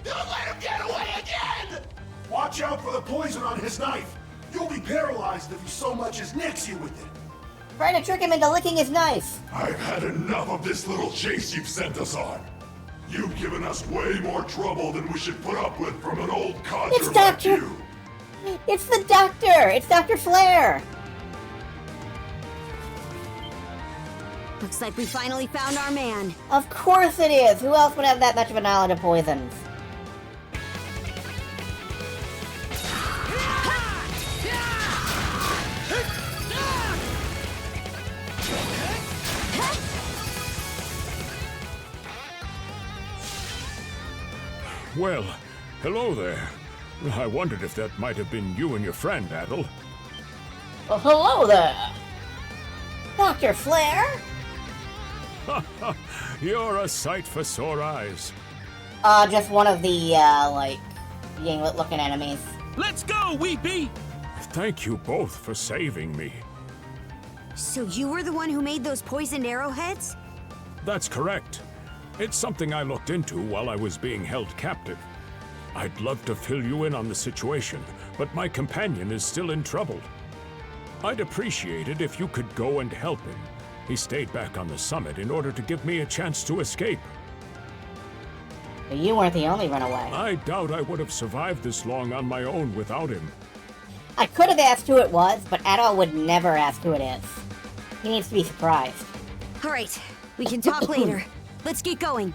Don't let him get away again! Watch out for the poison on his knife. You'll be paralyzed if he so much as nicks you with it. Trying to trick him into licking his knife. I've had enough of this little chase you've sent us on. You've given us way more trouble than we should put up with from an old codger It's like Dr. you. It's the doctor! It's Dr. Flare! Looks like we finally found our man. Of course it is! Who else would have that much of a knowledge of poisons? Well, hello there. I wondered if that might have been you and your friend, Adel. Well, hello there! Dr. Flare? You're a sight for sore eyes. Just one of the, like, Yinglet-looking enemies. Let's go, Weepy! Thank you both for saving me. So you were the one who made those poisoned arrowheads? That's correct. It's something I looked into while I was being held captive. I'd love to fill you in on the situation, but my companion is still in trouble. I'd appreciate it if you could go and help him. He stayed back on the summit in order to give me a chance to escape. But you weren't the only runaway. I doubt I would have survived this long on my own without him. I could have asked who it was, but Adol would never ask who it is. He needs to be surprised. All right, we can talk later. Let's get going.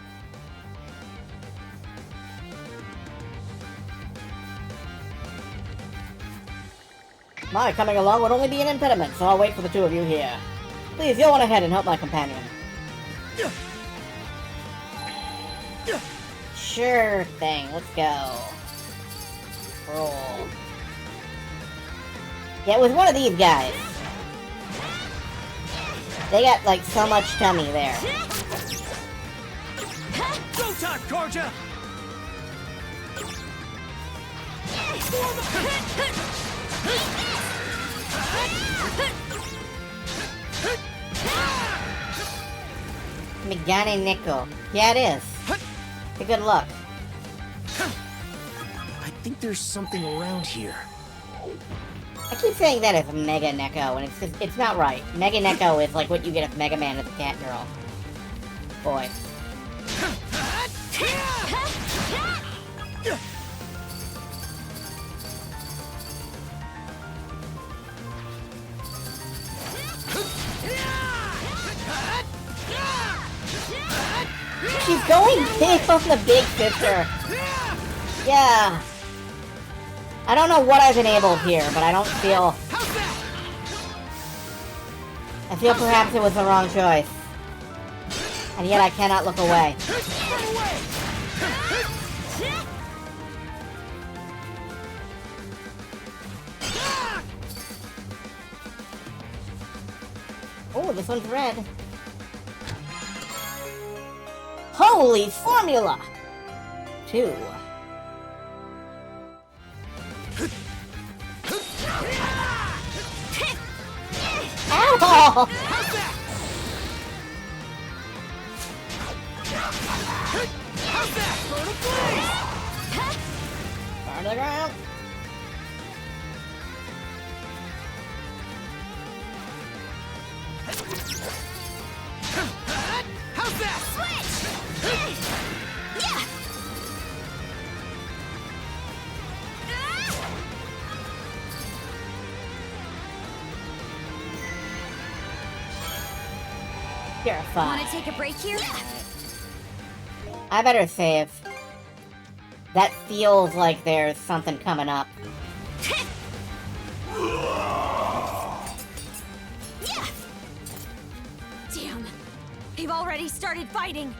My coming along would only be an impediment, so I'll wait for the two of you here. Please, go on ahead and help my companion. Sure thing, let's go. Roll. Yeah, with one of these guys. They got, like, so much tummy there. Go time, Karja! Megane Nickel. Yeah, it is. Good luck. I think there's something around here. I keep saying that as Mega Neko, and it's not right. Mega Neko is like what you get if Mega Man is a cat girl. Boy. She's going big on the big sister. Yeah. I don't know what I've enabled here, but I don't feel... I feel perhaps it was the wrong choice. And yet I cannot look away. Oh, this one's red. Holy formula! 2. Ow! How's that? Burn to the ground. How's that? Switch! Yeah! You're fine. Want to take a break here? I better save. That feels like there's something coming up. Yeah! Damn. They've already started fighting.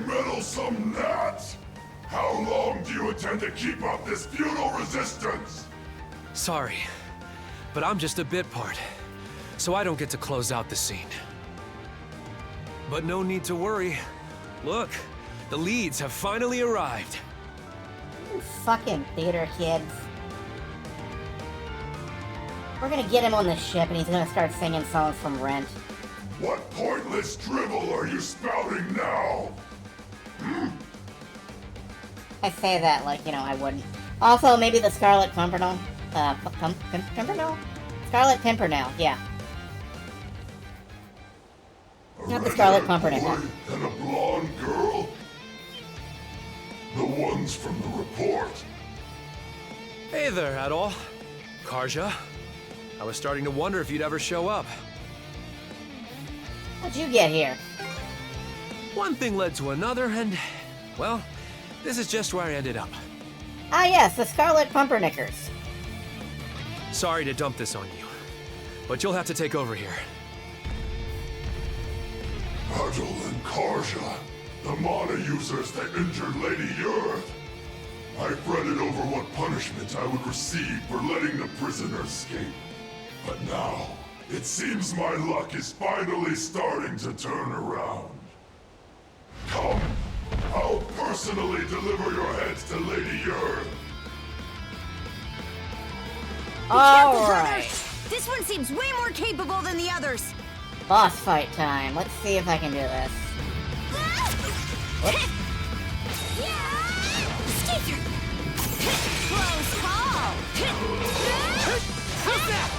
Meddlesome gnats! How long do you intend to keep up this futile resistance? Sorry, but I'm just a bit part, so I don't get to close out the scene. But no need to worry. Look, the leads have finally arrived. You fucking theater kids. We're gonna get him on the ship and he's gonna start singing songs from Rent. What pointless drivel are you spouting now? I say that like, you know, I wouldn't. Also, maybe the Scarlet Pimpernel. Pimpernel? Scarlet Pimpernel, yeah. Not the Scarlet Pimpernel. And a blonde girl? The ones from the report. Hey there, Adol. Karja. I was starting to wonder if you'd ever show up. How'd you get here? One thing led to another, and, well, this is just where I ended up. Ah yes, the Scarlet Pumpernickers. Sorry to dump this on you, but you'll have to take over here. Adol and Karja, the mana users that injured Lady Yurth. I fretted over what punishment I would receive for letting the prisoner escape. But now, it seems my luck is finally starting to turn around. Come, I'll personally deliver your heads to Lady Yurth. Alright. This one seems way more capable than the others. Boss fight time. Let's see if I can do this. Whoops. Close call. How's that?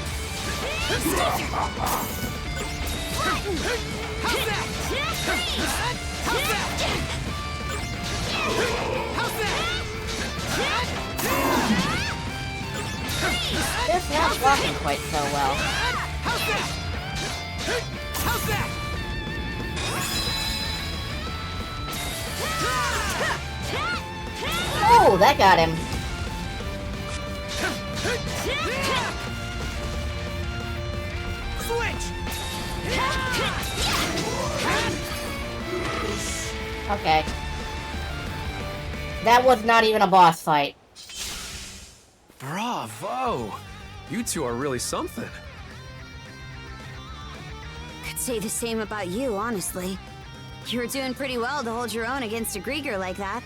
This not blocking quite so well. How's that? Oh, that got him. Switch. Okay. That was not even a boss fight. Bravo! You two are really something. Could say the same about you, honestly. You were doing pretty well to hold your own against a Grieger like that.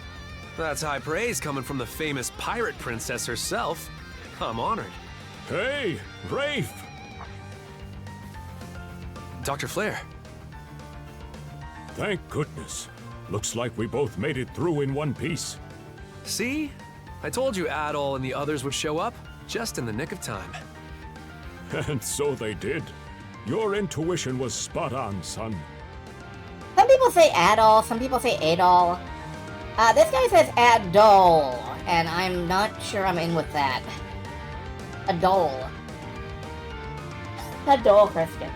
That's high praise coming from the famous pirate princess herself. I'm honored. Hey, Rafe! Dr. Flair. Thank goodness. Looks like we both made it through in one piece. See? I told you Adol and the others would show up, just in the nick of time. And so they did. Your intuition was spot on, son. Some people say Adol, some people say Adol. This guy says Adol, and I'm not sure I'm in with that. Adol. Adol Christian.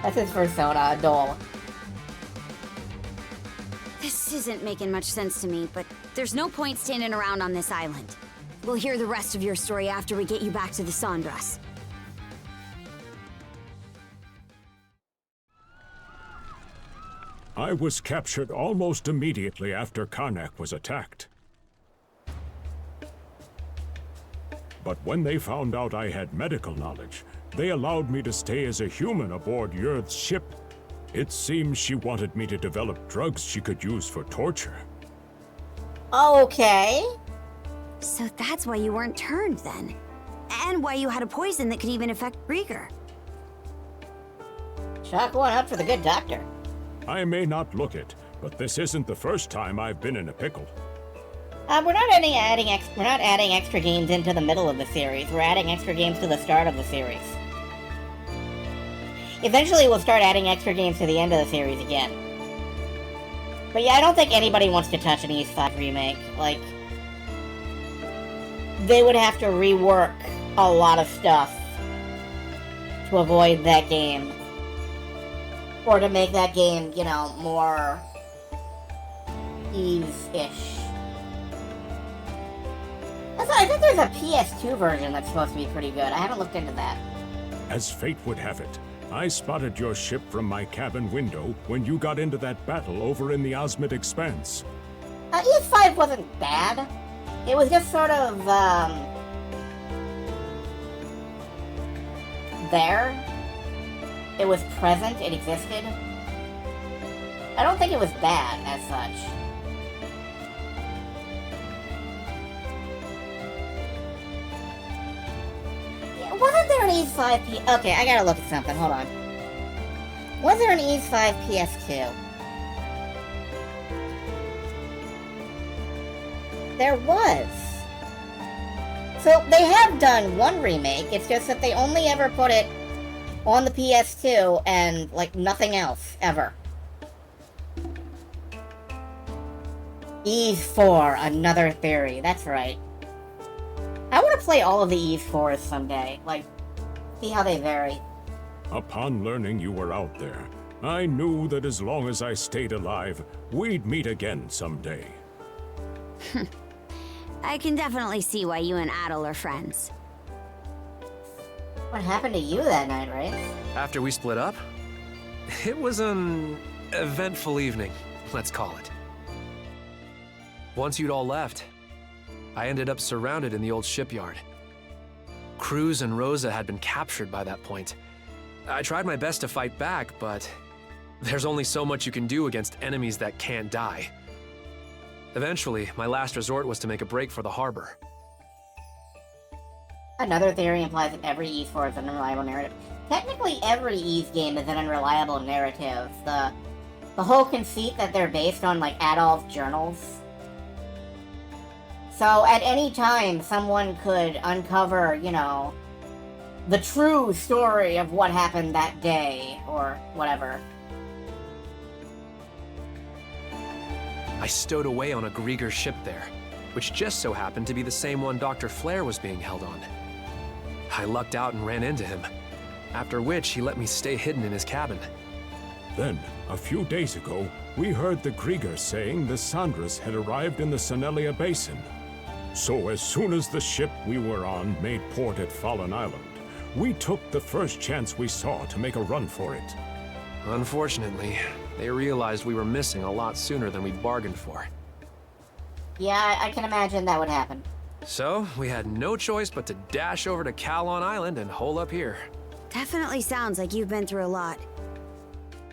That's his persona, Adol. This isn't making much sense to me, but there's no point standing around on this island. We'll hear the rest of your story after we get you back to the Sandras. I was captured almost immediately after Karnak was attacked. But when they found out I had medical knowledge, they allowed me to stay as a human aboard Yurth's ship. It seems she wanted me to develop drugs she could use for torture. Okay. So that's why you weren't turned then. And why you had a poison that could even affect Grieger. Chalk one up for the good doctor. I may not look it, but this isn't the first time I've been in a pickle. We're not adding extra games into the middle of the series. We're adding extra games to the start of the series. Eventually, we'll start adding extra games to the end of the series again. But yeah, I don't think anybody wants to touch an Ys 5 remake. Like, they would have to rework a lot of stuff to avoid that game. Or to make that game, you know, more Ys-ish. I think there's a PS2 version that's supposed to be pretty good. I haven't looked into that. As fate would have it, I spotted your ship from my cabin window when you got into that battle over in the Osmid Expanse. Ys 5 wasn't bad. It was just sort of, there. It was present, it existed. I don't think it was bad, as such. Wasn't there an Ys 5 Okay, I gotta look at something, hold on. Was there an Ys 5 PS2? There was. So, they have done one remake, it's just that they only ever put it on the PS2 and, like, nothing else, ever. Ys 4, another theory, that's right. I want to play all of the Ys 4s someday, like, see how they vary. Upon learning you were out there, I knew that as long as I stayed alive, we'd meet again someday. I can definitely see why you and Adel are friends. What happened to you that night, Rafe? After we split up? It was an eventful evening, let's call it. Once you'd all left, I ended up surrounded in the old shipyard. Cruz and Rosa had been captured by that point. I tried my best to fight back, but there's only so much you can do against enemies that can't die. Eventually, my last resort was to make a break for the harbor. Another theory implies that every Ys 4 is an unreliable narrative. Technically, every Ys game is an unreliable narrative. The whole conceit that they're based on, like, Adolf's journals. So, at any time, someone could uncover, you know, the true story of what happened that day, or whatever. I stowed away on a Grieger ship there, which just so happened to be the same one Dr. Flare was being held on. I lucked out and ran into him, after which he let me stay hidden in his cabin. Then, a few days ago, we heard the Grieger saying the Sandras had arrived in the Senelia Basin. So as soon as the ship we were on made port at Fallen Island, we took the first chance we saw to make a run for it. Unfortunately, they realized we were missing a lot sooner than we'd bargained for. Yeah, I can imagine that would happen. So, we had no choice but to dash over to Calon Island and hole up here. Definitely sounds like you've been through a lot.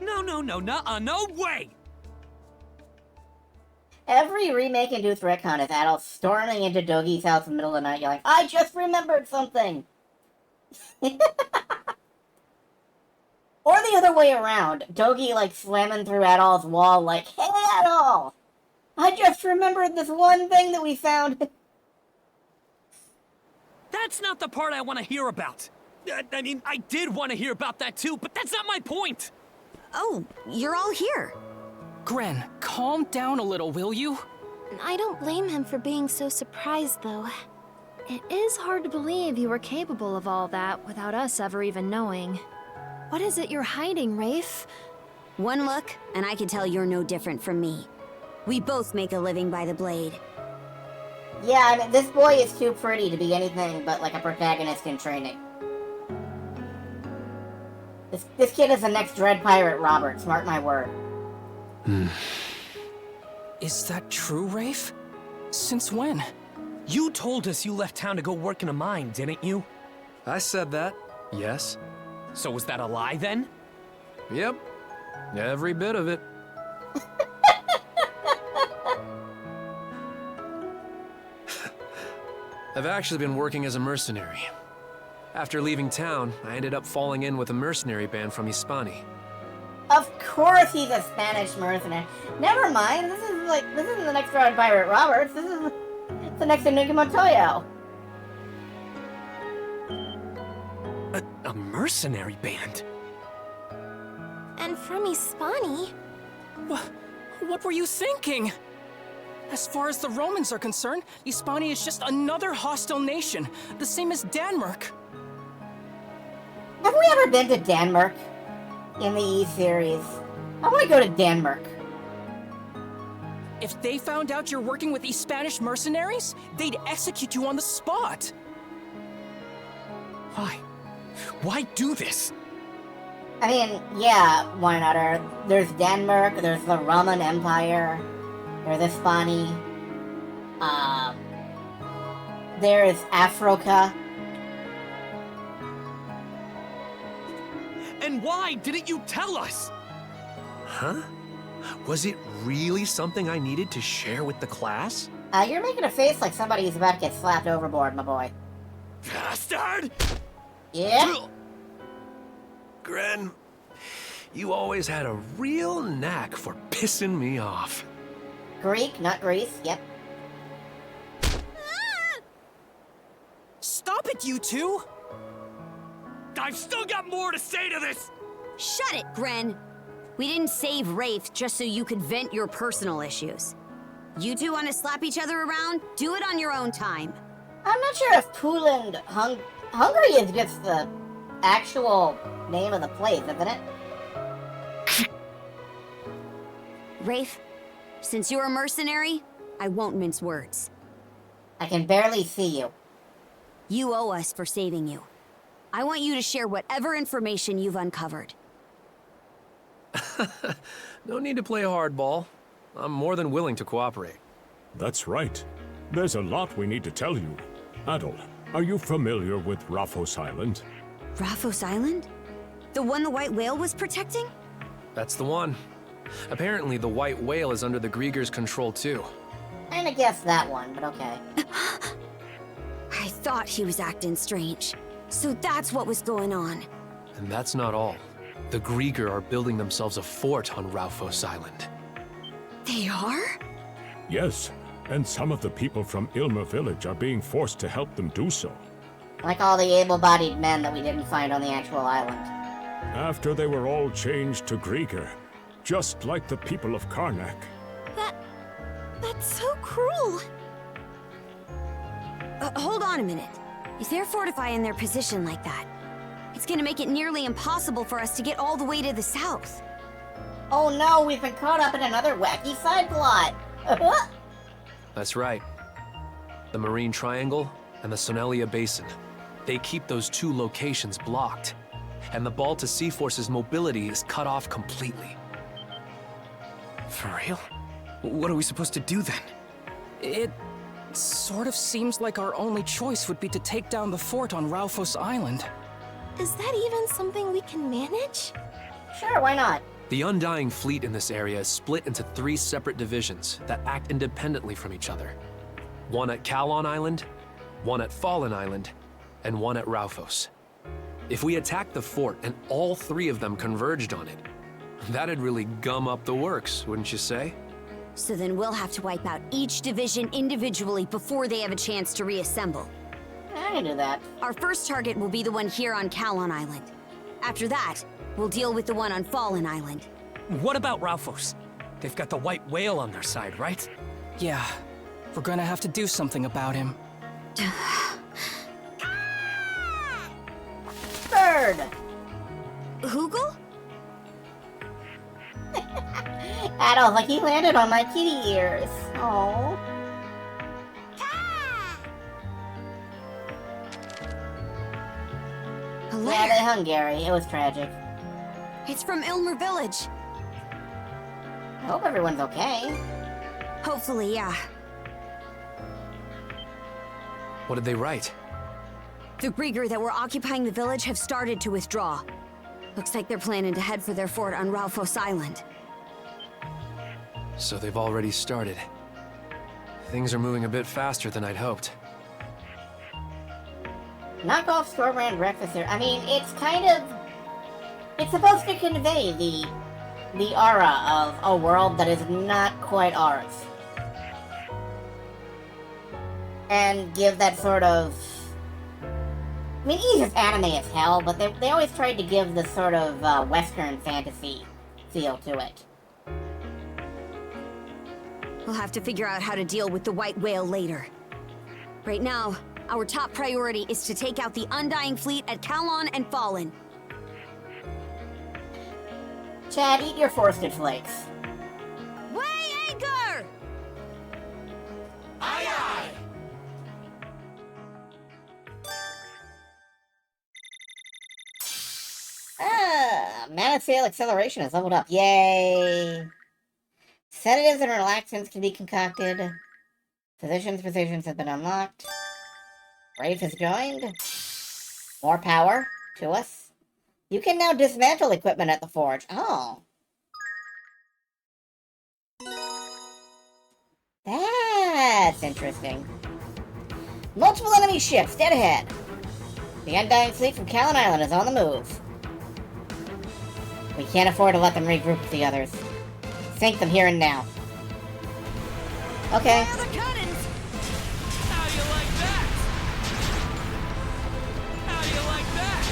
No, no way! Every remake in Duth Retcon is Adolf storming into Dogi's house in the middle of the night yelling, I just remembered something! Or the other way around, Dogi, like, slamming through Adolf's wall like, hey, Adolf! I just remembered this one thing that we found. That's not the part I want to hear about. I mean, I did want to hear about that too, but that's not my point! Oh, you're all here. Gren, calm down a little, will you? I don't blame him for being so surprised, though. It is hard to believe you were capable of all that without us ever even knowing. What is it you're hiding, Rafe? One look, and I can tell you're no different from me. We both make a living by the blade. Yeah, I mean, this boy is too pretty to be anything but, like, a protagonist in training. This kid is the next Dread Pirate Robert, mark my word. Is that true, Rafe? Since when? You told us you left town to go work in a mine, didn't you? I said that, yes. So was that a lie then? Yep, every bit of it. I've actually been working as a mercenary. After leaving town, I ended up falling in with a mercenary band from Hispani. Of course he's a Spanish mercenary. Never mind, this isn't the next Red Pirate Roberts, this is the next Inigo Montoya. A mercenary band? And from Hispani. What were you thinking? As far as the Romans are concerned, Hispania is just another hostile nation, the same as Denmark. Have we ever been to Denmark in the E series? I want to go to Denmark. If they found out you're working with these Spanish mercenaries, they'd execute you on the spot. Why? Why do this? I mean, yeah, why not? There's Denmark, there's the Roman Empire, there's Hispani, there's Africa. And why didn't you tell us? Huh? Was it really something I needed to share with the class? You're making a face like somebody's about to get slapped overboard, my boy. Bastard! Yeah? Gren, you always had a real knack for pissing me off. Greek, not Greece, yep. Stop it, you two! I've still got more to say to this! Shut it, Gren! We didn't save Wraith just so you could vent your personal issues. You two want to slap each other around? Do it on your own time. I'm not sure if Poland, Hungary is just the actual name of the place, isn't it? Wraith, since you're a mercenary, I won't mince words. I can barely see you. You owe us for saving you. I want you to share whatever information you've uncovered. No need to play hardball. I'm more than willing to cooperate. That's right. There's a lot we need to tell you. Adol, are you familiar with Raphos Island? Raphos Island? The one the White Whale was protecting? That's the one. Apparently the White Whale is under the Grieger's control too. Kinda guessed that one, but okay. I thought he was acting strange. So that's what was going on. And that's not all. The Grieger are building themselves a fort on Raphos Island. They are? Yes, and some of the people from Ilmer village are being forced to help them do so. Like all the able-bodied men that we didn't find on the actual island. After they were all changed to Grieger, just like the people of Karnak. That's so cruel. Hold on a minute. If they're fortifying their position like that, it's gonna make it nearly impossible for us to get all the way to the south. Oh no, we've been caught up in another wacky side plot! That's right. The Marine Triangle and the Sonelia Basin. They keep those two locations blocked. And the Balta Sea Force's mobility is cut off completely. For real? What are we supposed to do then? It sort of seems like our only choice would be to take down the fort on Raphos Island. Is that even something we can manage? Sure, why not? The Undying Fleet in this area is split into 3 separate divisions that act independently from each other. One at Kalon Island, one at Fallen Island, and one at Raphos. If we attacked the fort and all 3 of them converged on it, that'd really gum up the works, wouldn't you say? So then we'll have to wipe out each division individually before they have a chance to reassemble. I can do that. Our first target will be the one here on Kalon Island. After that, we'll deal with the one on Fallen Island. What about Raphos? They've got the White Whale on their side, right? Yeah, we're gonna have to do something about him. Bird! Hoogle? Adolf, like he landed on my kitty ears. Oh. Yeah, they hung Gary. It was tragic. It's from Ilmer Village. I hope everyone's okay. Hopefully, yeah. What did they write? The Grieger that were occupying the village have started to withdraw. Looks like they're planning to head for their fort on Ralphos Island. So they've already started. Things are moving a bit faster than I'd hoped. Knockoff store brand breakfast here. I mean, it's kind of... It's supposed to convey the aura of a world that is not quite ours. And give that sort of... I mean, Ease's anime as hell, but they always tried to give the sort of Western fantasy feel to it. We'll have to figure out how to deal with the White Whale later. Right now, our top priority is to take out the Undying Fleet at Kalon and Fallen. Chad, eat your Frosted Flakes. Weigh anchor! Aye, aye! Mana Sail Acceleration is leveled up. Yay! Sedatives and relaxants can be concocted. Physician's Precisions have been unlocked. Rafe has joined. More power to us. You can now dismantle equipment at the forge. Oh. That's interesting. Multiple enemy ships dead ahead. The Undying Fleet from Kalon Island is on the move. We can't afford to let them regroup with the others. Sink them here and now. Okay. How do you like that? How do you like that?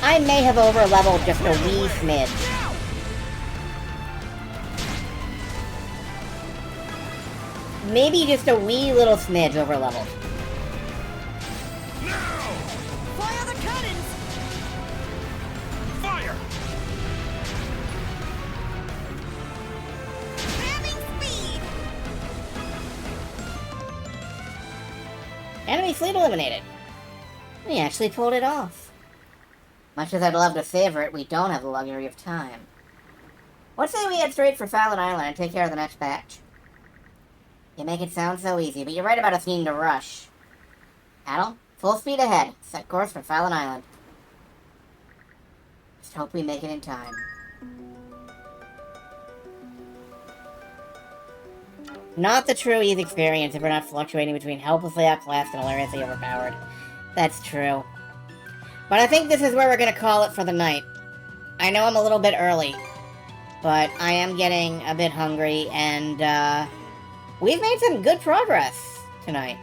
I may have over-leveled just a wee smidge. Maybe just a wee little smidge over-leveled. Fire the cannons! Fire! Enemy fleet eliminated. We actually pulled it off. Much as I'd love to savor it, we don't have the luxury of time. Let's say we head straight for Fallon Island and take care of the next batch. You make it sound so easy, but you're right about us needing to rush. Adel, full speed ahead. Set course for Fallon Island. Just hope we make it in time. Not the true ease experience if we're not fluctuating between helplessly outclassed and hilariously overpowered. That's true. But I think this is where we're going to call it for the night. I know I'm a little bit early, but I am getting a bit hungry, and we've made some good progress tonight.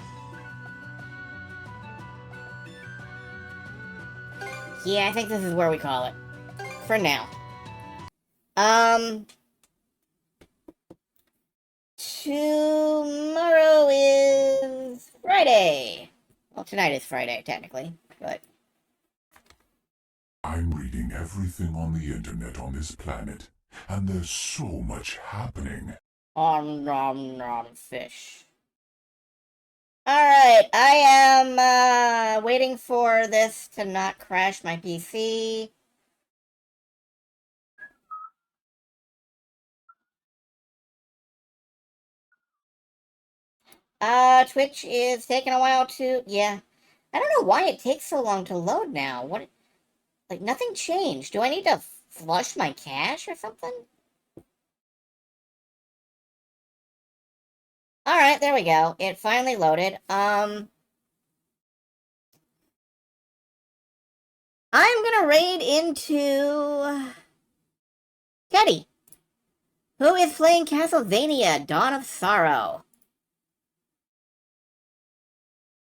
Yeah, I think this is where we call it. For now. Tomorrow is Friday. Well, tonight is Friday, technically, but... I'm reading everything on the internet on this planet, and there's so much happening. Nom nom fish. Alright, I am waiting for this to not crash my PC. Twitch is taking a while to... Yeah. I don't know why it takes so long to load now. What... Like, nothing changed. Do I need to flush my cache or something? Alright, there we go. It finally loaded. I'm gonna raid into... Teddy, who is playing Castlevania Dawn of Sorrow.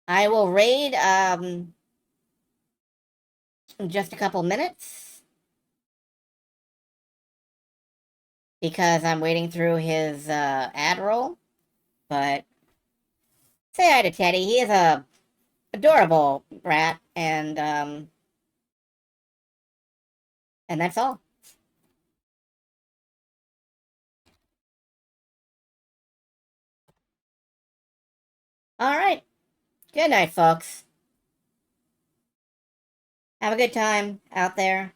I will raid, in just a couple minutes. Because I'm waiting through his, ad roll. But, say hi to Teddy. He is a adorable rat, and that's all. Alright. Good night, folks. Have a good time out there.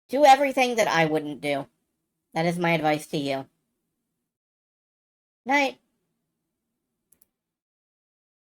Do everything that I wouldn't do. That is my advice to you. Night.